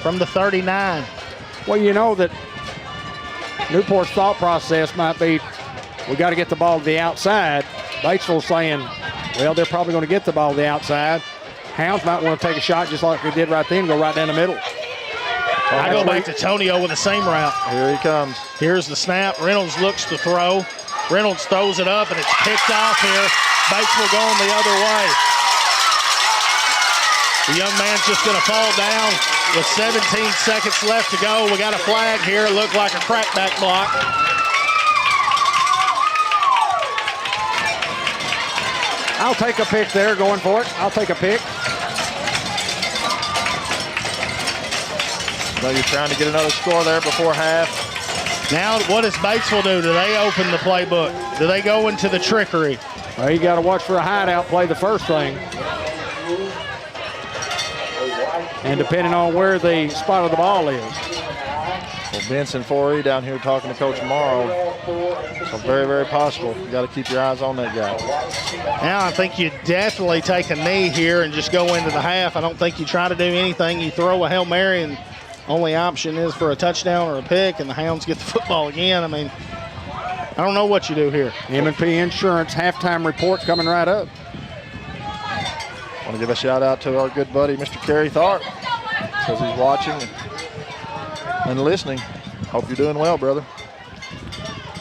from the 39. Well, you know that Newport's thought process might be, we got to get the ball to the outside. Batesville saying, well, they're probably going to get the ball to the outside. Hounds might want to take a shot just like they did right then, go right down the middle. I go back to Tonio with the same route. Here he comes. Here's the snap. Reynolds looks to throw. Reynolds throws it up, and it's picked off here. Batesville going the other way. The young man's just going to fall down with 17 seconds left to go. We got a flag here. It looked like a crackback block. I'll take a pick there, going for it. I'll take a pick. So you're trying to get another score there before half. Now what does Batesville do? Do they open the playbook? Do they go into the trickery? Well, you got to watch for a hideout play the first thing. And depending on where the spot of the ball is. Well, Benson 4E down here talking to Coach Morrow. So very, very possible. You got to keep your eyes on that guy. Now I think you definitely take a knee here and just go into the half. I don't think you try to do anything. You throw a Hail Mary and only option is for a touchdown or a pick, and the Hounds get the football again. I mean, I don't know what you do here. M&P Insurance halftime report coming right up. Want to give a shout out to our good buddy, Mr. Kerry Tharp. Says he's watching and listening. Hope you're doing well, brother.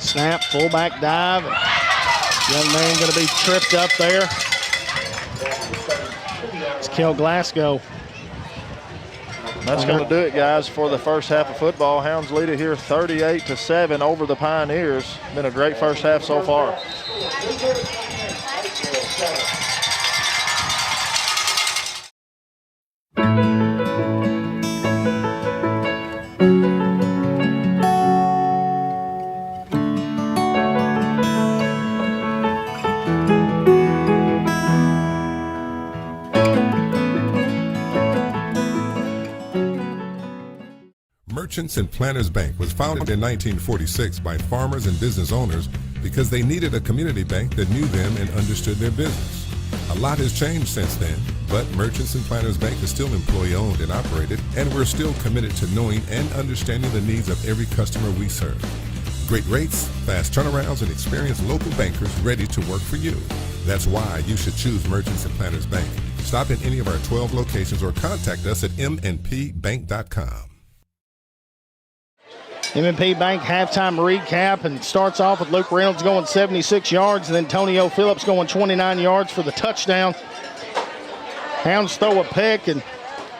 Snap, fullback dive. Young man going to be tripped up there. It's Kel Glasgow. That's going to do it, guys, for the first half of football. Hounds lead it here 38-7 over the Pioneers. Been a great first half so far. Merchants and Planters Bank was founded in 1946 by farmers and business owners because they needed a community bank that knew them and understood their business. A lot has changed since then, but Merchants and Planters Bank is still employee-owned and operated, and we're still committed to knowing and understanding the needs of every customer we serve. Great rates, fast turnarounds, and experienced local bankers ready to work for you. That's why you should choose Merchants and Planters Bank. Stop in any of our 12 locations or contact us at mnpbank.com. M&P Bank halftime recap, and starts off with Luke Reynolds going 76 yards, and then Tonio Phillips going 29 yards for the touchdown. Hounds throw a pick, and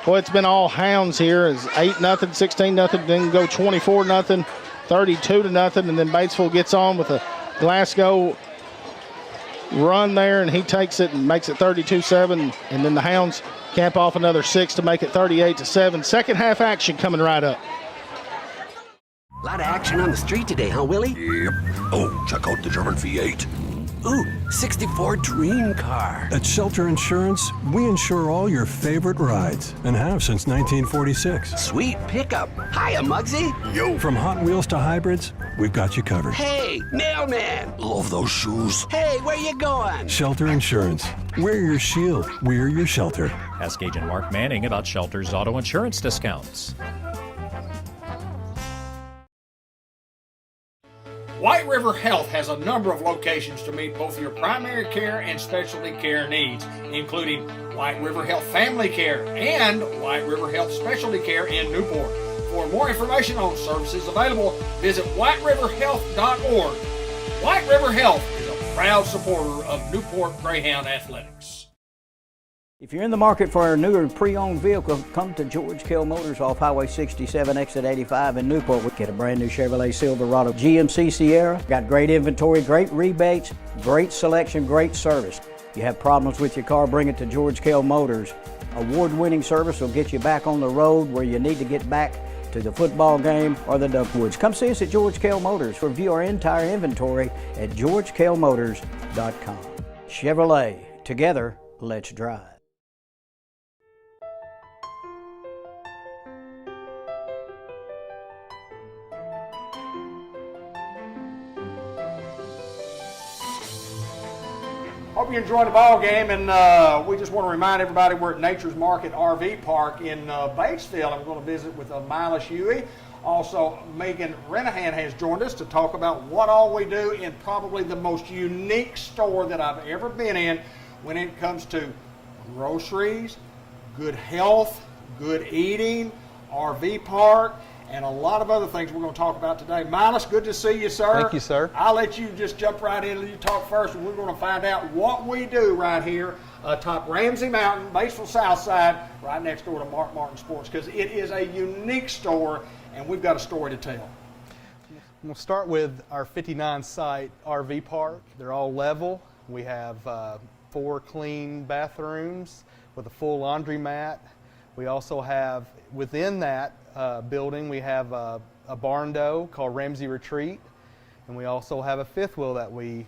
boy, it's been all Hounds here. It's 8-0, 16-0, then go 24-0, 32-0, and then Batesville gets on with a Glasgow run there, and he takes it and makes it 32-7, and then the Hounds camp off another 6 to make it 38-7. Second half action coming right up. A lot of action on the street today, huh, Willie? Yep. Oh, check out the German V8. Ooh, 64 dream car. At Shelter Insurance, we insure all your favorite rides and have since 1946. Sweet pickup. Hiya, Muggsy. Yo. From Hot Wheels to hybrids, we've got you covered. Hey, mailman. Love those shoes. Hey, where you going? Shelter Insurance. We're your shield. We're your shelter. Ask Agent Mark Manning about Shelter's auto insurance discounts. White River Health has a number of locations to meet both your primary care and specialty care needs, including White River Health Family Care and White River Health Specialty Care in Newport. For more information on services available, visit whiteriverhealth.org. White River Health is a proud supporter of Newport Greyhound Athletics. If you're in the market for a newer pre-owned vehicle, come to George Kell Motors off Highway 67, exit 85 in Newport. We get a brand new Chevrolet Silverado GMC Sierra. Got great inventory, great rebates, great selection, great service. You have problems with your car, bring it to George Kell Motors. Award-winning service will get you back on the road where you need to get back to the football game or the Duckwoods. Come see us at George Kell Motors. Review our entire inventory at georgekellmotors.com. Chevrolet, together, let's drive. Hope you enjoyed the ball game, and we just want to remind everybody we're at Nature's Market RV Park in Batesville. I'm going to visit with Milas Huey. Also, Megan Renahan has joined us to talk about what all we do in probably the most unique store that I've ever been in when it comes to groceries, good health, good eating, RV park, and a lot of other things we're going to talk about today. Milas, good to see you, sir. Thank you, sir. I'll let you just jump right in and you talk first, and we're going to find out what we do right here atop Ramsey Mountain, Batesville South Side, right next door to Mark Martin Sports, because it is a unique store, and we've got a story to tell. We'll start with our 59-site RV park. They're all level. We have 4 clean bathrooms with a full laundromat. We also have, within that building, we have a barn dough called Ramsey Retreat, and we also have a fifth wheel that we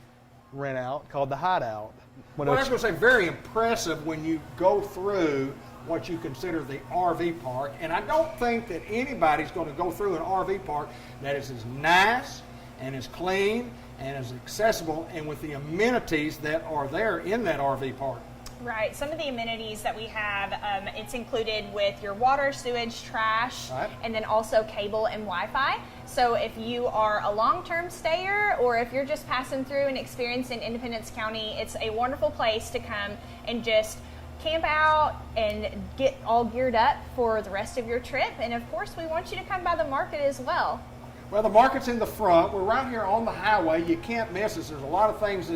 rent out called the Hideout. Well, I was going to say, very impressive when you go through what you consider the RV park, and I don't think that anybody's going to go through an RV park that is as nice and as clean and as accessible and with the amenities that are there in that RV park. Right. Some of the amenities that we have, it's included with your water, sewage, trash, right, and then also cable and Wi-Fi. So if you are a long-term stayer or if you're just passing through and experiencing Independence County, it's a wonderful place to come and just camp out and get all geared up for the rest of your trip. And of course, we want you to come by the market as well. Well, the market's in the front. We're right here on the highway. You can't miss us. There's a lot of things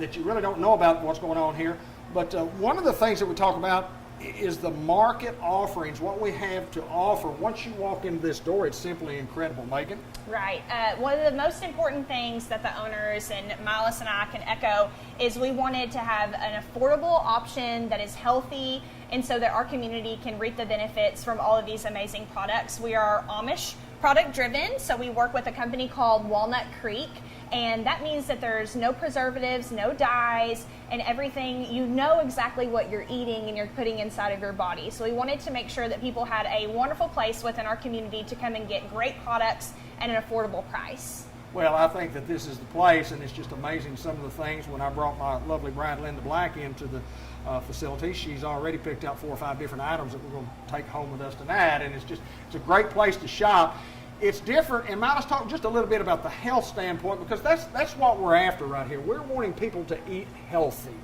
that you really don't know about what's going on here. But one of the things that we talk about is the market offerings, what we have to offer. Once you walk into this door, it's simply incredible. Megan? Right. One of the most important things that the owners and Milas and I can echo is we wanted to have an affordable option that is healthy and so that our community can reap the benefits from all of these amazing products. We are Amish product driven, so we work with a company called Walnut Creek, and that means that there's no preservatives, no dyes, and everything, you know exactly what you're eating and you're putting inside of your body. So we wanted to make sure that people had a wonderful place within our community to come and get great products at an affordable price. Well, I think that this is the place, and it's just amazing some of the things. When I brought my lovely bride Linda Black into the facility, she's already picked out 4 or 5 different items that we're going to take home with us tonight, and it's a great place to shop. It's different, and let's talk just a little bit about the health standpoint, because that's what we're after right here. We're wanting people to eat healthy.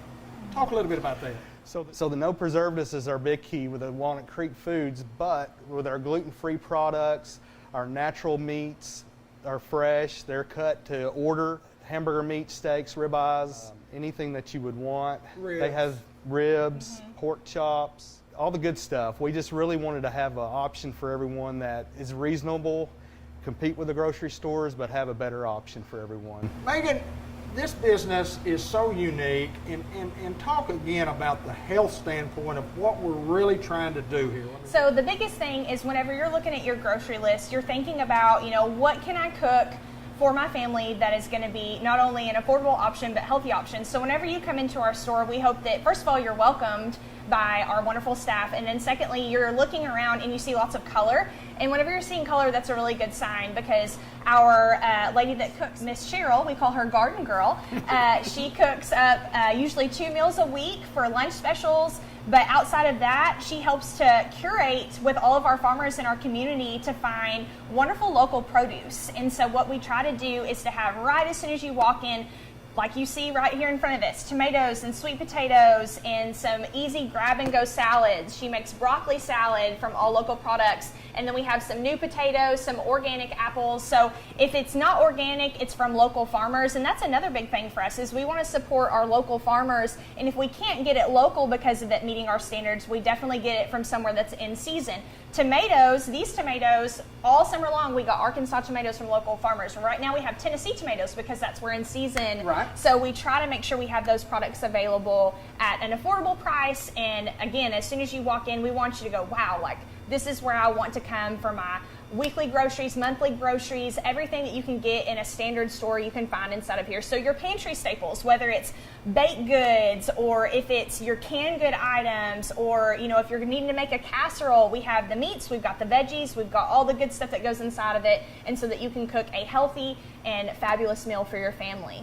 Talk a little bit about that. So the no preservatives is our big key with the Walnut Creek foods, but with our gluten-free products, our natural meats are fresh. They're cut to order. Hamburger meat, steaks, ribeyes, anything that you would want. Ribs. They have ribs, pork chops, all the good stuff. We just really wanted to have an option for everyone that is reasonable, compete with the grocery stores, but have a better option for everyone. Megan, this business is so unique, and talk again about the health standpoint of what we're really trying to do here. So the biggest thing is whenever you're looking at your grocery list, you're thinking about, what can I cook for my family that is going to be not only an affordable option but healthy option. So whenever you come into our store, we hope that first of all you're welcomed by our wonderful staff, and then secondly you're looking around and you see lots of color. And whenever you're seeing color, that's a really good sign, because our lady that cooks, Miss Cheryl, we call her Garden Girl, she cooks up usually 2 meals a week for lunch specials. But outside of that, she helps to curate with all of our farmers in our community to find wonderful local produce. And so what we try to do is to have right as soon as you walk in, like you see right here in front of us, tomatoes and sweet potatoes and some easy grab-and-go salads. She makes broccoli salad from all local products. And then we have some new potatoes, some organic apples. So if it's not organic, it's from local farmers. And that's another big thing for us, is we want to support our local farmers. And if we can't get it local because of it meeting our standards, we definitely get it from somewhere that's in season. Tomatoes, these tomatoes, all summer long, we got Arkansas tomatoes from local farmers. Right now we have Tennessee tomatoes because that's where in season. Right. So we try to make sure we have those products available at an affordable price. And again, as soon as you walk in, we want you to go, wow, like this is where I want to come for my weekly groceries, monthly groceries, everything that you can get in a standard store you can find inside of here. So your pantry staples, whether it's baked goods or if it's your canned good items, or if you're needing to make a casserole, we have the meats, we've got the veggies, we've got all the good stuff that goes inside of it, and so that you can cook a healthy and fabulous meal for your family.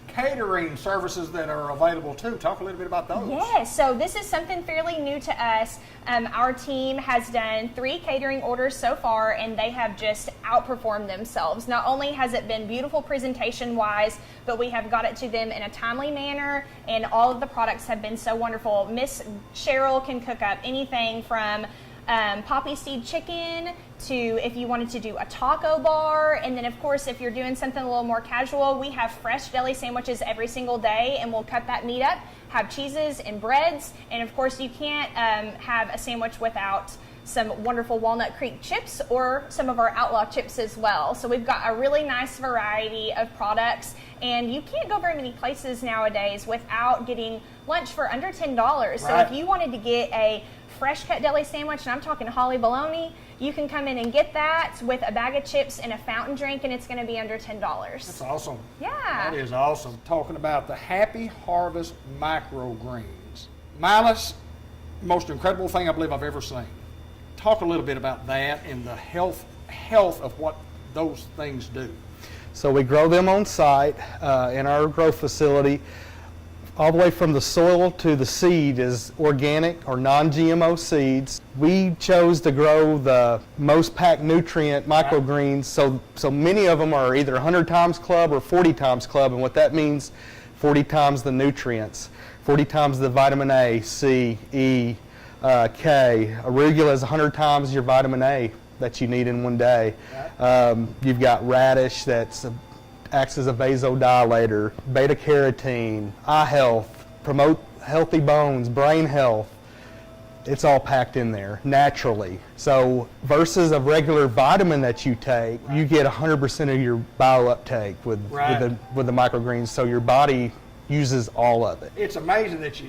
Catering services that are available too. Talk a little bit about those. Yes, so this is something fairly new to us. Our team has done 3 catering orders so far, and they have just outperformed themselves. Not only has it been beautiful presentation-wise, but we have got it to them in a timely manner, and all of the products have been so wonderful. Miss Cheryl can cook up anything from poppy seed chicken to if you wanted to do a taco bar, and then of course if you're doing something a little more casual, we have fresh deli sandwiches every single day, and we'll cut that meat up, have cheeses and breads, and of course you can't have a sandwich without some wonderful Walnut Creek chips or some of our Outlaw chips as well. So we've got a really nice variety of products, and you can't go very many places nowadays without getting lunch for under $10. Right. So if you wanted to get a fresh cut deli sandwich, and I'm talking holly bologna, you can come in and get that with a bag of chips and a fountain drink, and it's going to be under $10. That's awesome. Yeah. That is awesome. Talking about the Happy Harvest microgreens. Milas, most incredible thing I believe I've ever seen. Talk a little bit about that and the health of what those things do. So we grow them on site in our growth facility. All the way from the soil to the seed is organic or non-GMO seeds. We chose to grow the most packed nutrient microgreens, so many of them are either 100 times club or 40 times club, and what that means, 40 times the nutrients, 40 times the vitamin A, C, E, K. Arugula is 100 times your vitamin A that you need in one day. You've got radish that's acts as a vasodilator, beta carotene, eye health, promote healthy bones, brain health. It's all packed in there naturally. So versus a regular vitamin that you take, you get 100% of your bio uptake with the microgreens. So your body uses all of it. It's amazing that you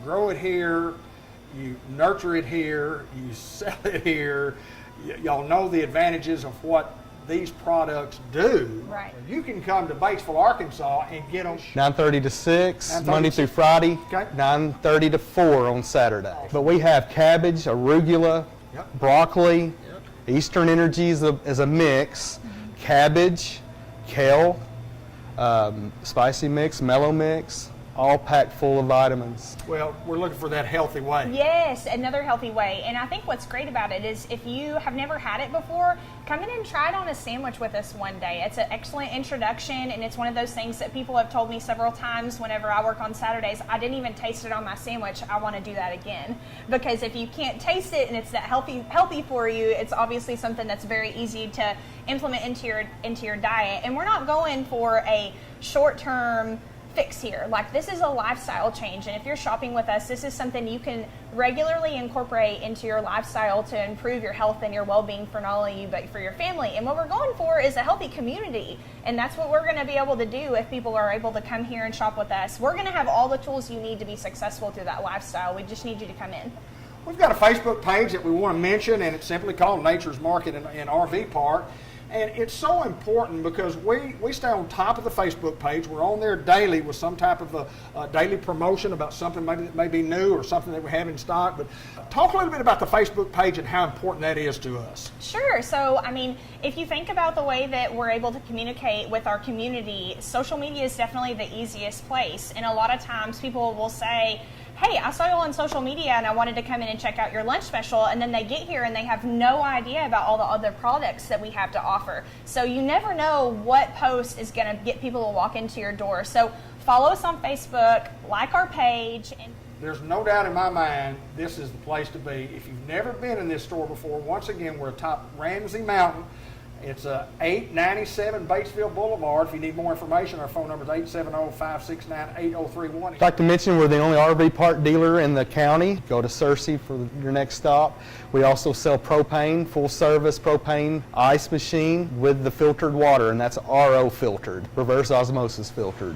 grow it here, you nurture it here, you sell it here. Y'all know the advantages of what these products do. Right. You can come to Batesville, Arkansas and get them 9:30 to 6, Monday through Friday, 9:30 to 4 on Saturday. But we have cabbage, arugula, broccoli, Eastern Energy is a mix, cabbage, kale, spicy mix, mellow mix, all packed full of vitamins. Well, we're looking for that healthy way. Yes, another healthy way. And I think what's great about it is if you have never had it before, come in and try it on a sandwich with us one day. It's an excellent introduction, and it's one of those things that people have told me several times whenever I work on Saturdays, I didn't even taste it on my sandwich. I want to do that again. Because if you can't taste it and it's that healthy for you, it's obviously something that's very easy to implement into your diet. And we're not going for a short-term fix here. Like, this is a lifestyle change, and if you're shopping with us, this is something you can regularly incorporate into your lifestyle to improve your health and your well-being for not only you but for your family. And what we're going for is a healthy community, and that's what we're going to be able to do if people are able to come here and shop with us. We're going to have all the tools you need to be successful through that lifestyle. We just need you to come in. We've got a Facebook page that we want to mention, and it's simply called Nature's Market and RV Park. And it's so important because we stay on top of the Facebook page. We're on there daily with some type of a daily promotion about something maybe that may be new or something that we have in stock. But talk a little bit about the Facebook page and how important that is to us. Sure. So, I mean, if you think about the way that we're able to communicate with our community, social media is definitely the easiest place. And a lot of times people will say, hey, I saw you on social media and I wanted to come in and check out your lunch special, and then they get here and they have no idea about all the other products that we have to offer. So you never know what post is going to get people to walk into your door. So follow us on Facebook, like our page. And there's no doubt in my mind this is the place to be. If you've never been in this store before, once again, we're atop Ramsey Mountain. It's 897 Batesville Boulevard. If you need more information, our phone number is 870-569-8031. I'd like to mention we're the only RV park dealer in the county. Go to Searcy for your next stop. We also sell propane, full service propane ice machine with the filtered water, and that's RO filtered, reverse osmosis filtered.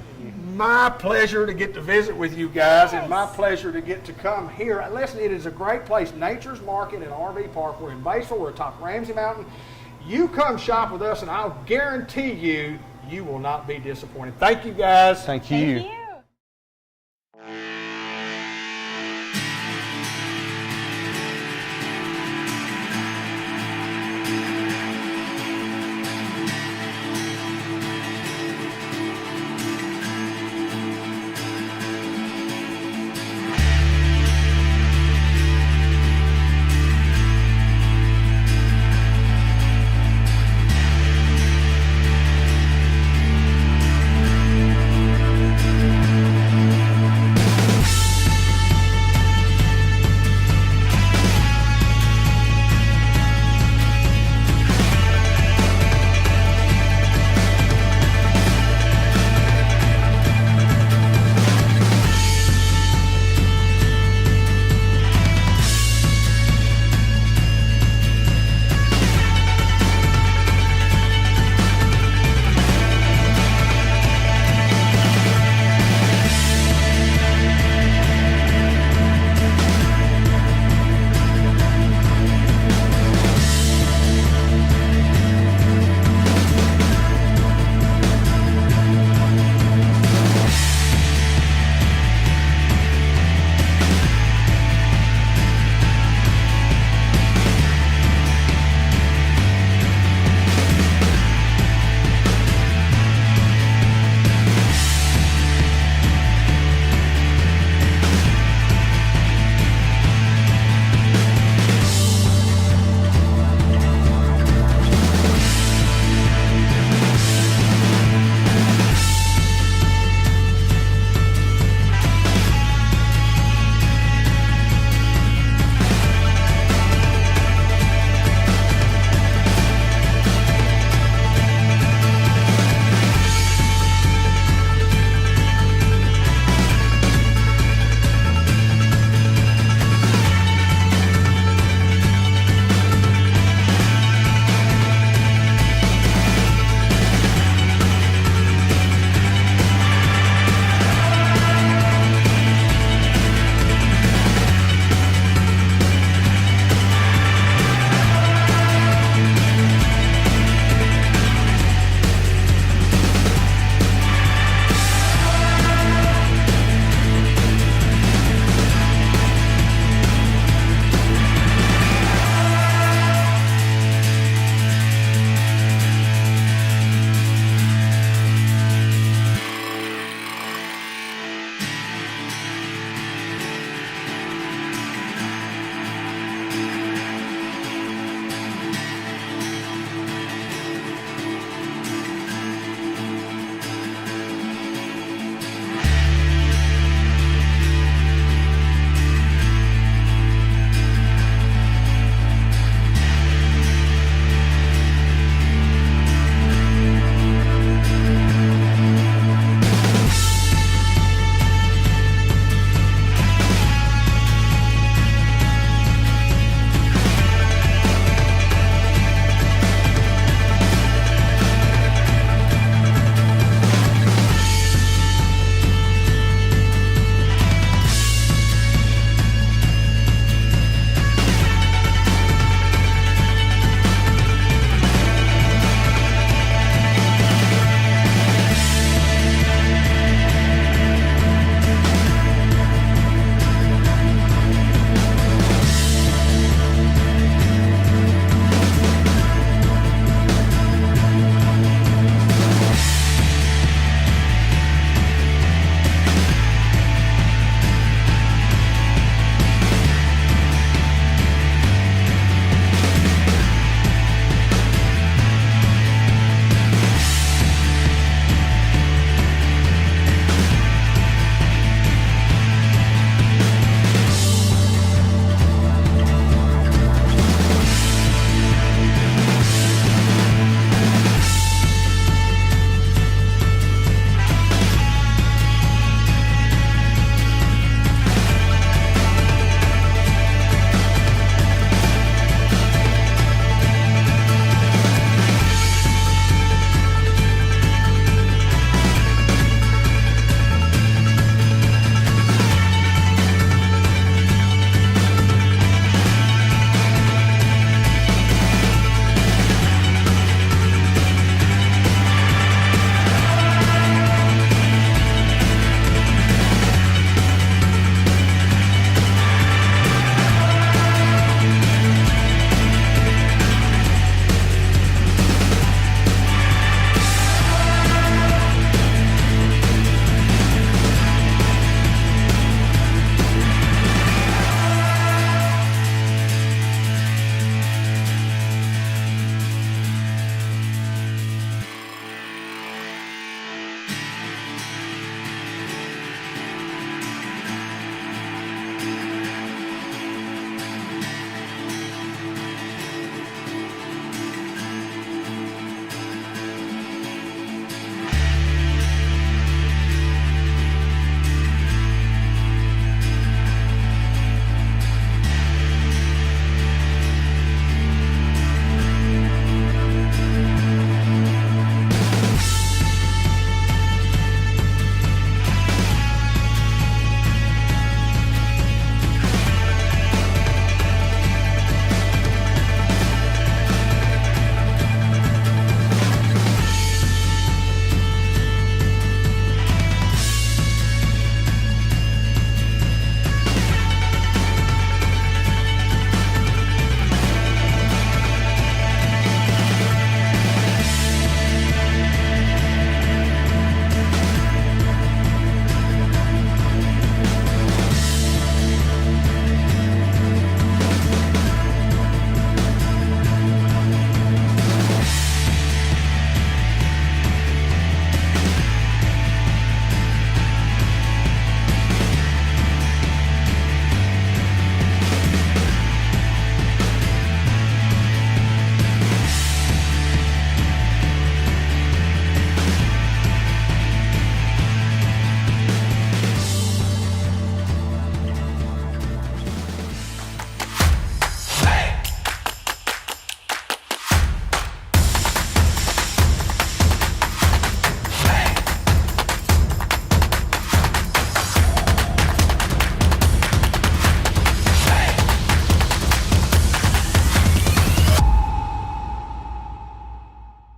My pleasure to get to visit with you guys, and my pleasure to get to come here. Listen, it is a great place. Nature's Market and RV Park. We're in Batesville. We're atop Ramsey Mountain. You come shop with us, and I'll guarantee you, you will not be disappointed. Thank you, guys. Thank you. Thank you.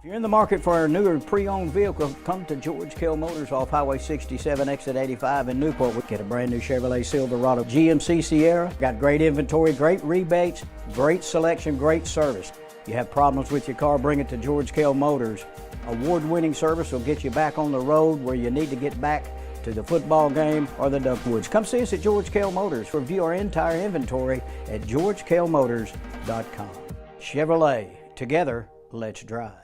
If you're in the market for a newer pre-owned vehicle, come to George Kell Motors off Highway 67, exit 85 in Newport. We get a brand new Chevrolet Silverado GMC Sierra. Got great inventory, great rebates, great selection, great service. You have problems with your car, bring it to George Kell Motors. Award-winning service will get you back on the road where you need to get back to the football game or the Duckwoods. Come see us at George Kell Motors. Review our entire inventory at georgekellmotors.com. Chevrolet, together, let's drive.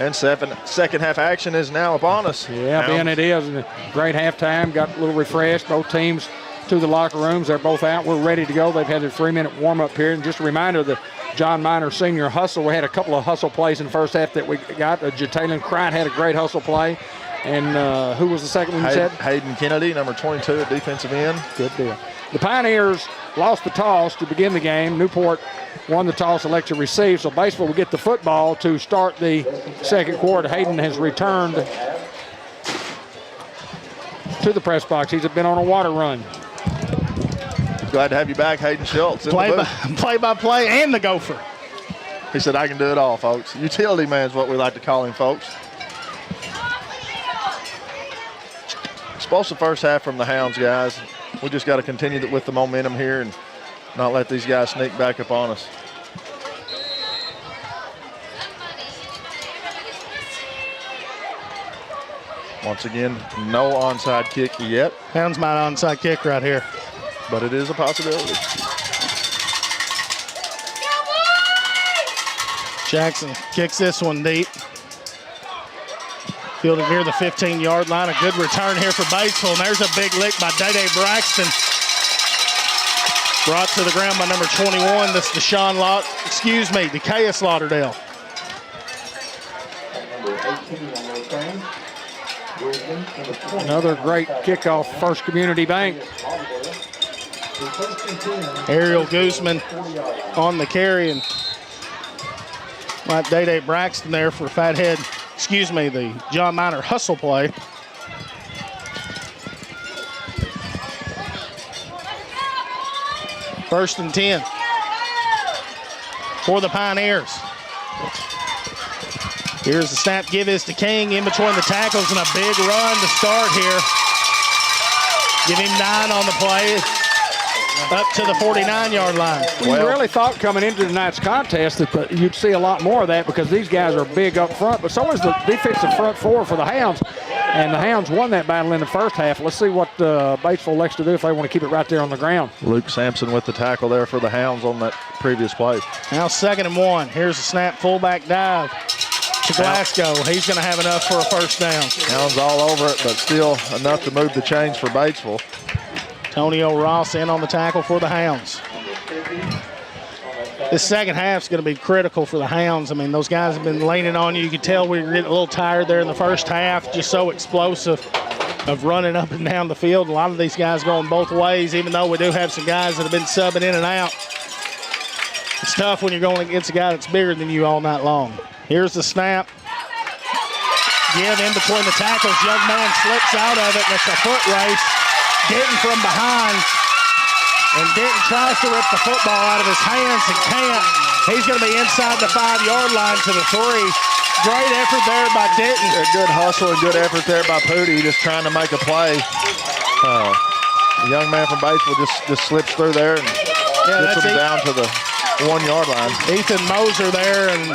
And second half action is now upon us. Yeah, Ben, it is. Great halftime. Got a little refreshed. Both teams to the locker rooms. They're both out. We're ready to go. They've had their 3-minute warm-up period. And just a reminder, the John Minor Senior hustle. We had a couple of hustle plays in the first half that we got. Jalen Cright had a great hustle play. And who was the second one you said? Hayden Kennedy, number 22 at defensive end. Good deal. The Pioneers lost the toss to begin the game. Newport won the toss, elected to receive. So Batesville will get the football to start the second quarter. Hayden has returned to the press box. He's been on a water run. Glad to have you back, Hayden Schultz. Play by play and the gopher. He said, I can do it all, folks. Utility man is what we like to call him, folks. Explosive first half from the Hounds, guys. We just got to continue with the momentum here and not let these guys sneak back up on us. Once again, no onside kick yet. Hounds might onside kick right here. But it is a possibility. Jackson kicks this one deep. Fielded near the 15-yard line. A good return here for Batesville. And there's a big lick by Day-Day Braxton. Brought to the ground by number 21. That's Decaeus Lauderdale. Another great kickoff, First Community Bank. Ariel Guzman on the carry, and like Day-Day Braxton there for the John Minor hustle play. First and 10 for the Pioneers. Here's the snap, give is to King in between the tackles, and a big run to start here. Give him 9 on the play, up to the 49-yard line. We really thought coming into tonight's contest that you'd see a lot more of that because these guys are big up front, but so is the defensive front four for the Hounds, and the Hounds won that battle in the first half. Let's see what Batesville elects to do if they want to keep it right there on the ground. Luke Sampson with the tackle there for the Hounds on that previous play. Now 2nd and 1. Here's the snap, fullback dive to Glasgow. He's going to have enough for a first down. Hounds all over it, but still enough to move the chains for Batesville. Antonio Ross in on the tackle for the Hounds. This second half is going to be critical for the Hounds. I mean, those guys have been leaning on you. You could tell we were getting a little tired there in the first half, just so explosive of running up and down the field. A lot of these guys going both ways, even though we do have some guys that have been subbing in and out. It's tough when you're going against a guy that's bigger than you all night long. Here's the snap. Give in between the tackles. Young man slips out of it, and it's a foot race. Denton from behind, and Denton tries to rip the football out of his hands and can't. He's going to be inside the 5-yard line to the 3. Great effort there by Denton. A good hustle and good effort there by Pooty, just trying to make a play. The young man from Batesville just slips through there and gets him down to the 1-yard line. Ethan Moser there, and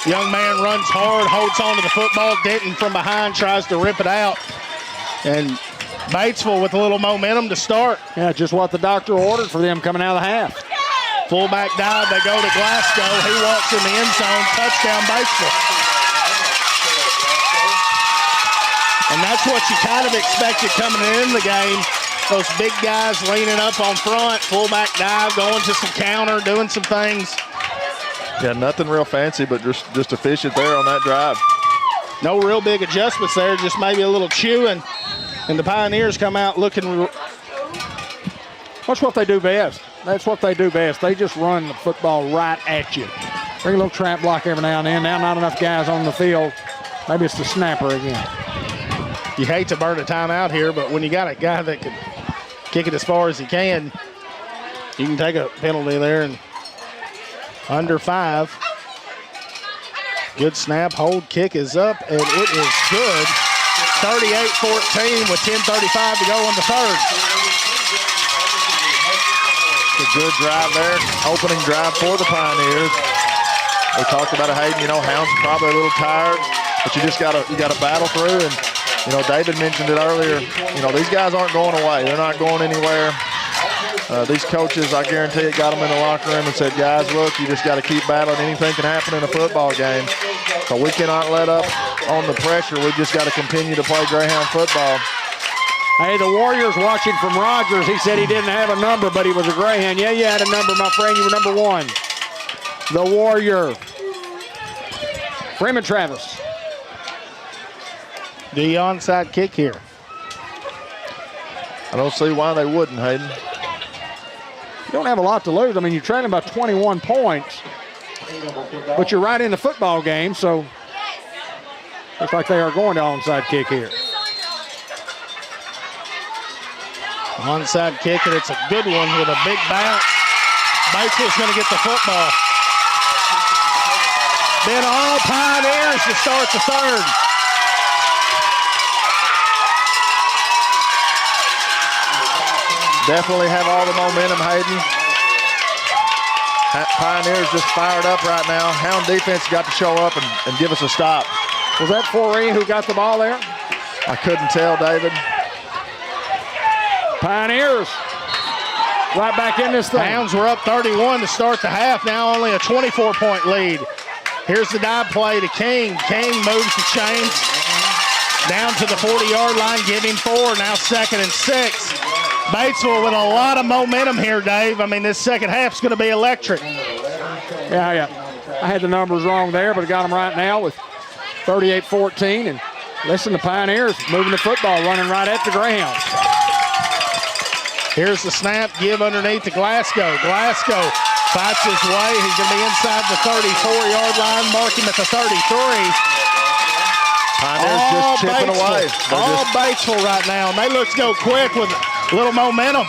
young man runs hard, holds on to the football. Denton from behind tries to rip it out. And Batesville with a little momentum to start. Yeah, just what the doctor ordered for them coming out of the half. Fullback dive, they go to Glasgow. He walks in the end zone, touchdown Batesville. And that's what you kind of expected coming in the game. Those big guys leaning up on front, fullback dive, going to some counter, doing some things. Yeah, nothing real fancy, but just efficient there on that drive. No real big adjustments there, just maybe a little chewing. And the Pioneers come out looking. That's what they do best. That's what they do best. They just run the football right at you. Bring a little trap block every now and then. Now not enough guys on the field. Maybe it's the snapper again. You hate to burn a timeout here, but when you got a guy that can kick it as far as he can, you can take a penalty there. And under 5. Good snap, hold, kick is up, and it is good. 38-14 with 10:35 to go in the 3rd. A good drive there, opening drive for the Pioneers. We talked about it, Hayden. Hounds are probably a little tired, but you gotta battle through. And David mentioned it earlier. These guys aren't going away. They're not going anywhere. These coaches, I guarantee it, got them in the locker room and said, guys, look, you just got to keep battling. Anything can happen in a football game. So we cannot let up on the pressure. We just got to continue to play Greyhound football. Hey, the Warriors watching from Rogers. He said he didn't have a number, but he was a Greyhound. Yeah, you had a number, my friend. You were number 1. The Warrior. Freeman Travis. The onside kick here. I don't see why they wouldn't, Hayden. You don't have a lot to lose. I mean, you're trailing by 21 points, but you're right in the football game, so looks like they are going to onside kick here. Onside kick, and it's a good one with a big bounce. Batesville's going to get the football. Been all Pioneers to start the third. Definitely have all the momentum, Hayden. Pioneers just fired up right now. Hound defense got to show up and give us a stop. Was that Forey who got the ball there? I couldn't tell, David. Pioneers right back in this thing. Hounds were up 31 to start the half. Now only a 24-point lead. Here's the dive play to King. King moves the chains down to the 40-yard line, giving 4. Now 2nd and 6. Batesville with a lot of momentum here, Dave. I mean, this second half's going to be electric. Yeah. I had the numbers wrong there, but I got them right now with 38-14. And listen to Pioneers moving the football, running right at the Greyhounds. Here's the snap, give underneath to Glasgow. Glasgow fights his way. He's going to be inside the 34-yard line. Mark him at the 33. Pioneers just chipping away. All Batesville right now, and they look to go quick with a little momentum.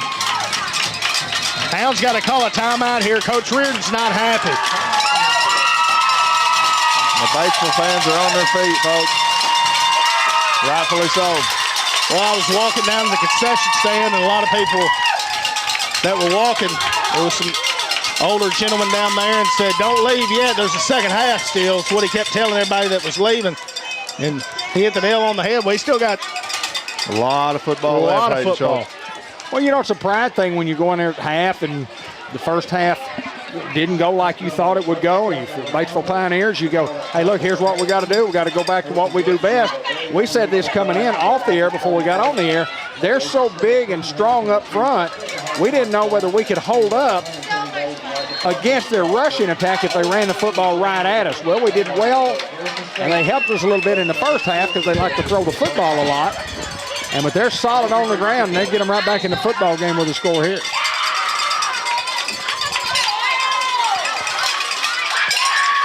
Hounds got to call a timeout here. Coach Reardon's not happy. The Batesville fans are on their feet, folks. Rightfully so. Well, I was walking down to the concession stand, and a lot of people that were walking, there was some older gentleman down there and said, don't leave yet. There's a second half still. It's what he kept telling everybody that was leaving. And he hit the nail on the head. We still got a lot of football left. A lot of football. Well, you know, it's a pride thing when you go in there at half and the first half didn't go like you thought it would go. And for Batesville Pioneers, you go, hey, look, here's what we got to do. We got to go back to what we do best. We said this coming in off the air before we got on the air. They're so big and strong up front, we didn't know whether we could hold up against their rushing attack if they ran the football right at us. Well, we did well, and they helped us a little bit in the first half because they like to throw the football a lot. And but they're solid on the ground, and they get them right back in the football game with a score here.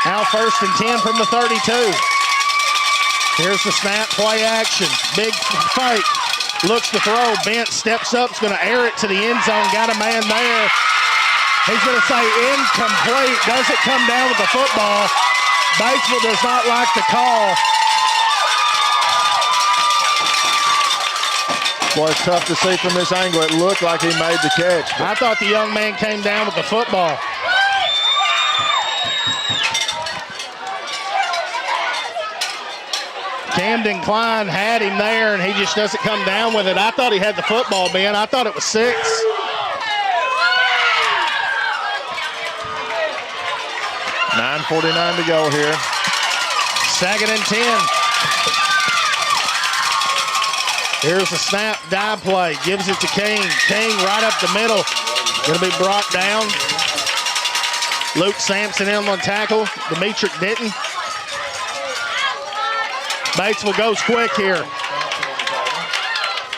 Now 1st and 10 from the 32. Here's the snap, play action. Big fake. Looks to throw. Bent steps up. Is going to air it to the end zone. Got a man there. He's going to say incomplete. Doesn't come down with the football. Batesville does not like the call. Boy, it's tough to see from this angle. It looked like he made the catch. I thought the young man came down with the football. Camden Klein had him there, and he just doesn't come down with it. I thought he had the football, Ben. I thought it was 6. $9:49 to go here. 2nd and 10. Here's the snap, dive play. Gives it to King. King right up the middle. Going to be brought down. Luke Sampson in on tackle. Demetric Denton. Batesville goes quick here.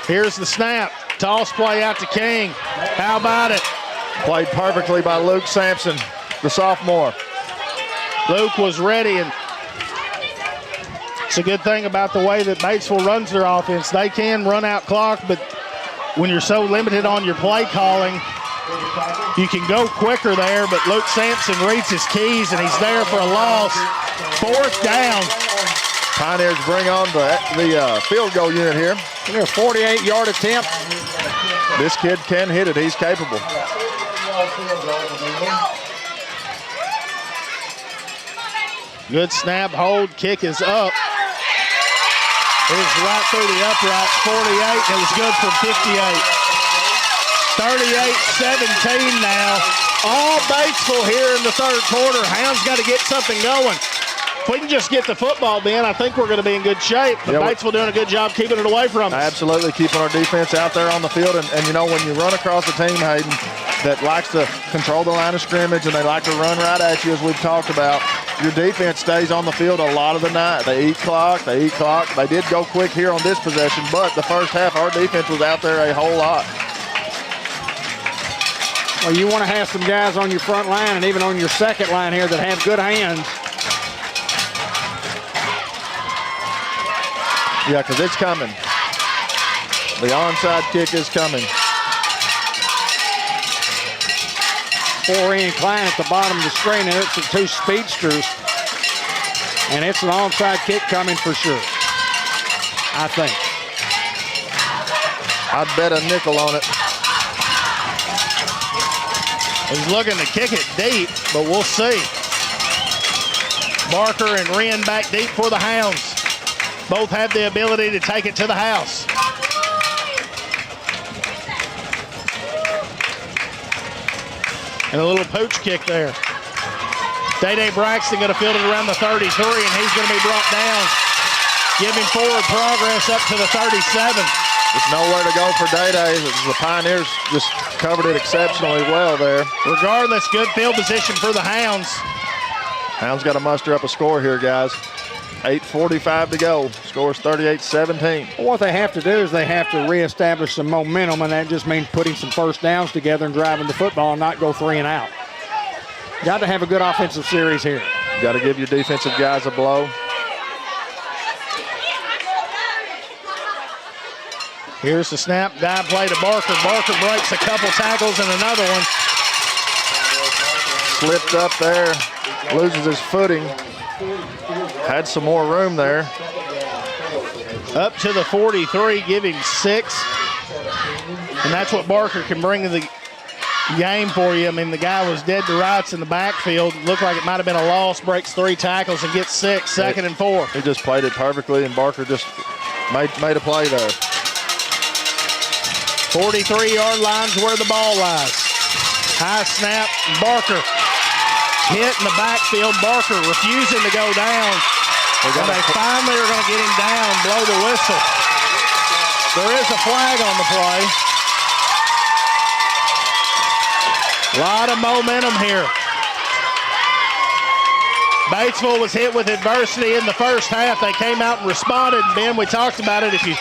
Here's the snap. Toss play out to King. How about it? Played perfectly by Luke Sampson, the sophomore. Luke was ready, and it's a good thing about the way that Batesville runs their offense. They can run out clock, but when you're so limited on your play calling, you can go quicker there, but Luke Sampson reads his keys, and he's there for a loss. 4th down. Pioneers bring on the field goal unit here. A 48-yard attempt. This kid can hit it. He's capable. Good snap, hold, kick is up. It is right through the upright, 48. It was good from 58. 38-17 now. All Batesville here in the 3rd quarter. Hounds got to get something going. If we can just get the football, Ben, I think we're going to be in good shape. But Batesville doing a good job keeping it away from us. Absolutely, keeping our defense out there on the field. And you know, when you run across a team, Hayden, that likes to control the line of scrimmage and they like to run right at you, as we've talked about, your defense stays on the field a lot of the night. They eat clock. They did go quick here on this possession, but the first half, our defense was out there a whole lot. Well, you want to have some guys on your front line and even on your second line here that have good hands. Yeah, because it's coming. The onside kick is coming. Forey and Klein at the bottom of the screen, and it's the 2 speedsters. And it's an onside kick coming for sure, I think. I'd bet a nickel on it. He's looking to kick it deep, but we'll see. Barker and Wren back deep for the Hounds. Both have the ability to take it to the house. And a little pooch kick there. Day-Day Braxton going to field it around the 33, and he's going to be brought down. Giving forward progress up to the 37. There's nowhere to go for Day-Day. The Pioneers just covered it exceptionally well there. Regardless, good field position for the Hounds. Hounds got to muster up a score here, guys. 8:45 to go. Scores 38-17. Well, what they have to do is they have to reestablish some momentum, and that just means putting some first downs together and driving the football and not go 3 and out. Got to have a good offensive series here. Got to give your defensive guys a blow. Here's the snap. Dive play to Barker. Barker breaks a couple tackles and another one. Slipped up there. Loses his footing. Had some more room there. Up to the 43, giving 6. And that's what Barker can bring to the game for you. I mean, the guy was dead to rights in the backfield. Looked like it might have been a loss. Breaks 3 tackles and gets 6, second and 4. He just played it perfectly, and Barker just made a play there. 43-yard line's where the ball lies. High snap, Barker hit in the backfield. Barker refusing to go down. And they finally are going to get him down, blow the whistle. There is a flag on the play. A lot of momentum here. Batesville was hit with adversity in the first half. They came out and responded. And Ben, we talked about it. And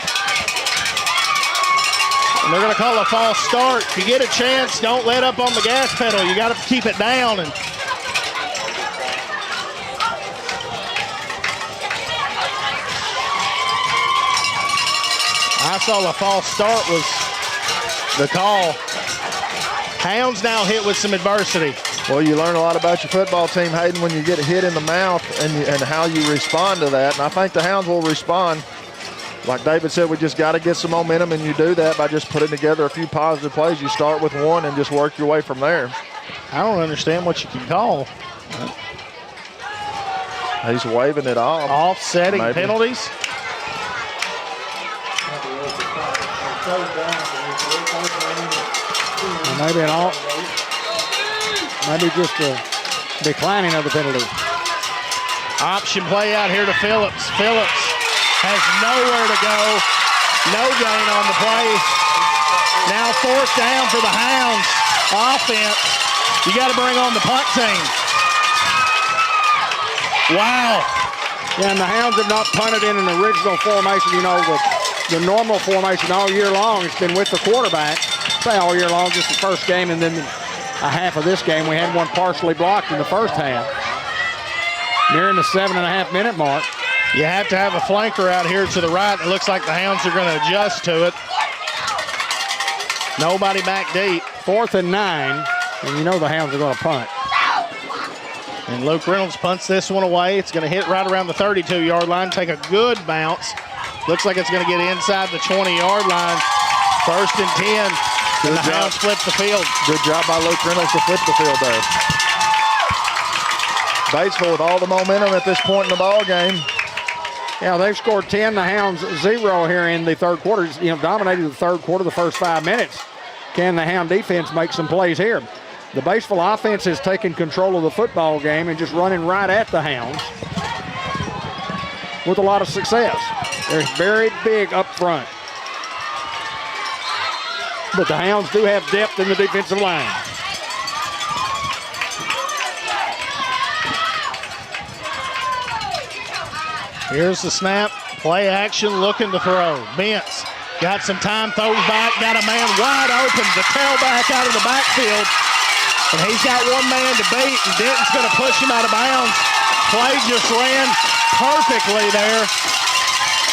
they're going to call a false start. If you get a chance, don't let up on the gas pedal. You got to keep it down. And I saw a false start was the call. Hounds now hit with some adversity. Well, you learn a lot about your football team, Hayden, when you get hit in the mouth and how you respond to that. And I think the Hounds will respond. Like David said, we just got to get some momentum, and you do that by just putting together a few positive plays. You start with one and just work your way from there. I don't understand what you can call. He's waving it off. Offsetting penalties. Maybe just a declining of the penalty. Option play out here to Phillips. Phillips has nowhere to go. No gain on the play. Now 4th down for the Hounds. Offense. You got to bring on the punt team. Wow. Yeah, and the Hounds have not punted in an original formation. You know, the normal formation all year long. It's been with the quarterback. Say all year long, just the first game, and then a half of this game. We had one partially blocked in the first half. Nearing the 7.5-minute mark. You have to have a flanker out here to the right. It looks like the Hounds are going to adjust to it. Nobody back deep. 4th and 9, and you know the Hounds are going to punt. And Luke Reynolds punts this one away. It's going to hit right around the 32-yard line, take a good bounce. Looks like it's going to get inside the 20-yard line. 1st and 10. And the Hounds flip the field. Good job by Luke Reynolds to flip the field there. Batesville with all the momentum at this point in the ball game. Yeah, they've scored 10. The Hounds 0 here in the third quarter. You know, dominated the third quarter, the first 5 minutes. Can the Hound defense make some plays here? The Batesville offense has taken control of the football game and just running right at the Hounds with a lot of success. They're very big up front. But the Hounds do have depth in the defensive line. Here's the snap. Play action, looking to throw. Bentz got some time, throws back, got a man wide open. The tailback out of the backfield. And he's got one man to beat, and Denton's going to push him out of bounds. Play just ran perfectly there.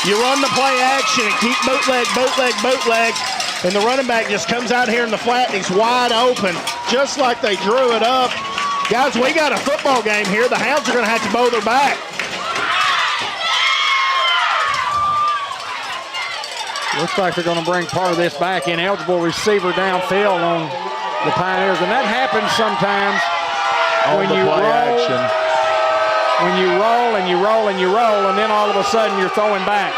You run the play action and keep bootleg, bootleg, bootleg. And the running back just comes out here in the flat and he's wide open, just like they drew it up. Guys, we got a football game here. The Hounds are going to have to bow their back. Looks like they're going to bring part of this back. Ineligible receiver downfield on the Pioneers. And that happens sometimes when you roll. Action. When you roll and you roll and you roll, and then all of a sudden you're throwing back.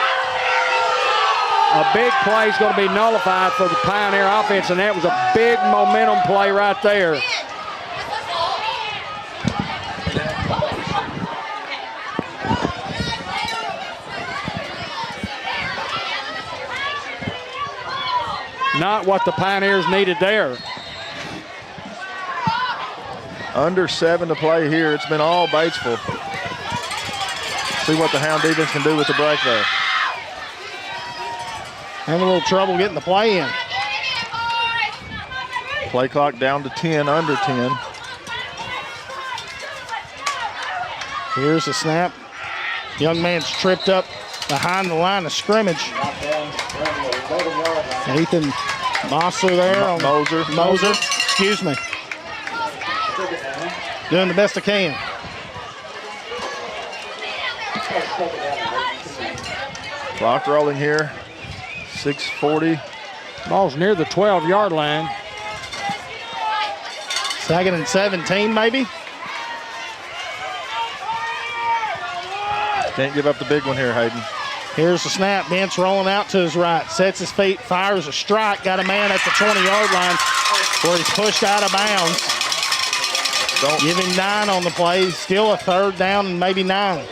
A big play is going to be nullified for the Pioneer offense, and that was a big momentum play right there. Not what the Pioneers needed there. Under 7 to play here. It's been all Batesville. See what the Hound defense can do with the break there. Having a little trouble getting the play in. Play clock down to 10, under 10. Here's the snap. Young man's tripped up behind the line of scrimmage. Nathan Moser there. Moser, excuse me. Doing the best I can. Clock rolling here. 6:40. Ball's near the 12-yard line. 2nd and 17, maybe. Can't give up the big one here, Hayden. Here's the snap. Bent's rolling out to his right. Sets his feet, fires a strike. Got a man at the 20-yard line where he's pushed out of bounds. Give him 9 on the play. Still a 3rd down and maybe 9.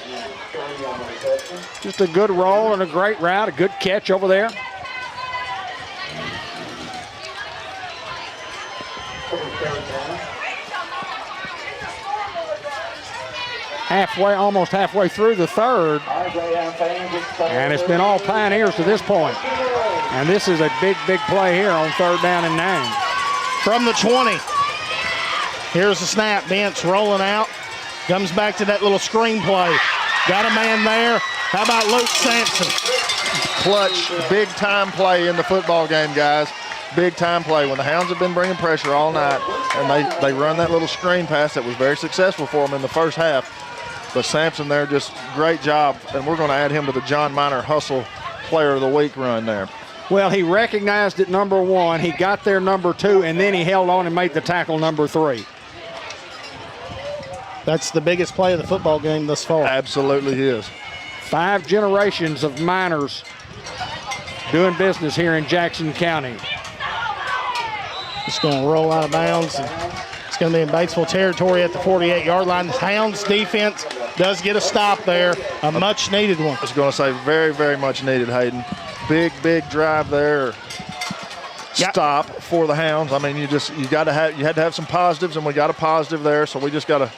Just a good roll and a great route. A good catch over there. Almost halfway through the 3rd. And it's been all Pioneers to this point. And this is a big, big play here on 3rd down and 9. From the 20. Here's the snap. Bent's rolling out. Comes back to that little screen play. Got a man there. How about Luke Sampson? Clutch, big time play in the football game, guys. Big time play. When the Hounds have been bringing pressure all night, and they run that little screen pass that was very successful for them in the first half. But Sampson there, just great job. And we're going to add him to the John Miner Hustle Player of the Week run there. Well, he recognized it, number 1. He got there, number 2, and then he held on and made the tackle, number 3. That's the biggest play of the football game thus far. Absolutely is. 5 generations of Miners doing business here in Jackson County. It's going to roll out of bounds. It's going to be in Batesville territory at the 48-yard line. The Hounds defense does get a stop there, a much-needed one. I was going to say very, very much needed, Hayden. Big, big drive there. Stop for the Hounds. I mean, you had to have some positives, and we got a positive there, so we just got to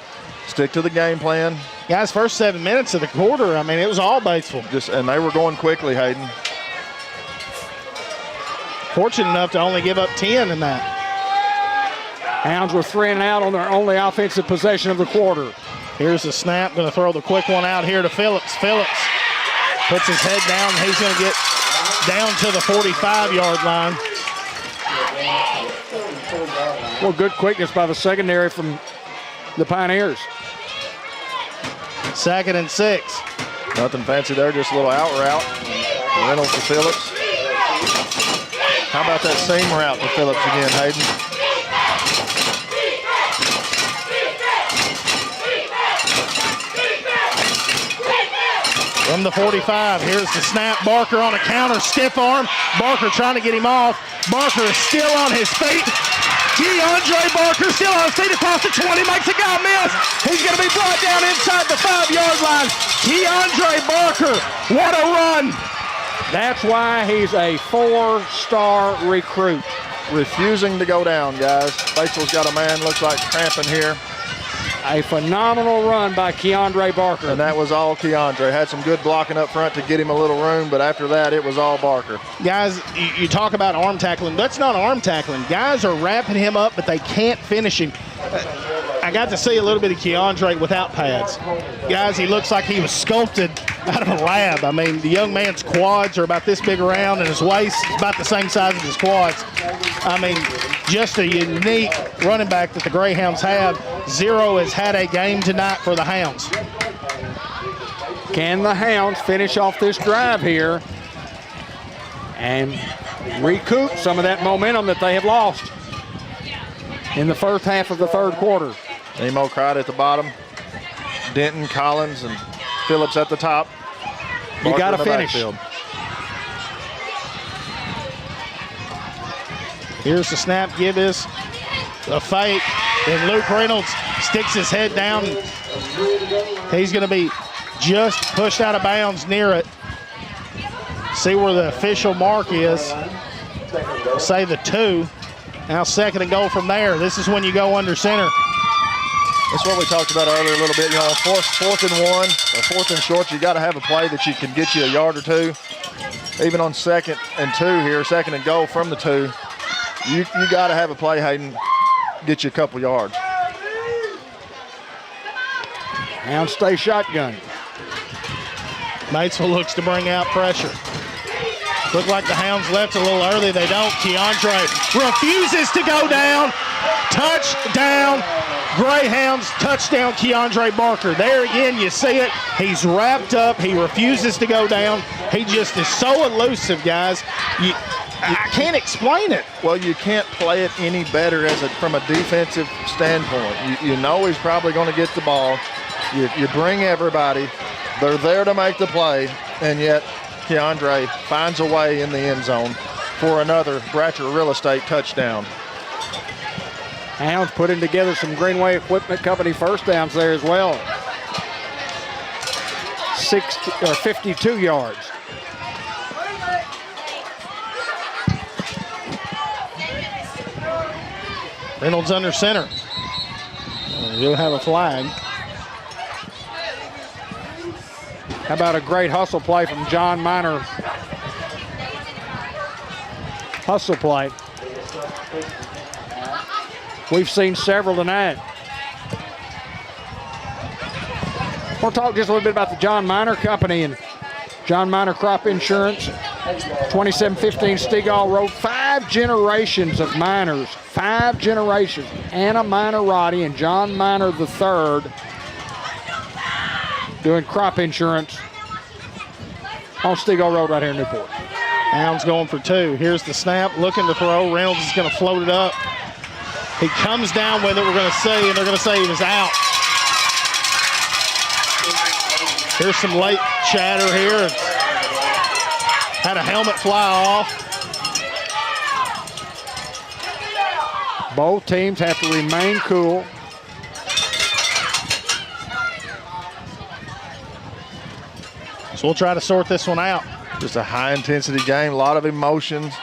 stick to the game plan. Guys, first 7 minutes of the quarter, I mean, it was all Batesville. And they were going quickly, Hayden. Fortunate enough to only give up 10 in that. Hounds were 3 and out on their only offensive possession of the quarter. Here's the snap. Going to throw the quick one out here to Phillips. Phillips puts his head down. He's going to get down to the 45-yard line. Well, good quickness by the secondary from the Pioneers. 2nd and 6. Nothing fancy there, just a little out route. Reynolds to Phillips. How about that seam route to Phillips again, Hayden? From the 45, here's the snap. Barker on a counter, stiff arm. Barker trying to get him off. Barker is still on his feet. DeAndre Barker still on his feet across the 20, makes a guy miss. He's going to be brought down inside the 5-yard line. DeAndre Barker, what a run. That's why he's a 4-star recruit. Refusing to go down, guys. Batesville's got a man, looks like cramping here. A phenomenal run by Keandre Barker. And that was all Keandre. Had some good blocking up front to get him a little room, but after that, it was all Barker. Guys, you talk about arm tackling. That's not arm tackling. Guys are wrapping him up, but they can't finish him. I got to see a little bit of Keandre without pads. Guys, he looks like he was sculpted out of a lab. I mean, the young man's quads are about this big around, and his waist is about the same size as his quads. I mean, just a unique running back that the Greyhounds have. Zero has had a game tonight for the Hounds. Can the Hounds finish off this drive here? and recoup some of that momentum that they have lost in the first half of the third quarter. Nemo cried at the bottom. Denton, Collins, and Phillips at the top. You got to finish. Backfield. Here's the snap. Give is a fake. And Luke Reynolds sticks his head down. He's going to be just pushed out of bounds near it. See where the official mark is. Say the 2. Now 2nd and goal from there. This is when you go under center. That's what we talked about earlier a little bit. You know, fourth and 1 or 4th and short, you got to have a play that you can get you a yard or 2. Even on 2nd and 2 here, 2nd and goal from the 2, you got to have a play, Hayden, get you a couple yards. Hounds stay shotgun. Batesville looks to bring out pressure. Look like the Hounds left a little early. They don't. Keandre refuses to go down. Touchdown. Greyhounds, touchdown, Keandre Barker. There again, you see it. He's wrapped up. He refuses to go down. He just is so elusive, guys. I can't explain it. Well, you can't play it any better from a defensive standpoint. You know he's probably going to get the ball. You bring everybody. They're there to make the play, and yet Keandre finds a way in the end zone for another Bratcher Real Estate touchdown. Hounds putting together some Greenway Equipment Company first downs there as well. 52 yards. Reynolds under center. He'll have a flag. How about a great hustle play from John Miner? Hustle play. We've seen several tonight. We'll talk just a little bit about the John Miner Company and John Miner Crop Insurance. 2715 Stegall Road. 5 generations of miners. 5 generations. Anna Minerotti and John Miner III doing crop insurance on Stegall Road right here in Newport. Hounds going for 2. Here's the snap, looking to throw. Reynolds is going to float it up. He comes down with it, we're going to say, and they're going to say he was out. Here's some late chatter here. Had a helmet fly off. Both teams have to remain cool. So we'll try to sort this one out. Just a high-intensity game, a lot of emotions,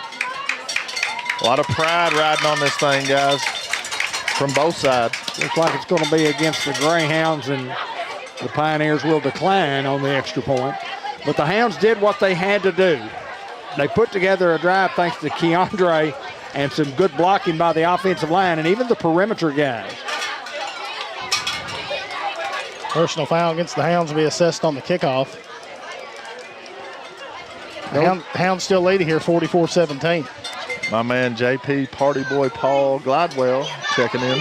a lot of pride riding on this thing, guys, from both sides. Looks like it's going to be against the Greyhounds, and the Pioneers will decline on the extra point. But the Hounds did what they had to do. They put together a drive thanks to Keandre and some good blocking by the offensive line and even the perimeter guys. Personal foul against the Hounds will be assessed on the kickoff. Hounds still leading here, 44-17. My man JP Party Boy Paul Glidewell checking in.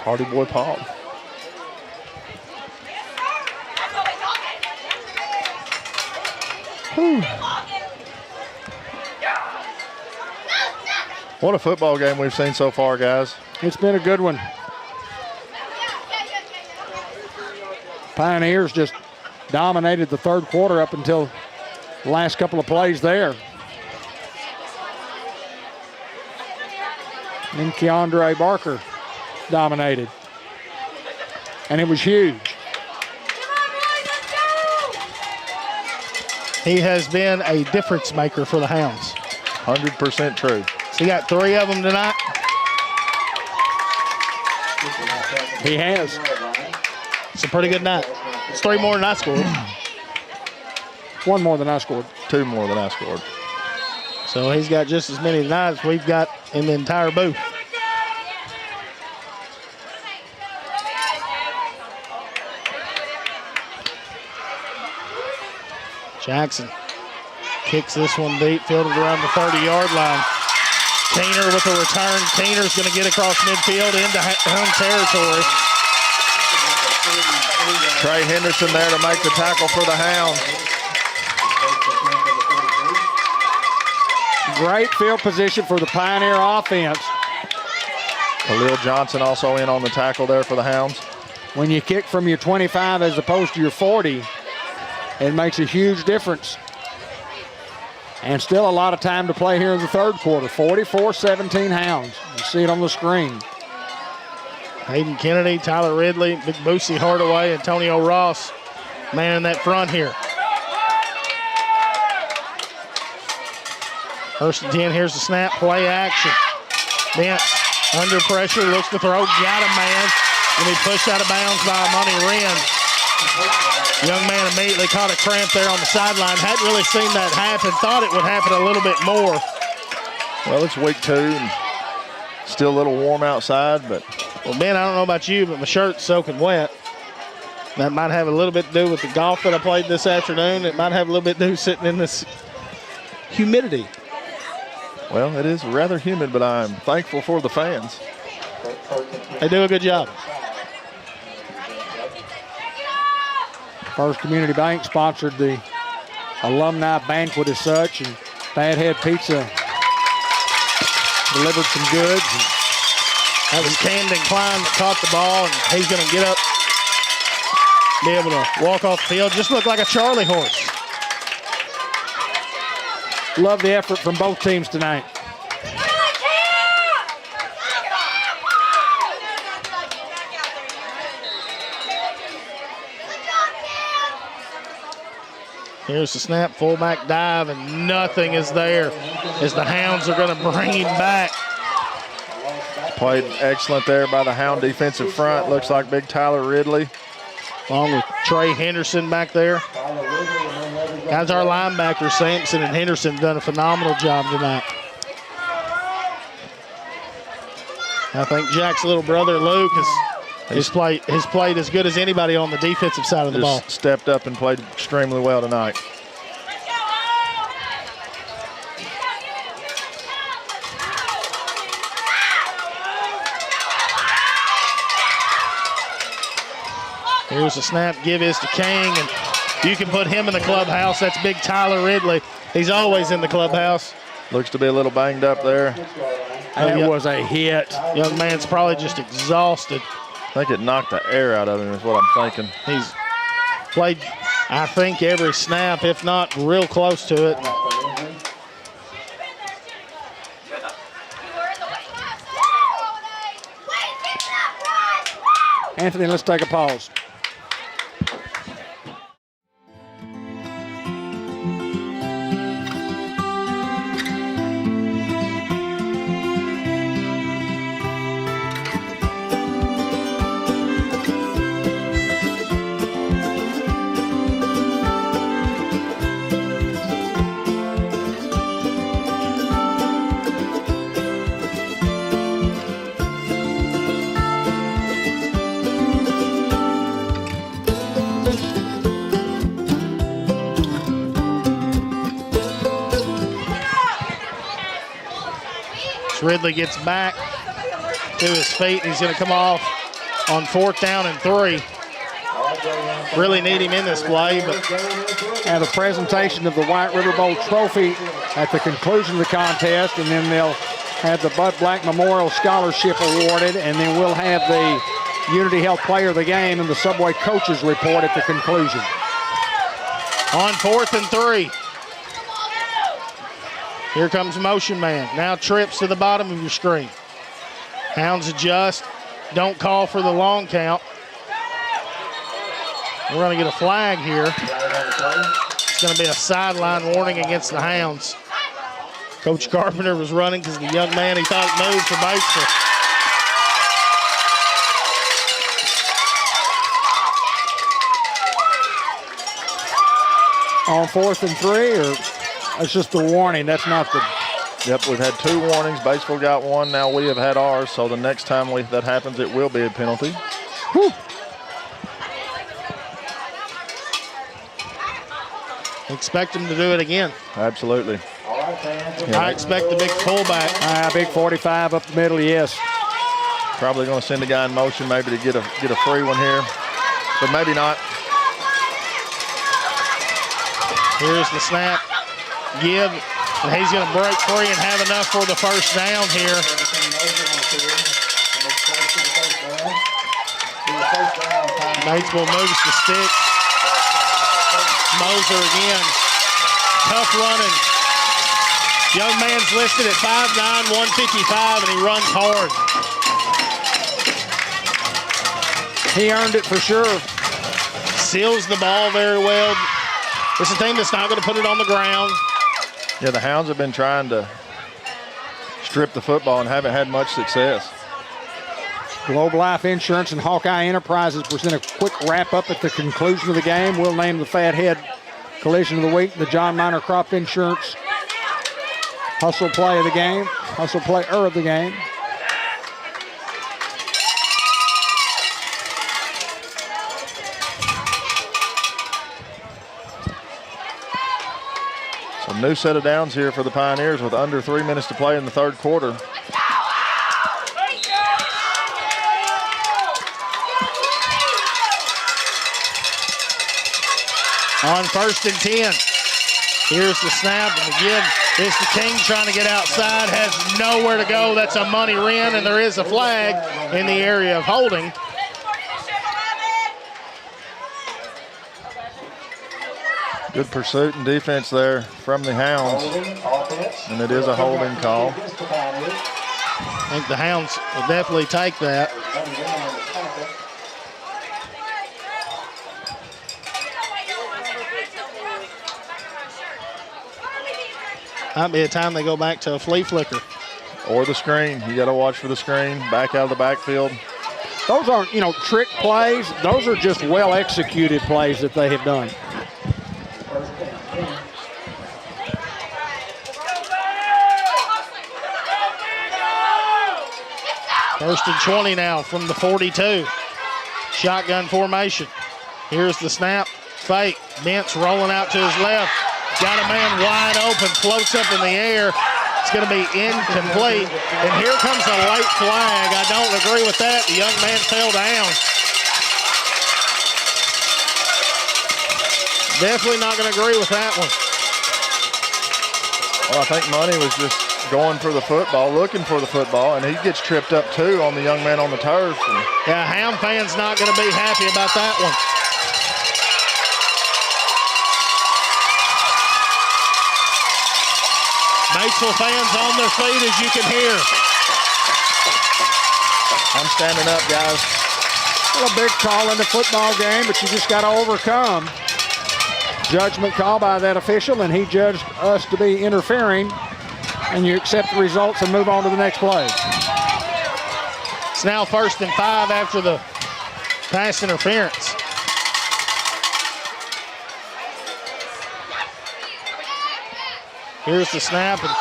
Party Boy Paul. Whew. What a football game we've seen so far, guys. It's been a good one. Pioneers just dominated the third quarter up until the last couple of plays there. And Keandre Barker dominated. And it was huge. He has been a difference maker for the Hounds. 100% true. So he got 3 of them tonight. He has. It's a pretty good night. It's 3 more than I scored. 1 more than I scored. 2 more than I scored. So he's got just as many tonight as we've got in the entire booth. Jackson kicks this one deep, fielded around the 30-yard line. Keener with a return. Keener's going to get across midfield into home territory. Trey Henderson there to make the tackle for the Hounds. Great field position for the Pioneer offense. Khalil Johnson also in on the tackle there for the Hounds. When you kick from your 25 as opposed to your 40, it makes a huge difference. And still a lot of time to play here in the third quarter. 44-17 Hounds. You see it on the screen. Hayden Kennedy, Tyler Ridley, Big Boosie Hardaway, Antonio Ross, man in that front here. First and 10, here's the snap, play action. Bent under pressure, looks to throw, got him, man. And he pushed out of bounds by Monty Wren. Young man immediately caught a cramp there on the sideline. Hadn't really seen that happen. Thought it would happen a little bit more. Well, it's week 2 and still a little warm outside, but. Well, Ben, I don't know about you, but my shirt's soaking wet. That might have a little bit to do with the golf that I played this afternoon. It might have a little bit to do sitting in this humidity. Well, it is rather humid, but I'm thankful for the fans. They do a good job. First Community Bank sponsored the alumni banquet as such, and Bad Head Pizza delivered some goods. That was Camden Klein that caught the ball, and he's going to get up, be able to walk off the field. Just look like a Charlie horse. Love the effort from both teams tonight. Here's the snap, fullback dive, and nothing is there as the Hounds are going to bring him back. Played excellent there by the Hound defensive front. Looks like big Tyler Ridley. Along with Trey Henderson back there. Guys, our linebackers, Sampson and Henderson, done a phenomenal job tonight. I think Jack's little brother, Luke, has played as good as anybody on the defensive side of the ball. Stepped up and played extremely well tonight. Here's the snap, give is to King, and you can put him in the clubhouse. That's big Tyler Ridley. He's always in the clubhouse. Looks to be a little banged up there. That was a hit. Young man's probably just exhausted. I think it knocked the air out of him is what I'm thinking. He's played, I think, every snap, if not real close to it. Anthony, let's take a pause. Ridley gets back to his feet, and he's going to come off on 4th down and 3. Really need him in this play, but have a presentation of the White River Bowl trophy at the conclusion of the contest, and then they'll have the Bud Black Memorial Scholarship awarded, and then we'll have the Unity Health Player of the Game and the Subway Coaches Report at the conclusion. On 4th and 3. Here comes motion man. Now trips to the bottom of your screen. Hounds adjust. Don't call for the long count. We're going to get a flag here. It's going to be a sideline warning against the Hounds. Coach Carpenter was running because the young man, he thought it moved for Batesville. On 4th and 3, or that's just the warning? That's not the. Yep, we've had 2 warnings. Batesville got 1. Now we have had ours. So the next time that happens, it will be a penalty. Whew. Expect him to do it again. Absolutely. I expect the big fullback. Big 45 up the middle, yes. Probably going to send a guy in motion maybe to get a free one here, but maybe not. Here's the snap. Give And he's going to break free and have enough for the first down here. Batesville moves the stick. Moser again. Tough running. Young man's listed at 5'9", 155, and he runs hard. He earned it for sure. Seals the ball very well. It's a team that's not going to put it on the ground. Yeah, the Hounds have been trying to strip the football and haven't had much success. Globe Life Insurance and Hawkeye Enterprises present a quick wrap-up at the conclusion of the game. We'll name the Fathead Collision of the Week, the John Minor Crop Insurance Hustle Play of the Game, Hustle Player of the Game. So new set of downs here for the Pioneers with under 3 minutes to play in the third quarter. On 1st and 10. Here's the snap, and again, it's the King trying to get outside, has nowhere to go. That's a money run, and there is a flag in the area of holding. Good pursuit and defense there from the Hounds, and it is a holding call. I think the Hounds will definitely take that. Might be a time they go back to a flea flicker. Or the screen. You got to watch for the screen. Back out of the backfield. Those aren't, trick plays. Those are just well-executed plays that they have done. First and 20 now from the 42. Shotgun formation. Here's the snap. Fake. Bentz rolling out to his left. Got a man wide open. Floats up in the air. It's going to be incomplete. And here comes a late flag. I don't agree with that. The young man fell down. Definitely not going to agree with that one. Well, I think Money was just going for the football, looking for the football, and he gets tripped up too on the young man on the turf. Yeah, Hound fans not going to be happy about that one. Batesville fans on their feet, as you can hear. I'm standing up, guys. Well, a big call in the football game, but you just got to overcome. Judgment call by that official, and he judged us to be interfering, and you accept the results and move on to the next play. It's now 1st and 5 after the pass interference. Here's the snap, and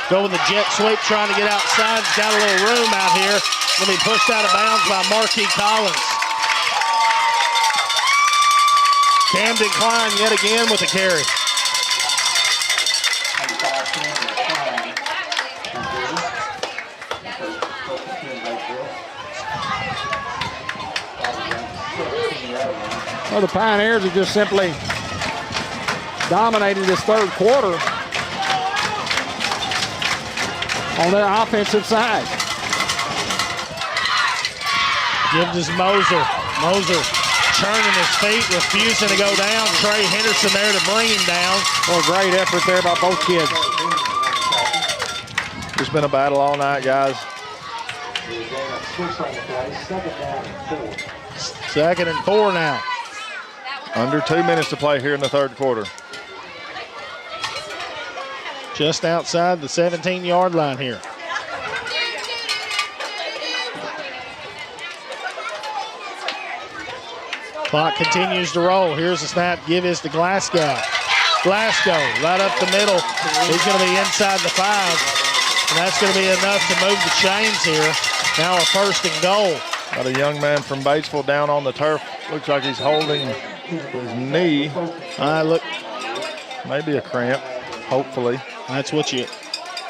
go with the jet sweep, trying to get outside. He's got a little room out here. Going to be pushed out of bounds by Marquis Collins. Camden Klein yet again with a carry. Well, the Pioneers have just simply dominated this third quarter on their offensive side. Gives us Moser. Moser turning his feet, refusing to go down. Trey Henderson there to bring him down. Well, great effort there by both kids. It's been a battle all night, guys. 2nd and 4 now. Under 2 minutes to play here in the third quarter. Just outside the 17-yard line here. Clock continues to roll. Here's the snap. Give is to Glasgow. Glasgow right up the middle. He's going to be inside the 5. And that's going to be enough to move the chains here. Now a 1st and goal. Got a young man from Batesville down on the turf. Looks like he's holding his knee. Look. Maybe a cramp, hopefully. That's what you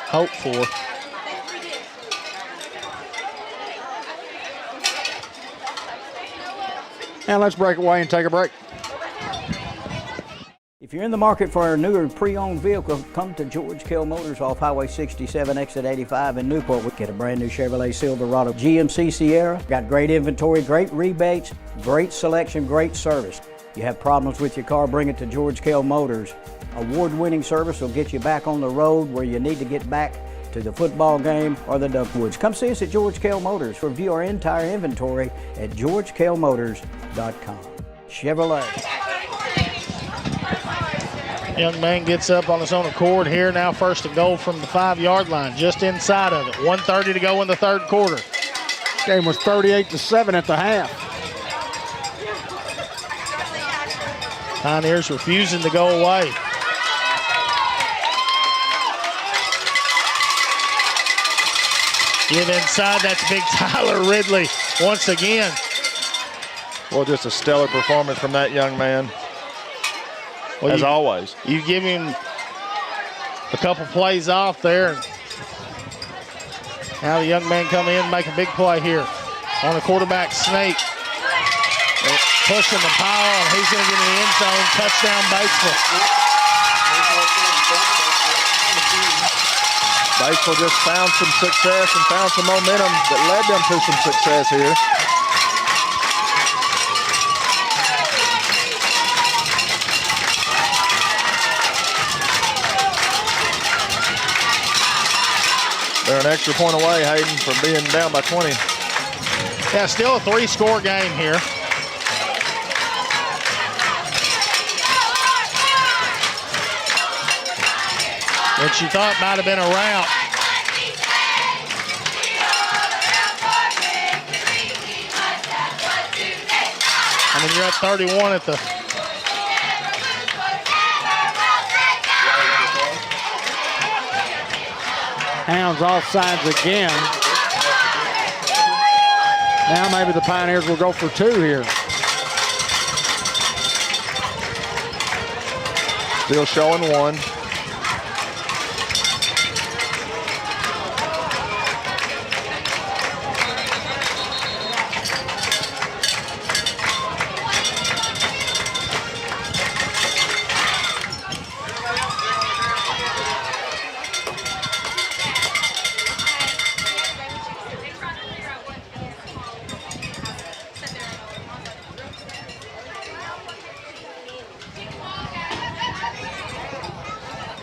hope for. And let's break away and take a break. If you're in the market for a newer pre-owned vehicle, come to George Kell Motors off Highway 67, exit 85 in Newport. We get a brand new Chevrolet Silverado GMC Sierra. Got great inventory, great rebates, great selection, great service. You have problems with your car, bring it to George Kell Motors. Award-winning service will get you back on the road where you need to get back to the football game or the Duckwoods. Come see us at George Kell Motors. Review our entire inventory at georgekellmotors.com. Chevrolet. Young man gets up on his own accord here. Now 1st and goal from the 5-yard line, just inside of it. 1:30 to go in the 3rd quarter. Game was 38-7 at the half. Pioneers refusing to go away. Get inside, that's big Tyler Ridley once again. Well, just a stellar performance from that young man. Well, as always. You give him a couple plays off there. Now the young man come in and make a big play here on the quarterback sneak. Pushing the pile, and he's going to get in the end zone. Touchdown, Batesville. Batesville just found some success and found some momentum that led them to some success here. They're an extra point away, Hayden, from being down by 20. Yeah, still a 3-score game here. Which you thought might have been a rout. I mean, you're at 31 at the... Hounds off sides again. Now maybe the Pioneers will go for 2 here. Still showing 1.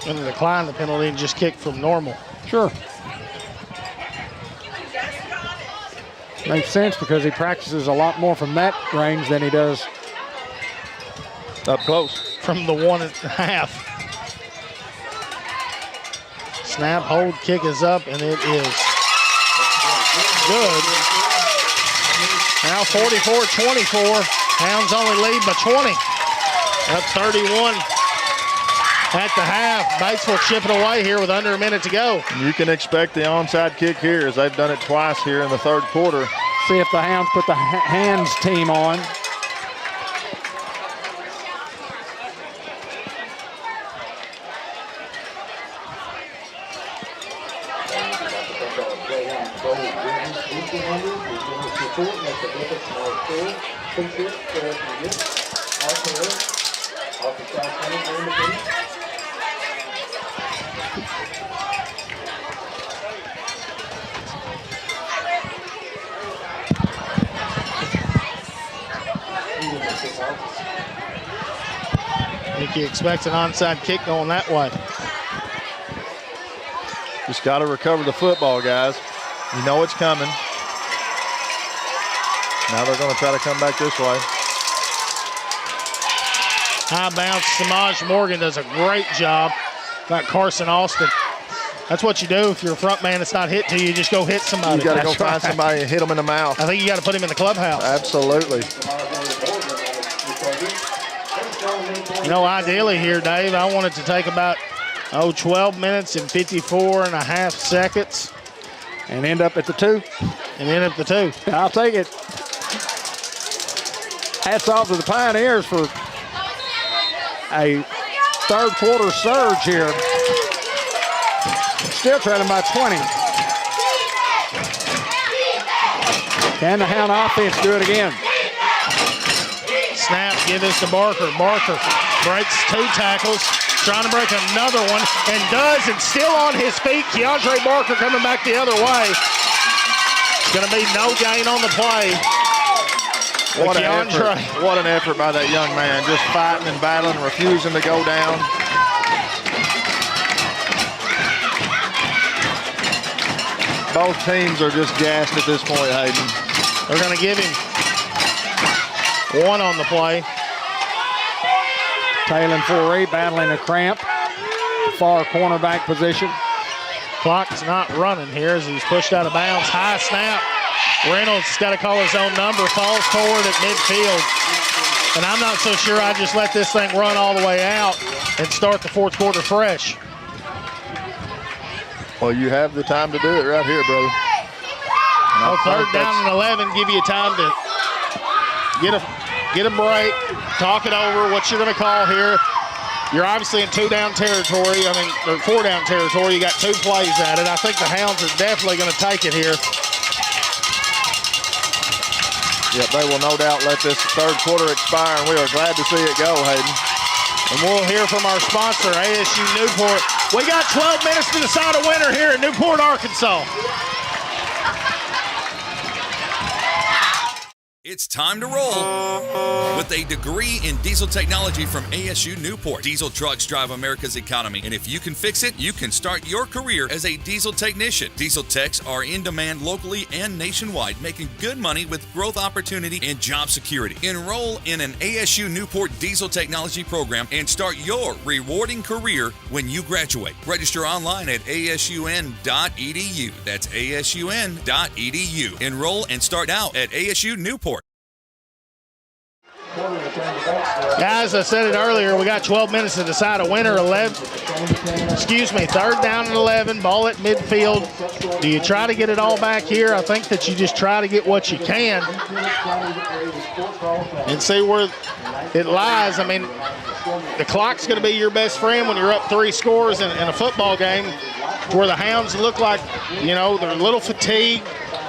Going to decline the penalty and just kick from normal. Sure. Makes sense because he practices a lot more from that range than he does up close. From the 1.5. Snap, hold, kick is up, and it is good. Now 44-24. Hounds only lead by 20. Up 31 at the half. Batesville chipping away here with under a minute to go. You can expect the onside kick here as they've done it twice here in the 3rd quarter. See if the Hounds put the hands team on. I think he expects an onside kick going that way. Just got to recover the football, guys. You know it's coming. Now they're going to try to come back this way. High bounce, Samaj Morgan does a great job. Got Carson Austin. That's what you do if you're a front man that's not hit to you. You just go hit somebody. You got to go find somebody and hit them in the mouth. I think you got to put him in the clubhouse. Absolutely. You know, ideally here, Dave, I want it to take about 12 minutes and 54.5 seconds. And end up at the 2. And end up the 2. I'll take it. Hats off to the Pioneers for a 3rd quarter surge here. Still trailing by 20. Can the Hound offense do it again? Snap, Give this to Barker. Barker breaks 2 tackles, trying to break another one, and does, and still on his feet. Keandre Barker coming back the other way. It's going to be no gain on the play. What an effort by that young man, just fighting and battling, refusing to go down. Both teams are just gassed at this point, Hayden. They're going to give him 1 on the play. Taylor Forey battling a cramp. Far cornerback position. Clock's not running here as he's pushed out of bounds. High snap. Reynolds got to call his own number. Falls forward at midfield. And I'm not so sure I just let this thing run all the way out and start the 4th quarter fresh. Well, you have the time to do it right here, brother. Oh, 3rd down and 11, give you time to get a break, talk it over, what you're going to call here. You're obviously in 2-down territory, or 4-down territory. You got 2 plays at it. I think the Hounds are definitely going to take it here. Yep, they will no doubt let this 3rd quarter expire, and we are glad to see it go, Hayden. And we'll hear from our sponsor, ASU Newport. We got 12 minutes to decide a winner here in Newport, Arkansas. It's time to roll with a degree in diesel technology from ASU Newport. Diesel trucks drive America's economy, and if you can fix it, you can start your career as a diesel technician. Diesel techs are in demand locally and nationwide, making good money with growth opportunity and job security. Enroll in an ASU Newport diesel technology program and start your rewarding career when you graduate. Register online at asun.edu. That's asun.edu. Enroll and start now at ASU Newport. Guys, I said it earlier, we got 12 minutes to decide a winner. 3rd down and 11, ball at midfield. Do you try to get it all back here? I think that you just try to get what you can and see where it lies. I mean, the clock's going to be your best friend when you're up 3 scores in a football game, where the Hounds look like, they're a little fatigued.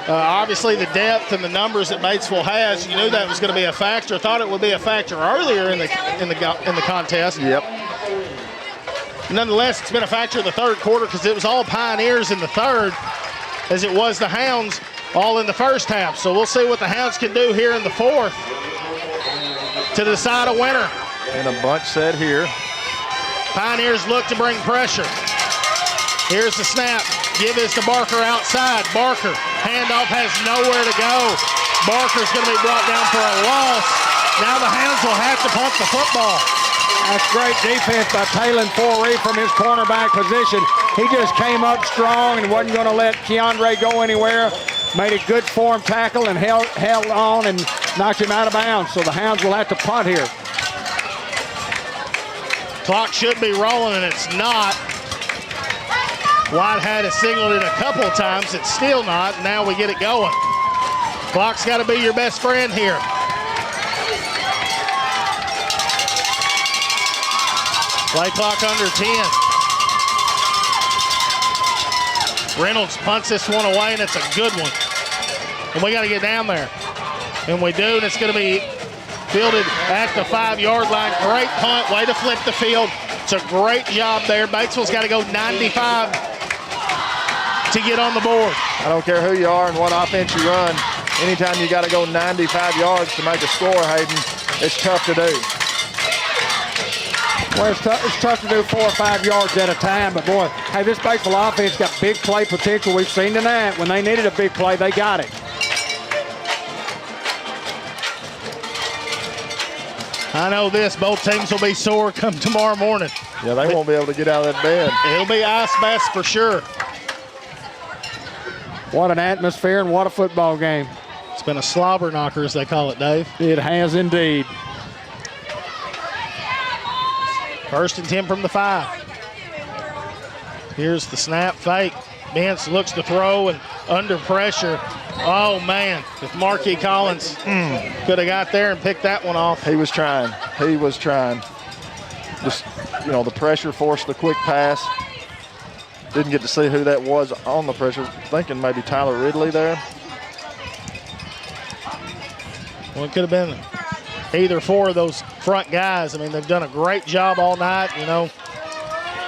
Obviously, the depth and the numbers that Batesville has, you knew that was going to be a factor. Thought it would be a factor earlier in the contest. Yep. Nonetheless, it's been a factor in the 3rd quarter because it was all Pioneers in the 3rd, as it was the Hounds all in the 1st half. So we'll see what the Hounds can do here in the 4th to decide a winner. And a bunch set here. Pioneers look to bring pressure. Here's the snap. Give this to Barker outside. Barker, handoff, has nowhere to go. Barker's going to be brought down for a loss. Now the Hounds will have to punt the football. That's great defense by Taylor Forey from his cornerback position. He just came up strong and wasn't going to let Keandre go anywhere. Made a good form tackle and held on and knocked him out of bounds. So the Hounds will have to punt here. Clock should be rolling, and it's not. Whitehead has signaled it a couple of times. It's still not. Now we get it going. Clock's got to be your best friend here. Play clock under 10. Reynolds punts this one away, and it's a good one. And we got to get down there. And we do, and it's going to be fielded at the 5-yard line. Great punt, way to flip the field. It's a great job there. Batesville's got to go 95 to get on the board. I don't care who you are and what offense you run. Anytime you got to go 95 yards to make a score, Hayden, it's tough to do. Well, it's tough to do 4 or 5 yards at a time, but boy, hey, this Batesville offense got big play potential. We've seen tonight. When they needed a big play, they got it. I know this, both teams will be sore come tomorrow morning. Yeah, they won't be able to get out of that bed. It'll be ice baths for sure. What an atmosphere and what a football game. It's been a slobber knocker, as they call it, Dave. It has indeed. 1st and 10 from the 5. Here's the snap fake. Bence looks to throw and under pressure. Oh, man, if Marquis Collins could have got there and picked that one off. He was trying. He was trying. Just, the pressure forced the quick pass. Didn't get to see who that was on the pressure. Thinking maybe Tyler Ridley there. Well, it could have been either four of those front guys. I mean, they've done a great job all night. You know,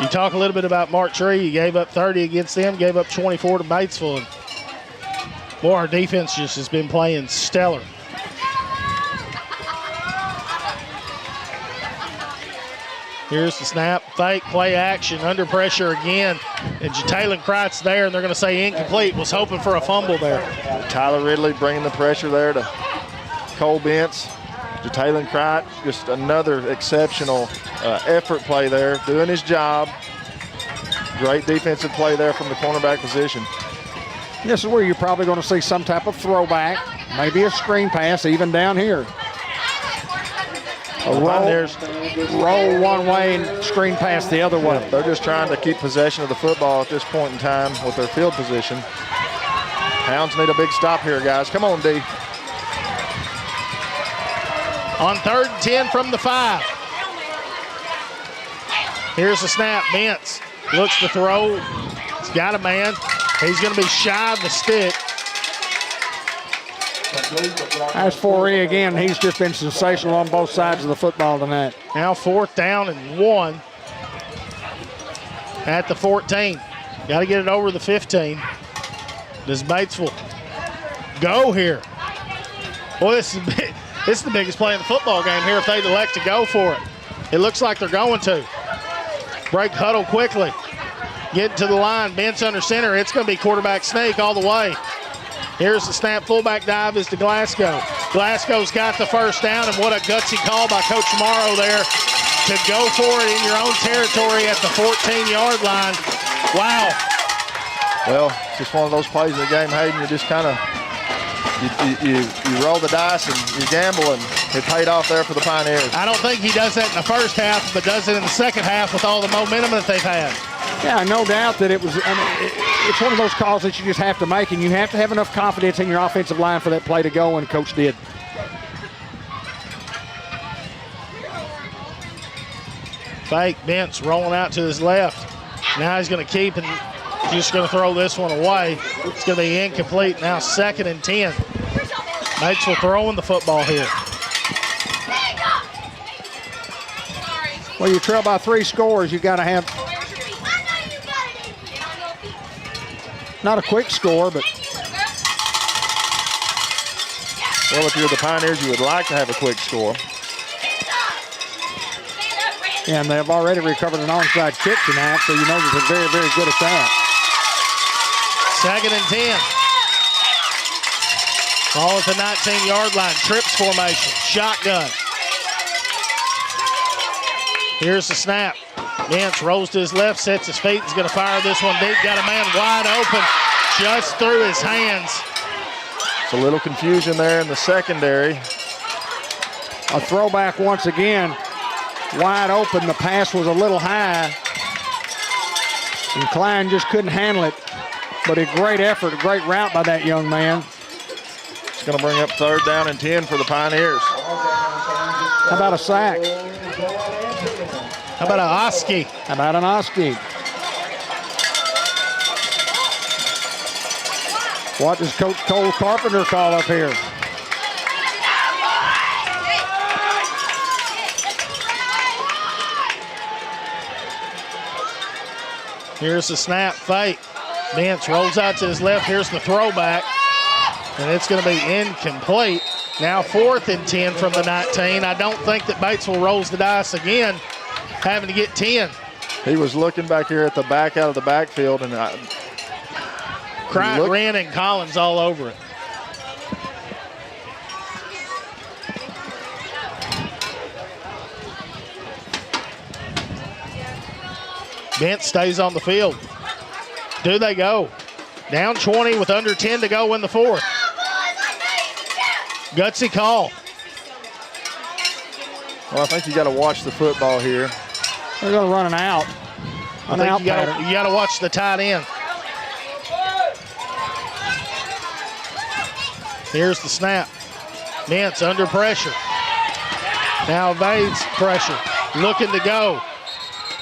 you talk a little bit about Mark Tree. He gave up 30 against them, gave up 24 to Batesville. And boy, our defense just has been playing stellar. Here's the snap, fake, play action, under pressure again. And Jalen Kreitz there, and they're going to say incomplete. Was hoping for a fumble there. Tyler Ridley bringing the pressure there to Cole Bentz. Jalen Kreitz, just another exceptional effort play there, doing his job. Great defensive play there from the cornerback position. This is where you're probably going to see some type of throwback, maybe a screen pass, even down here. A roll one way and screen pass the other way. They're just trying to keep possession of the football at this point in time with their field position. Hounds need a big stop here, guys. Come on, D. On 3rd and 10 from the 5. Here's the snap. Bentz looks to throw. He's got a man. He's going to be shy of the stick. As for E again, he's just been sensational on both sides of the football tonight. Now 4th down and 1 at the 14. Got to get it over the 15. Does Batesville go here? Well, this is the biggest play in the football game here if they'd elect to go for it. It looks like they're going to. Break huddle quickly. Get to the line. Bentz under center. It's going to be quarterback sneak all the way. Here's the snap. Fullback dive is to Glasgow. Glasgow's got the first down, and what a gutsy call by Coach Morrow there to go for it in your own territory at the 14-yard line. Wow. Well, it's just one of those plays in the game, Hayden. You just kind of you roll the dice and you gamble, and it paid off there for the Pioneers. I don't think he does that in the first half, but does it in the second half with all the momentum that they've had. Yeah, no doubt that it was. I mean, it's one of those calls that you just have to make, and you have to have enough confidence in your offensive line for that play to go, and Coach did. Fake. Bentz rolling out to his left. Now he's going to keep and just going to throw this one away. It's going to be incomplete. Now 2nd and 10. Batesville throwing the football here. Well, you trail by 3 scores, you got to have not a quick score, but well, if you're the Pioneers, you would like to have a quick score. And they've already recovered an onside kick tonight, so you know that they're very, very good at that. 2nd and 10. Ball at the 19-yard line. Trips formation. Shotgun. Here's the snap. Bentz rolls to his left, sets his feet. He's going to fire this one deep. Got a man wide open just through his hands. It's a little confusion there in the secondary. A throwback once again. Wide open. The pass was a little high. And Klein just couldn't handle it. But a great effort, a great route by that young man. It's going to bring up 3rd down and 10 for the Pioneers. How about a sack? How about an Oski? How about an Oski? What does Coach Cole Carpenter call up here? Here's the snap, fake. Bentz rolls out to his left. Here's the throwback. And it's going to be incomplete. Now 4th and 10 from the 19. I don't think that Batesville rolls the dice again, having to get 10. He was looking back here at the back out of the backfield, and Wren and Collins all over it. Bentz stays on the field. Do they go? Down 20 with under 10 to go in the 4th. Gutsy call. Well, I think you got to watch the football here. They're going to run an out. I think you got to watch the tight end. Here's the snap. Bentz under pressure. Now evades pressure. Looking to go.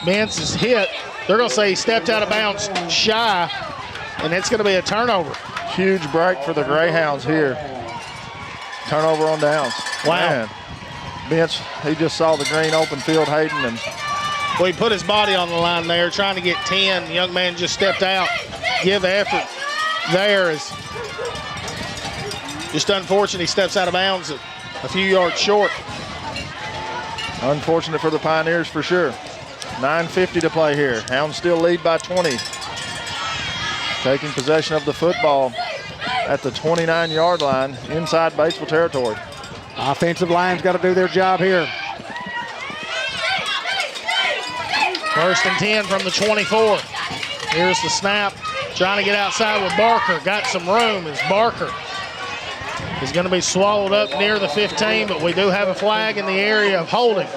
Bentz is hit. They're going to say he stepped out of bounds shy, and it's going to be a turnover. Huge break for the Greyhounds here. Turnover on downs. Wow. Man. bench. He just saw the green open field, Hayden, and well, he put his body on the line there, trying to get 10. The young man just stepped out. Give effort there is just unfortunate. He steps out of bounds a few yards short. Unfortunate for the Pioneers for sure. 9:50 to play here. Hounds still lead by 20. Taking possession of the football at the 29-yard line inside Batesville territory. Offensive line's got to do their job here. 1st and 10 from the 24. Here's the snap. Trying to get outside with Barker. Got some room as Barker is going to be swallowed up near the 15, but we do have a flag in the area of holding.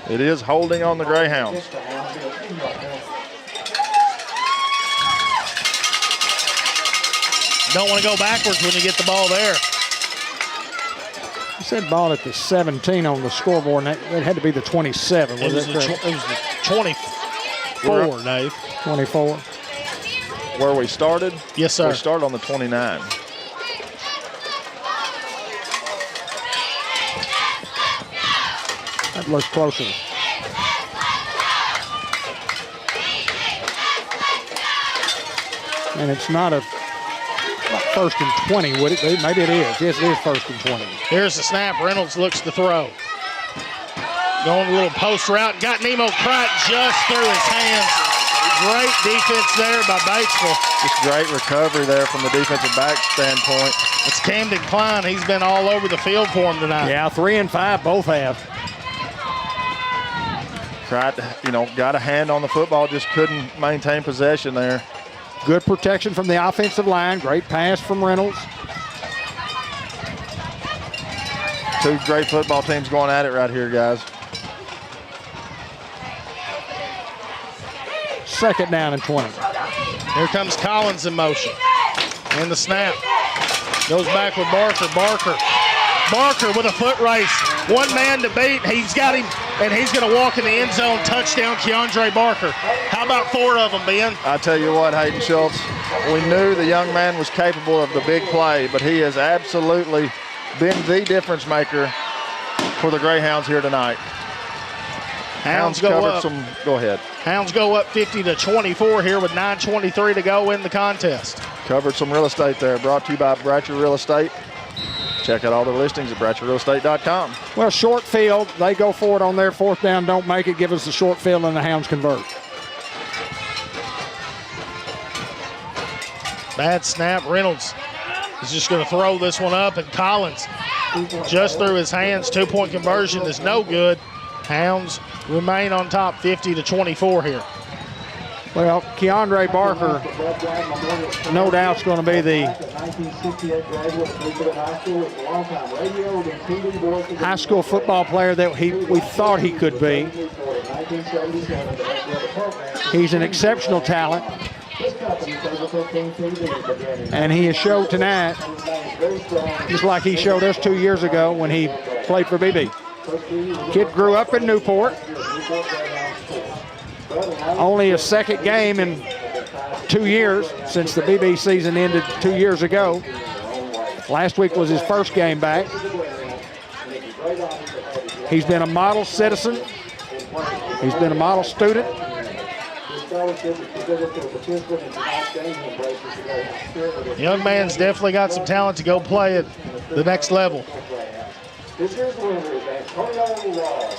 It is holding on the Greyhounds. Don't want to go backwards when you get the ball there. You said ball at the 17 on the scoreboard, and it had to be the 27. It was the 24, Dave. 24. Where we started? Yes, sir. We started on the 29. That looks closer. And it's not a 1st and 20, would it be? Maybe it is. Yes, it is 1st and 20. Here's the snap. Reynolds looks to throw. Going a little post route. Got Nemo Pratt just through his hands. Great defense there by Batesville. Just great recovery there from the defensive back standpoint. It's Camden Klein. He's been all over the field for him tonight. Yeah, 3 and 5 both have. Tried to, got a hand on the football, just couldn't maintain possession there. Good protection from the offensive line. Great pass from Reynolds. Two great football teams going at it right here, guys. 2nd down and 20. Here comes Collins in motion. And the snap. Goes back with Barker. Barker with a foot race. One man to beat. He's got him, and he's going to walk in the end zone. Touchdown, Keandre Barker. How about 4 of them, Ben? I tell you what, Hayden Schultz, we knew the young man was capable of the big play, but he has absolutely been the difference maker for the Greyhounds here tonight. Hounds go up. Go ahead. Hounds go up 50-24 here with 9:23 to go in the contest. Covered some real estate there. Brought to you by Bratcher Real Estate. Check out all their listings at BratcherRealEstate.com. Well, short field. They go for it on their 4th down. Don't make it. Give us the short field, and the Hounds convert. Bad snap. Reynolds is just going to throw this one up, and Collins just through his hands. 2-point conversion is no good. Hounds remain on top 50-24 here. Well, Keandre Barker, no doubt, is going to be the high school football player that we thought he could be. He's an exceptional talent, and he has showed tonight, just like he showed us 2 years ago when he played for BB. Kid grew up in Newport. Only a 2nd game in 2 years since the BB season ended 2 years ago. Last week was his 1st game back. He's been a model citizen. He's been a model student. The young man's definitely got some talent to go play at the next level. This year's winner is Antonio Law.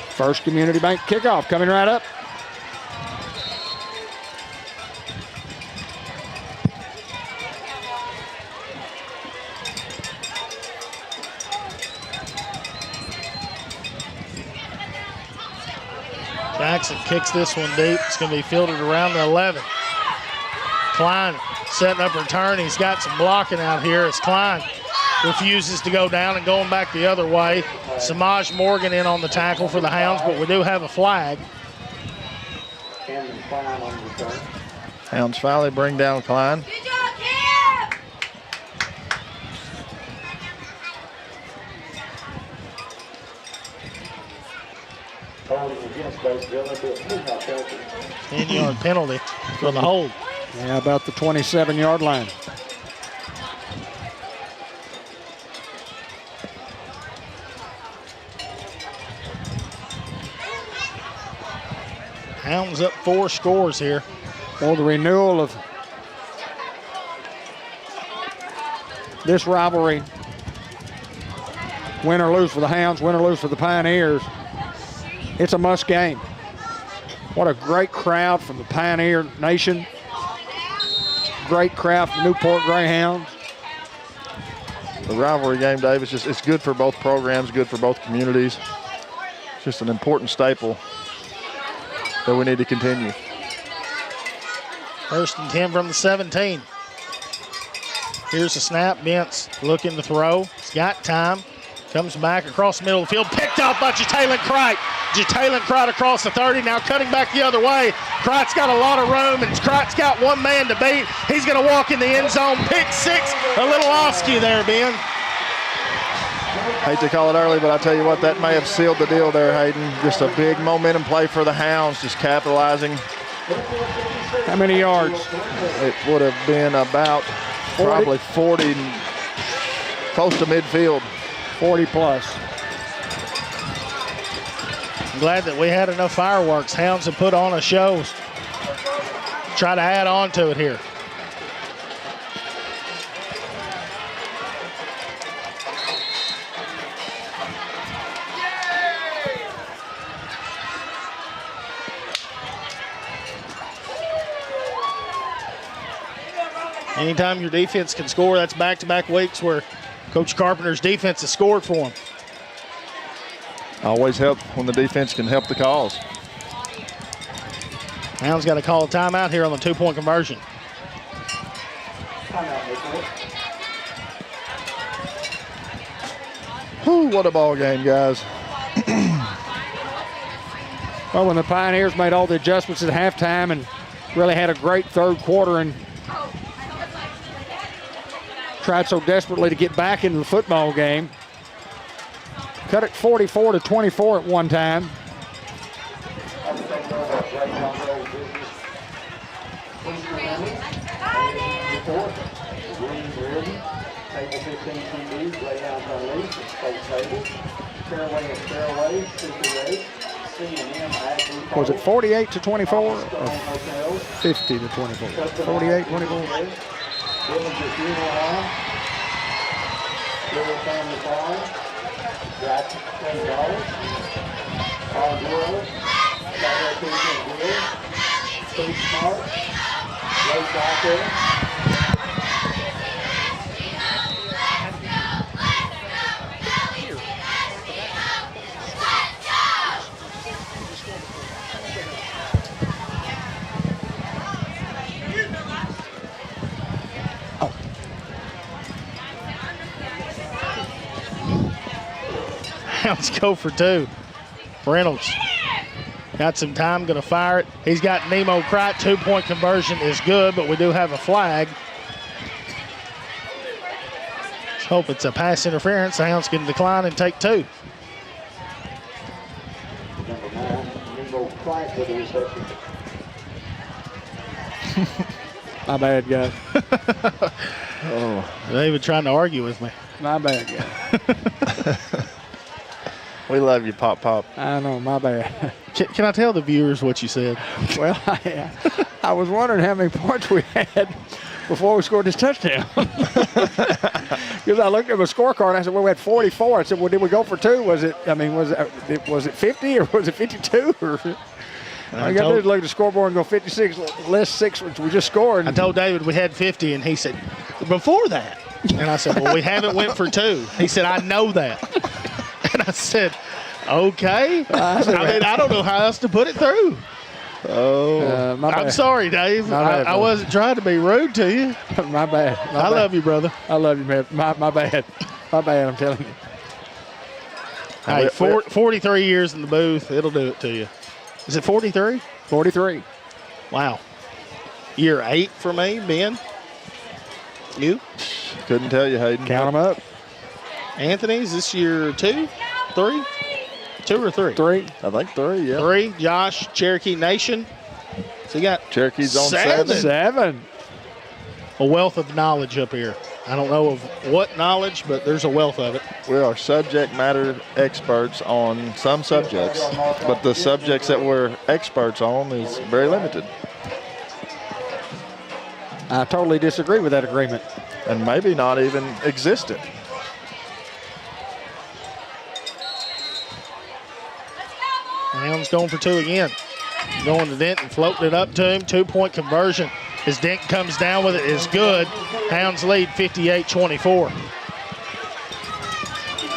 First Community Bank kickoff coming right up. Jackson kicks this one deep. It's going to be fielded around the 11. Klein setting up return. He's got some blocking out here as Klein refuses to go down and going back the other way. Samaj Morgan in on the tackle for the Hounds, but we do have a flag. Hounds finally bring down Klein. against Batesville into a 10-yard penalty. 10-yard penalty for the hold. Yeah, about the 27-yard line. Hounds up 4 scores here. Well, the renewal of this rivalry, win or lose for the Hounds, win or lose for the Pioneers, it's a must game. What a great crowd from the Pioneer Nation. Great crowd from Newport Greyhounds. The rivalry game, Dave, it's good for both programs, good for both communities. It's just an important staple that we need to continue. 1st and 10 from the 17. Here's the snap. Bentz looking to throw. He's got time. Comes back across the middle of the field. Picked up by Jalen Cright. Jalen Cright across the 30. Now cutting back the other way. Cright's got a lot of room, and Cright's got one man to beat. He's going to walk in the end zone. Pick 6. A little off-skew there, Ben. Hate to call it early, but I tell you what, that may have sealed the deal there, Hayden. Just a big momentum play for the Hounds, just capitalizing. How many yards? It would have been about 40? Probably 40, close to midfield. 40 plus. I'm glad that we had enough fireworks. Hounds have put on a show. Try to add on to it here. Anytime your defense can score, that's back-to-back weeks where Coach Carpenter's defense has scored for him. Always help when the defense can help the cause. Hounds got to call a timeout here on the 2-point conversion. Whew, what a ball game, guys. Well, when the Pioneers made all the adjustments at halftime and really had a great third quarter and tried so desperately to get back into the football game. Cut it 44-24 at one time. Was it 48-24 or 50-24? 48-24. Hounds go for 2. Reynolds got some time, going to fire it. He's got Nemo Cright. 2-point conversion is good, but we do have a flag. Let's hope it's a pass interference. The Hounds can decline and take 2. Number 9, Nemo Cright with the reception. My bad, guy. Oh, David trying to argue with me. My bad, guy. We love you, Pop Pop. I know, my bad. Can I tell the viewers what you said? Well, I was wondering how many points we had before we scored this touchdown. Because I looked at my scorecard and I said, well, we had 44. I said, well, did we go for 2? Was it 50 or was it 52? Or all you got to do is look at the scoreboard and go 56 less 6, which we just scored. I told David we had 50, and he said, before that. And I said, well, we haven't went for 2. He said, I know that. And I said, okay. I don't know how else to put it through. Oh, I'm sorry, Dave. I wasn't trying to be rude to you. My bad. I love you, brother. I love you, man. My bad. My bad, I'm telling you. Hey, 43 years in the booth, it'll do it to you. Is it 43? 43. Wow. Year 8 for me, Ben. You? Couldn't tell you, Hayden. Count them up. Anthony's this year 2, 3? 2 or 3? 3. I think 3, yeah. 3, Josh, Cherokee Nation. So you got Cherokee's on 7. 7. A wealth of knowledge up here. I don't know of what knowledge, but there's a wealth of it. We are subject matter experts on some subjects, but the subjects that we're experts on is very limited. I totally disagree with that agreement. And maybe not even existent. Hounds going for 2 again. Going to Denton, floating it up to him. 2-point conversion. As Denton comes down with it, is good. Hounds lead 58-24.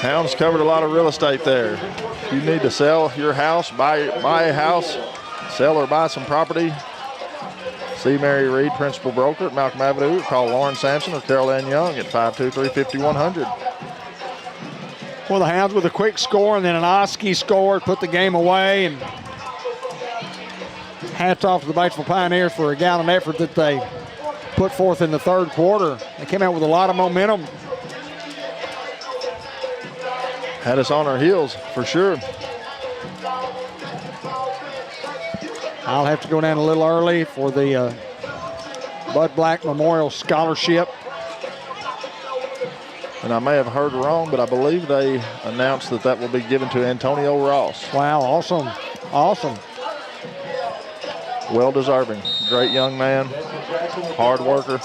Hounds covered a lot of real estate there. If you need to sell your house, buy a house, sell or buy some property, see Mary Reed, principal broker at Malcolm Avenue. Call Lauren Sampson or Carol Ann Young at 523-5100. Well, the Hounds with a quick score, and then an Oski scored, put the game away, and hats off to the Batesville Pioneers for a gallant effort that they put forth in the third quarter. They came out with a lot of momentum. Had us on our heels for sure. I'll have to go down a little early for the Bud Black Memorial Scholarship. And I may have heard wrong, but I believe they announced that will be given to Antonio Ross. Wow, awesome, awesome. Well deserving. Great young man, hard worker.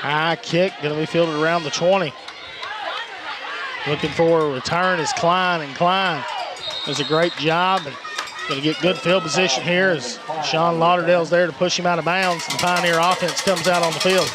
High kick, going to be fielded around the 20. Looking for a return is Klein, and Klein does a great job and going to get good field position here as Sean Lauderdale's there to push him out of bounds. The Pioneer offense comes out on the field.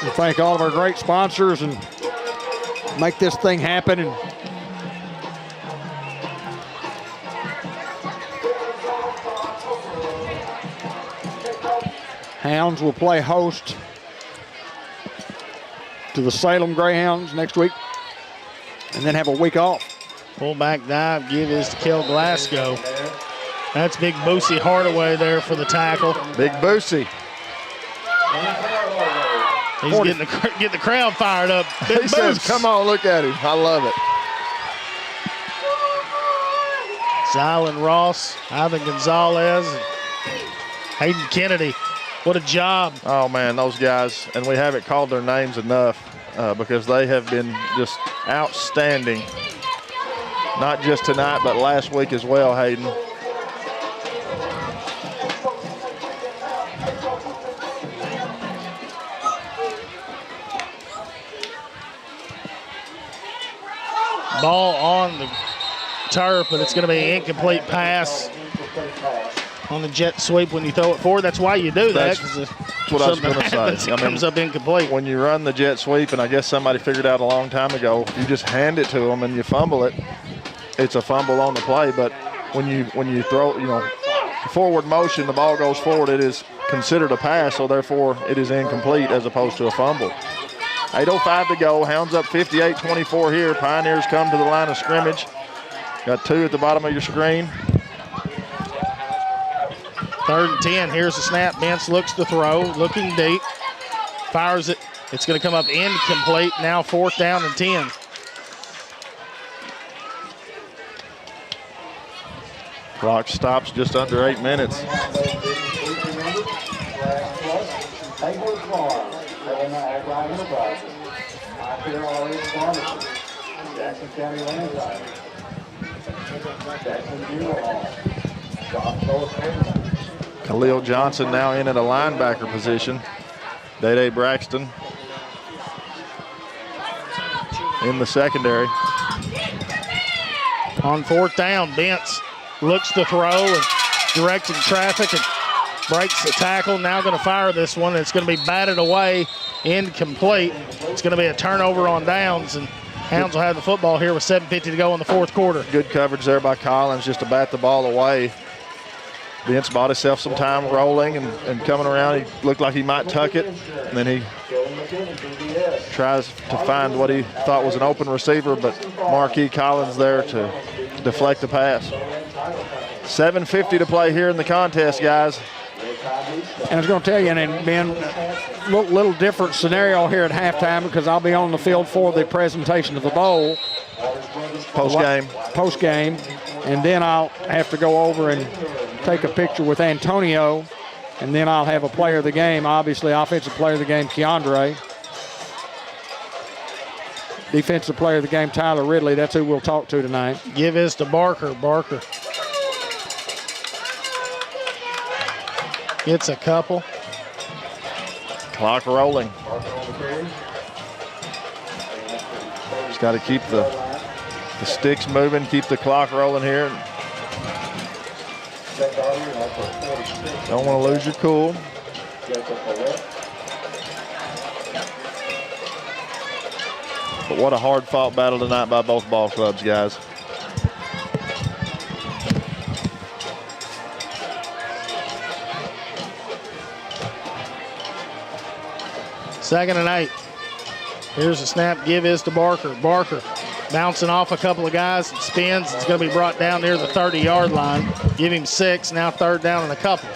We thank all of our great sponsors and make this thing happen. And Hounds will play host to the Salem Greyhounds next week and then have a week off. Pullback dive, give is to Kel Glasgow. That's Big Boosie Hardaway there for the tackle. Big Boosie. He's getting the crowd fired up. Big He says, come on, look at him. I love it. Zylan Ross, Ivan Gonzalez, and Hayden Kennedy. What a job. Oh, man, those guys, and we haven't called their names enough because they have been just outstanding. Not just tonight, but last week as well, Hayden. Ball on the turf, but it's going to be an incomplete pass on the jet sweep when you throw it forward. That's why you do that. That's what I was going to say. It comes up incomplete. When you run the jet sweep, and I guess somebody figured out a long time ago, you just hand it to them and you fumble it. It's a fumble on the play, but when you throw, forward motion, the ball goes forward, it is considered a pass, so therefore it is incomplete as opposed to a fumble. 8:05 to go. Hounds up 58-24 here. Pioneers come to the line of scrimmage. Got 2 at the bottom of your screen. 3rd and 10. Here's the snap. Bentz looks to throw, looking deep. Fires it. It's going to come up incomplete. Now 4th down and 10. Clock stops just under 8 minutes. Khalil Johnson now in at a linebacker position. Day-Day Braxton in the secondary. On 4th down, Bentz looks to throw and directing traffic and breaks the tackle. Now going to fire this one. It's going to be batted away, incomplete. It's going to be a turnover on downs, and Hounds will have the football here with 7:50 to go in the fourth quarter. Good coverage there by Collins just to bat the ball away. Vince bought himself some time rolling and coming around. He looked like he might tuck it, and then he tries to find what he thought was an open receiver, but Marquis Collins there to deflect the pass. 7:50 to play here in the contest, guys. And I was going to tell you, and Ben, little different scenario here at halftime because I'll be on the field for the presentation of the bowl. Post game. And then I'll have to go over and take a picture with Antonio, and then I'll have a player of the game, obviously offensive player of the game, Keandre. Defensive player of the game, Tyler Ridley. That's who we'll talk to tonight. Give this to Barker. Barker gets a couple. Clock rolling. Just got to keep the sticks moving, keep the clock rolling here. Don't want to lose your cool. But what a hard-fought battle tonight by both ball clubs, guys. Second and 8. Here's the snap. Give is to Barker. Barker bouncing off a couple of guys. Spins. It's going to be brought down near the 30-yard line. Give him 6. Now third down and a couple.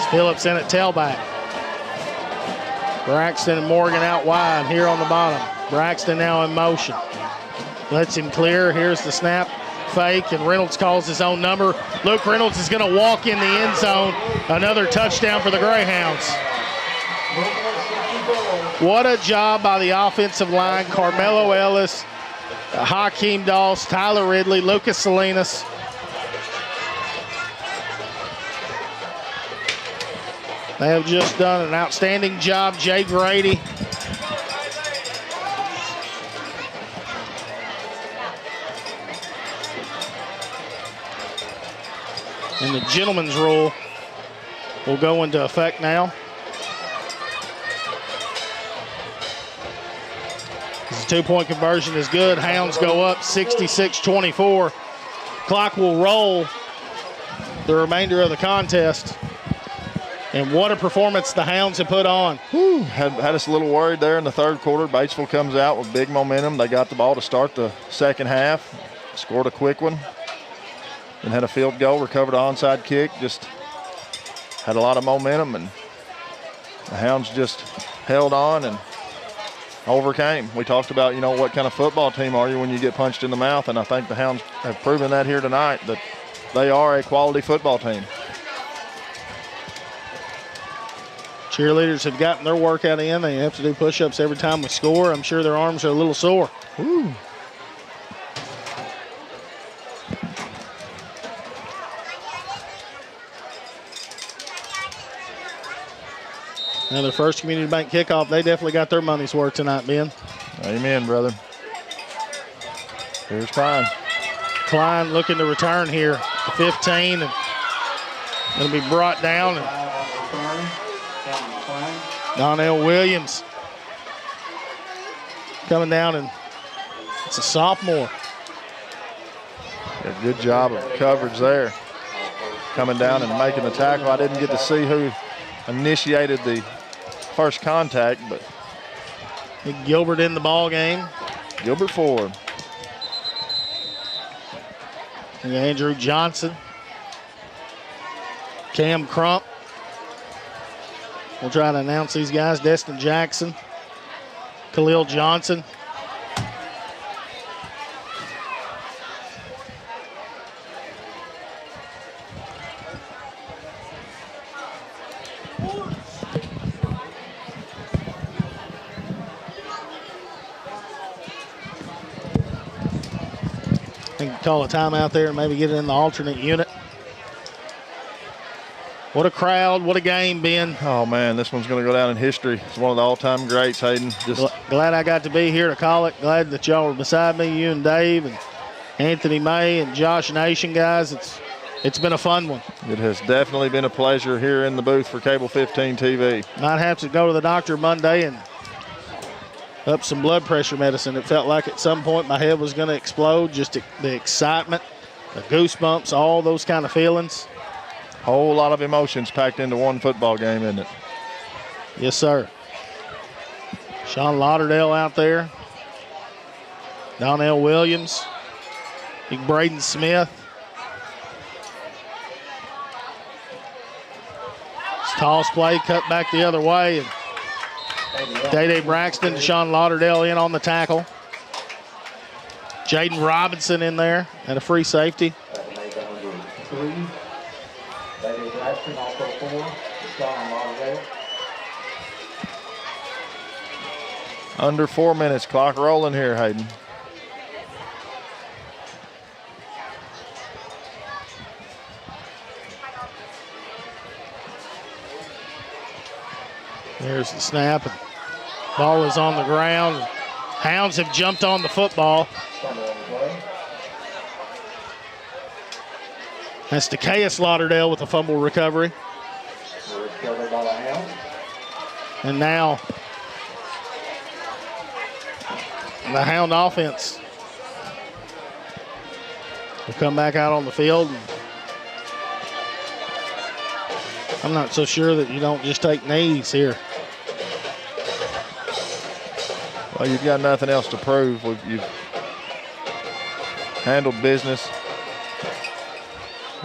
Phillips in at tailback. Braxton and Morgan out wide here on the bottom. Braxton now in motion. Lets him clear. Here's the snap. Fake, and Reynolds calls his own number. Luke Reynolds is going to walk in the end zone. Another touchdown for the Greyhounds. What a job by the offensive line. Carmelo Ellis, Hakeem Doss, Tyler Ridley, Lucas Salinas. They have just done an outstanding job. Jay Grady. And the gentleman's rule will go into effect now. The two-point conversion is good. Hounds go up 66-24. Clock will roll the remainder of the contest. And what a performance the Hounds have put on. Whew, had us a little worried there in the third quarter. Batesville comes out with big momentum. They got the ball to start the second half, scored a quick one, and had a field goal, recovered an onside kick. Just had a lot of momentum, and the Hounds just held on and overcame. We talked about, you know, what kind of football team are you when you get punched in the mouth, and I think the Hounds have proven that here tonight, that they are a quality football team. Cheerleaders have gotten their workout in. They have to do push-ups every time we score. I'm sure their arms are a little sore. Ooh. Now their first Community Bank kickoff, they definitely got their money's worth tonight, Ben. Amen, brother. Here's Klein. Klein looking to return here. 15, and it'll be brought down. Donnell Williams coming down, and it's a sophomore. A good job of coverage there. Coming down and making the tackle. I didn't get to see who initiated the first contact, but Gilbert in the ball game. Gilbert Ford. And Andrew Johnson. Cam Crump. We'll try to announce these guys. Destin Jackson. Khalil Johnson. They can call a timeout there and maybe get it in the alternate unit. What a crowd, what a game, Ben. Oh, man, this one's going to go down in history. It's one of the all-time greats, Hayden. Just glad I got to be here to call it. Glad that y'all were beside me, you and Dave and Anthony May and Josh Nation, guys. It's been a fun one. It has definitely been a pleasure here in the booth for Cable 15 TV. Might have to go to the doctor Monday and up some blood pressure medicine. It felt like at some point my head was going to explode. Just the excitement, the goosebumps, all those kind of feelings. Whole lot of emotions packed into one football game, isn't it? Yes, sir. Sean Lauderdale out there. Donnell Williams. Big Braden Smith. Toss play, cut back the other way. And Day Braxton, Deshaun Lauderdale in on the tackle. Jaden Robinson in there and a free safety. Under 4 minutes, clock rolling here, Hayden. There's the snap. And ball is on the ground. Hounds have jumped on the football. That's Decaeus Lauderdale with a fumble recovery. And now the Hound offense will come back out on the field. I'm not so sure that you don't just take knees here. Well, you've got nothing else to prove. You've handled business.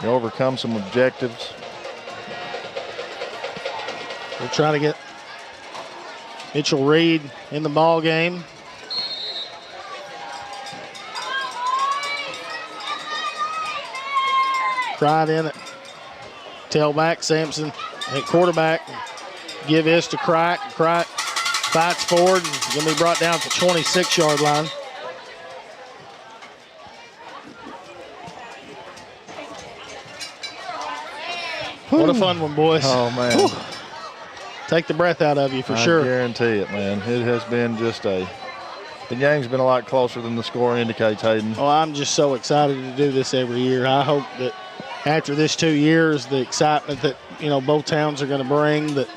You overcome some objectives. We'll try to get Mitchell Reed in the ball game. Pride in it. Tailback, Sampson at quarterback. Give this to Cricht. Cricht fights forward and going to be brought down to the 26-yard line. What a fun one, boys. Oh, man. Whew. Take the breath out of you for sure. I guarantee it, man. It has been just the game's been a lot closer than the score indicates, Hayden. Oh, I'm just so excited to do this every year. I hope that after this 2 years, the excitement that, both towns are going to bring, that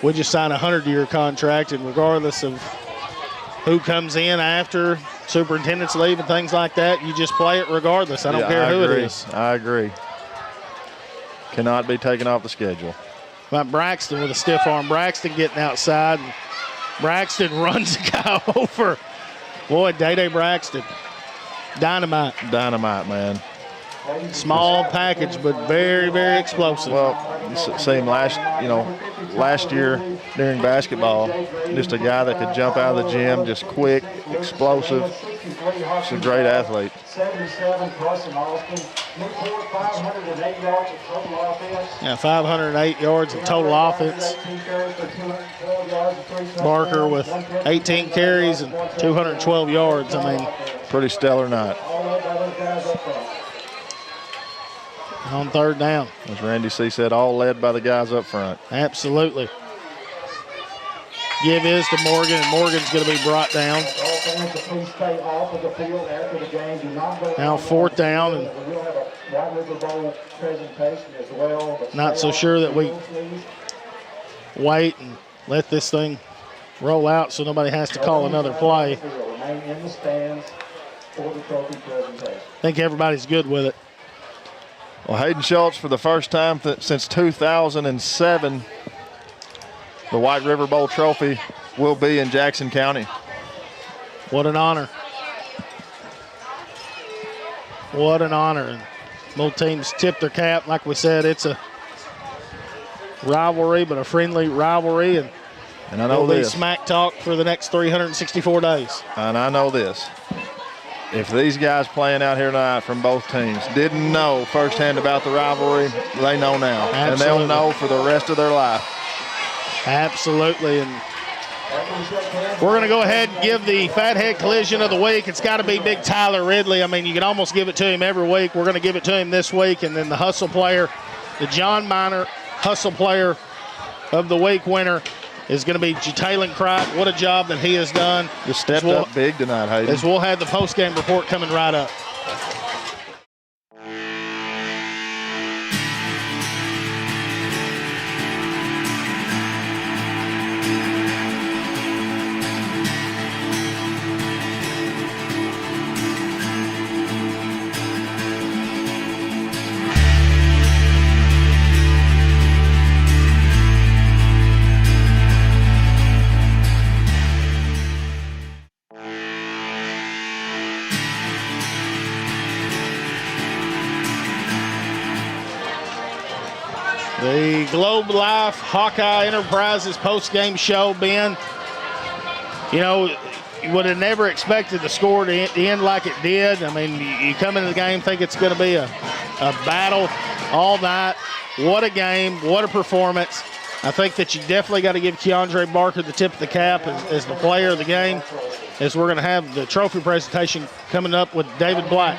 we just signed a 100-year contract, and regardless of who comes in after, superintendents leave and things like that, you just play it regardless. I don't care who it is. I agree. Cannot be taken off the schedule. About Braxton with a stiff arm. Braxton getting outside. And Braxton runs the guy over. Boy, Day Braxton. Dynamite. Dynamite, man. Small package, but very, very explosive. Well, same last year during basketball, just a guy that could jump out of the gym, just quick, explosive. He's a great athlete. 77 plus in Austin. Newport, 508 yards of total offense. Yeah, 508 yards of total offense. Barker with 18 carries and 212 yards. I mean, pretty stellar night. On third down. As Randy C. said, all led by the guys up front. Absolutely. Give is to Morgan, and Morgan's going to be brought down. Now fourth down, and not so sure that we wait and let this thing roll out so nobody has to call another play. I think everybody's good with it. Well, Hayden Schultz, for the first time since 2007, the White River Bowl trophy will be in Jackson County. What an honor. What an honor. And both teams tip their cap. Like we said, it's a rivalry, but a friendly rivalry. And I know this. Smack talk for the next 364 days. And I know this. If these guys playing out here tonight from both teams didn't know firsthand about the rivalry, they know now. Absolutely. And they'll know for the rest of their life. Absolutely. And We're going to go ahead and give the Fathead Collision of the Week. It's got to be Big Tyler Ridley. I mean, you can almost give it to him every week. We're going to give it to him this week. And then the Hustle Player, the John Minor Hustle Player of the Week winner is going to be Jalen Cripe. What a job that he has done. Just stepped up big tonight, Hayden. As we'll have the post-game report coming right up. The Globe Life Hawkeye Enterprises post-game show, Ben. You know, you would have never expected the score to end like it did. I mean, you come into the game, think it's going to be a battle all night. What a game. What a performance. I think that you definitely got to give Keandre Barker the tip of the cap as the player of the game, as we're going to have the trophy presentation coming up with David Black.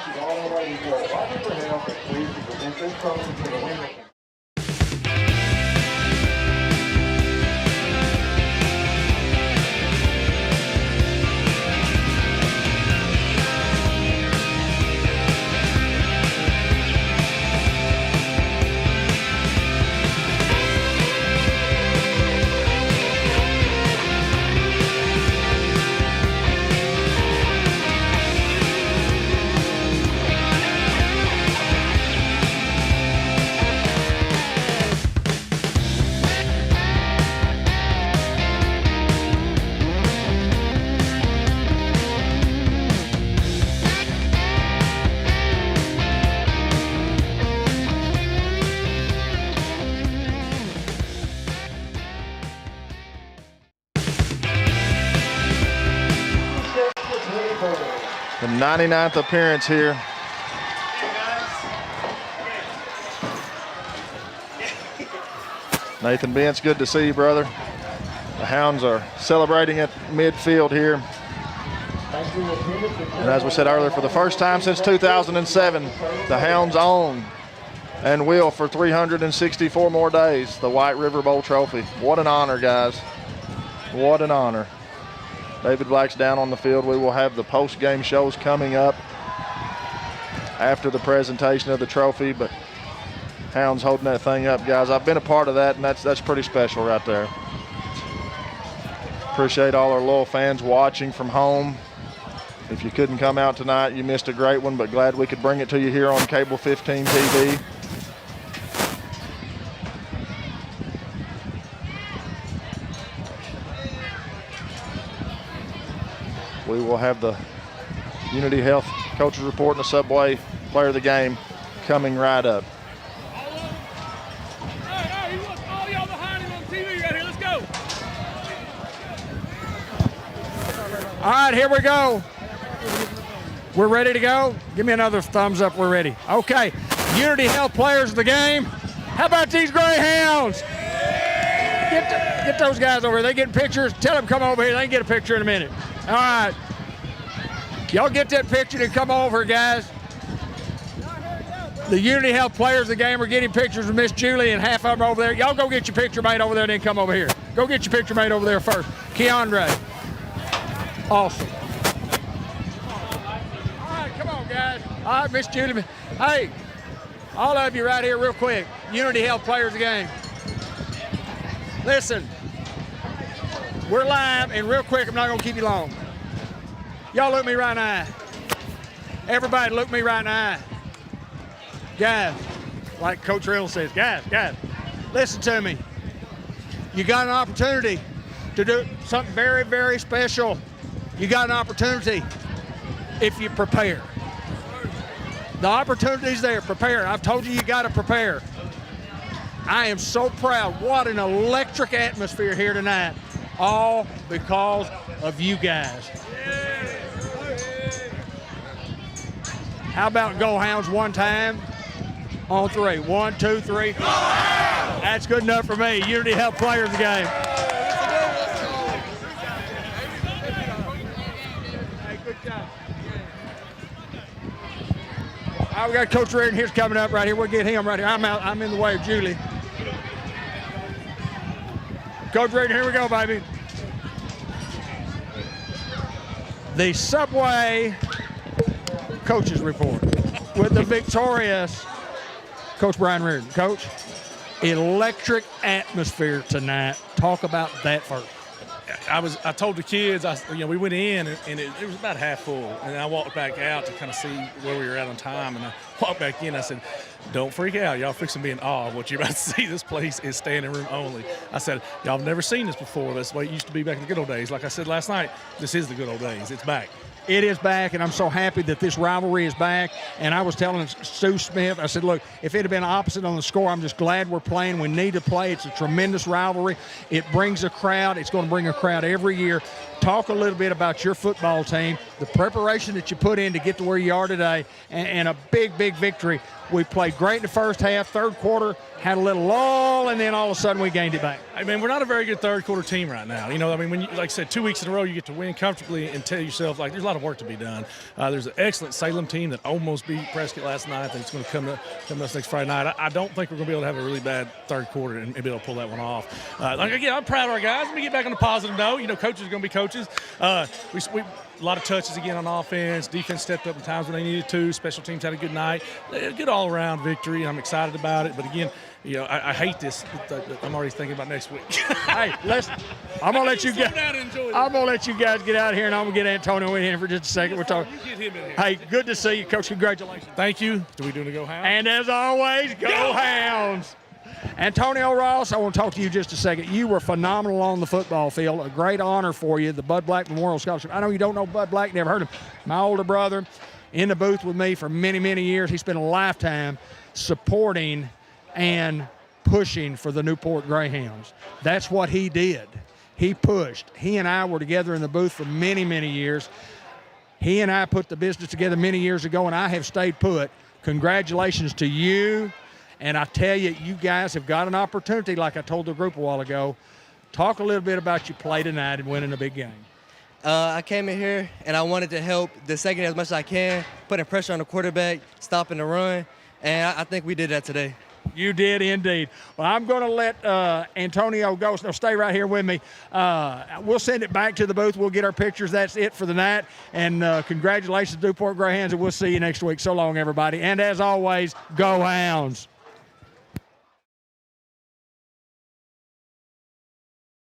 The 99th appearance here. Nathan Bentz, good to see you, brother. The Hounds are celebrating at midfield here. And as we said earlier, for the first time since 2007, the Hounds own and will for 364 more days the White River Bowl Trophy. What an honor, guys. What an honor. David Black's down on the field. We will have the post-game shows coming up after the presentation of the trophy, but Hounds holding that thing up, guys. I've been a part of that, and that's pretty special right there. Appreciate all our loyal fans watching from home. If you couldn't come out tonight, you missed a great one, but glad we could bring it to you here on Cable 15 TV. We will have the Unity Health Coaches Report and the Subway Player of the Game coming right up. All y'all behind him on TV right here. Let's go. All right, here we go. We're ready to go. Give me another thumbs up. We're ready. Okay, Unity Health Players of the Game. How about these Greyhounds? Get those guys over here. They getting pictures. Tell them come over here. They can get a picture in a minute. All right. Y'all get that picture and come over, guys. The Unity Health Players of the Game are getting pictures with Miss Julie, and half of them are over there. Y'all go get your picture made over there, then come over here. Go get your picture made over there first. Keandre. Awesome. All right, come on, guys. All right, Miss Julie. Hey, all of you right here real quick. Unity Health Players of the Game. Listen, we're live, and real quick, I'm not going to keep you long. Y'all look me right in the eye. Everybody look me right in the eye. Guys, like Coach Rill says, guys, listen to me. You got an opportunity to do something very, very special. You got an opportunity if you prepare. The opportunity's there. Prepare. I've told you got to prepare. I am so proud. What an electric atmosphere here tonight. All because of you guys. How about Go Hounds one time? On three. 1, 2, 3. Go Hounds! That's good enough for me. Unity Health Players of the Game. right, we got Coach Reardon. Here's coming up right here. We'll get him right here. I'm in the way of Julie. Coach Reardon, here we go, baby. The Subway Coaches Report with the victorious Coach Brian Reardon. Coach, electric atmosphere tonight. Talk about that first. I told the kids, we went in and it was about half full, and I walked back out to kind of see where we were at on time, and I walked back in. I said, "Don't freak out, y'all fixing to be in awe of what you're about to see. This place is standing room only." I said, "Y'all have never seen this before. That's the way it used to be back in the good old days." Like I said last night, this is the good old days. It's back. It is back, and I'm so happy that this rivalry is back. And I was telling Stu Smith, I said, look, if it had been opposite on the score, I'm just glad we're playing. We need to play. It's a tremendous rivalry. It brings a crowd. It's going to bring a crowd every year. Talk a little bit about your football team, the preparation that you put in to get to where you are today, and a big, big victory. We played great in the first half. Third quarter, had a little lull, and then all of a sudden we gained it back. I mean, we're not a very good third quarter team right now. When you, like I said, 2 weeks in a row, you get to win comfortably and tell yourself, like, there's a lot of work to be done. There's an excellent Salem team that almost beat Prescott last night. I think it's going to come to us next Friday night. I don't think we're going to be able to have a really bad third quarter and be able to pull that one off. Again, I'm proud of our guys. Let me get back on the positive note. Coaches are going to be coaches. We a lot of touches again on offense. Defense stepped up in times when they needed to. Special teams had a good night. A good all-around victory. I'm excited about it. But again, I hate this. I'm already thinking about next week. Hey, I'm gonna let you guys get out of here, and I'm gonna get Antonio in here for just a second. We're talking. Hey, good to see you, Coach. Congratulations. Thank you. Do we do the Go Hounds? And as always, Go Hounds. Antonio Ross, I want to talk to you just a second. You were phenomenal on the football field. A great honor for you, the Bud Black Memorial Scholarship. I know you don't know Bud Black, never heard of him. My older brother in the booth with me for many, many years. He spent a lifetime supporting and pushing for the Newport Greyhounds. That's what he did. He pushed. He and I were together in the booth for many, many years. He and I put the business together many years ago, and I have stayed put. Congratulations to you. And I tell you, you guys have got an opportunity, like I told the group a while ago. Talk a little bit about your play tonight and winning a big game. I came in here, and I wanted to help the second as much as I can, putting pressure on the quarterback, stopping the run, and I think we did that today. You did indeed. Well, I'm going to let Antonio go. So stay right here with me. We'll send it back to the booth. We'll get our pictures. That's it for the night. And congratulations to Newport Greyhounds, and we'll see you next week. So long, everybody. And as always, Go Hounds.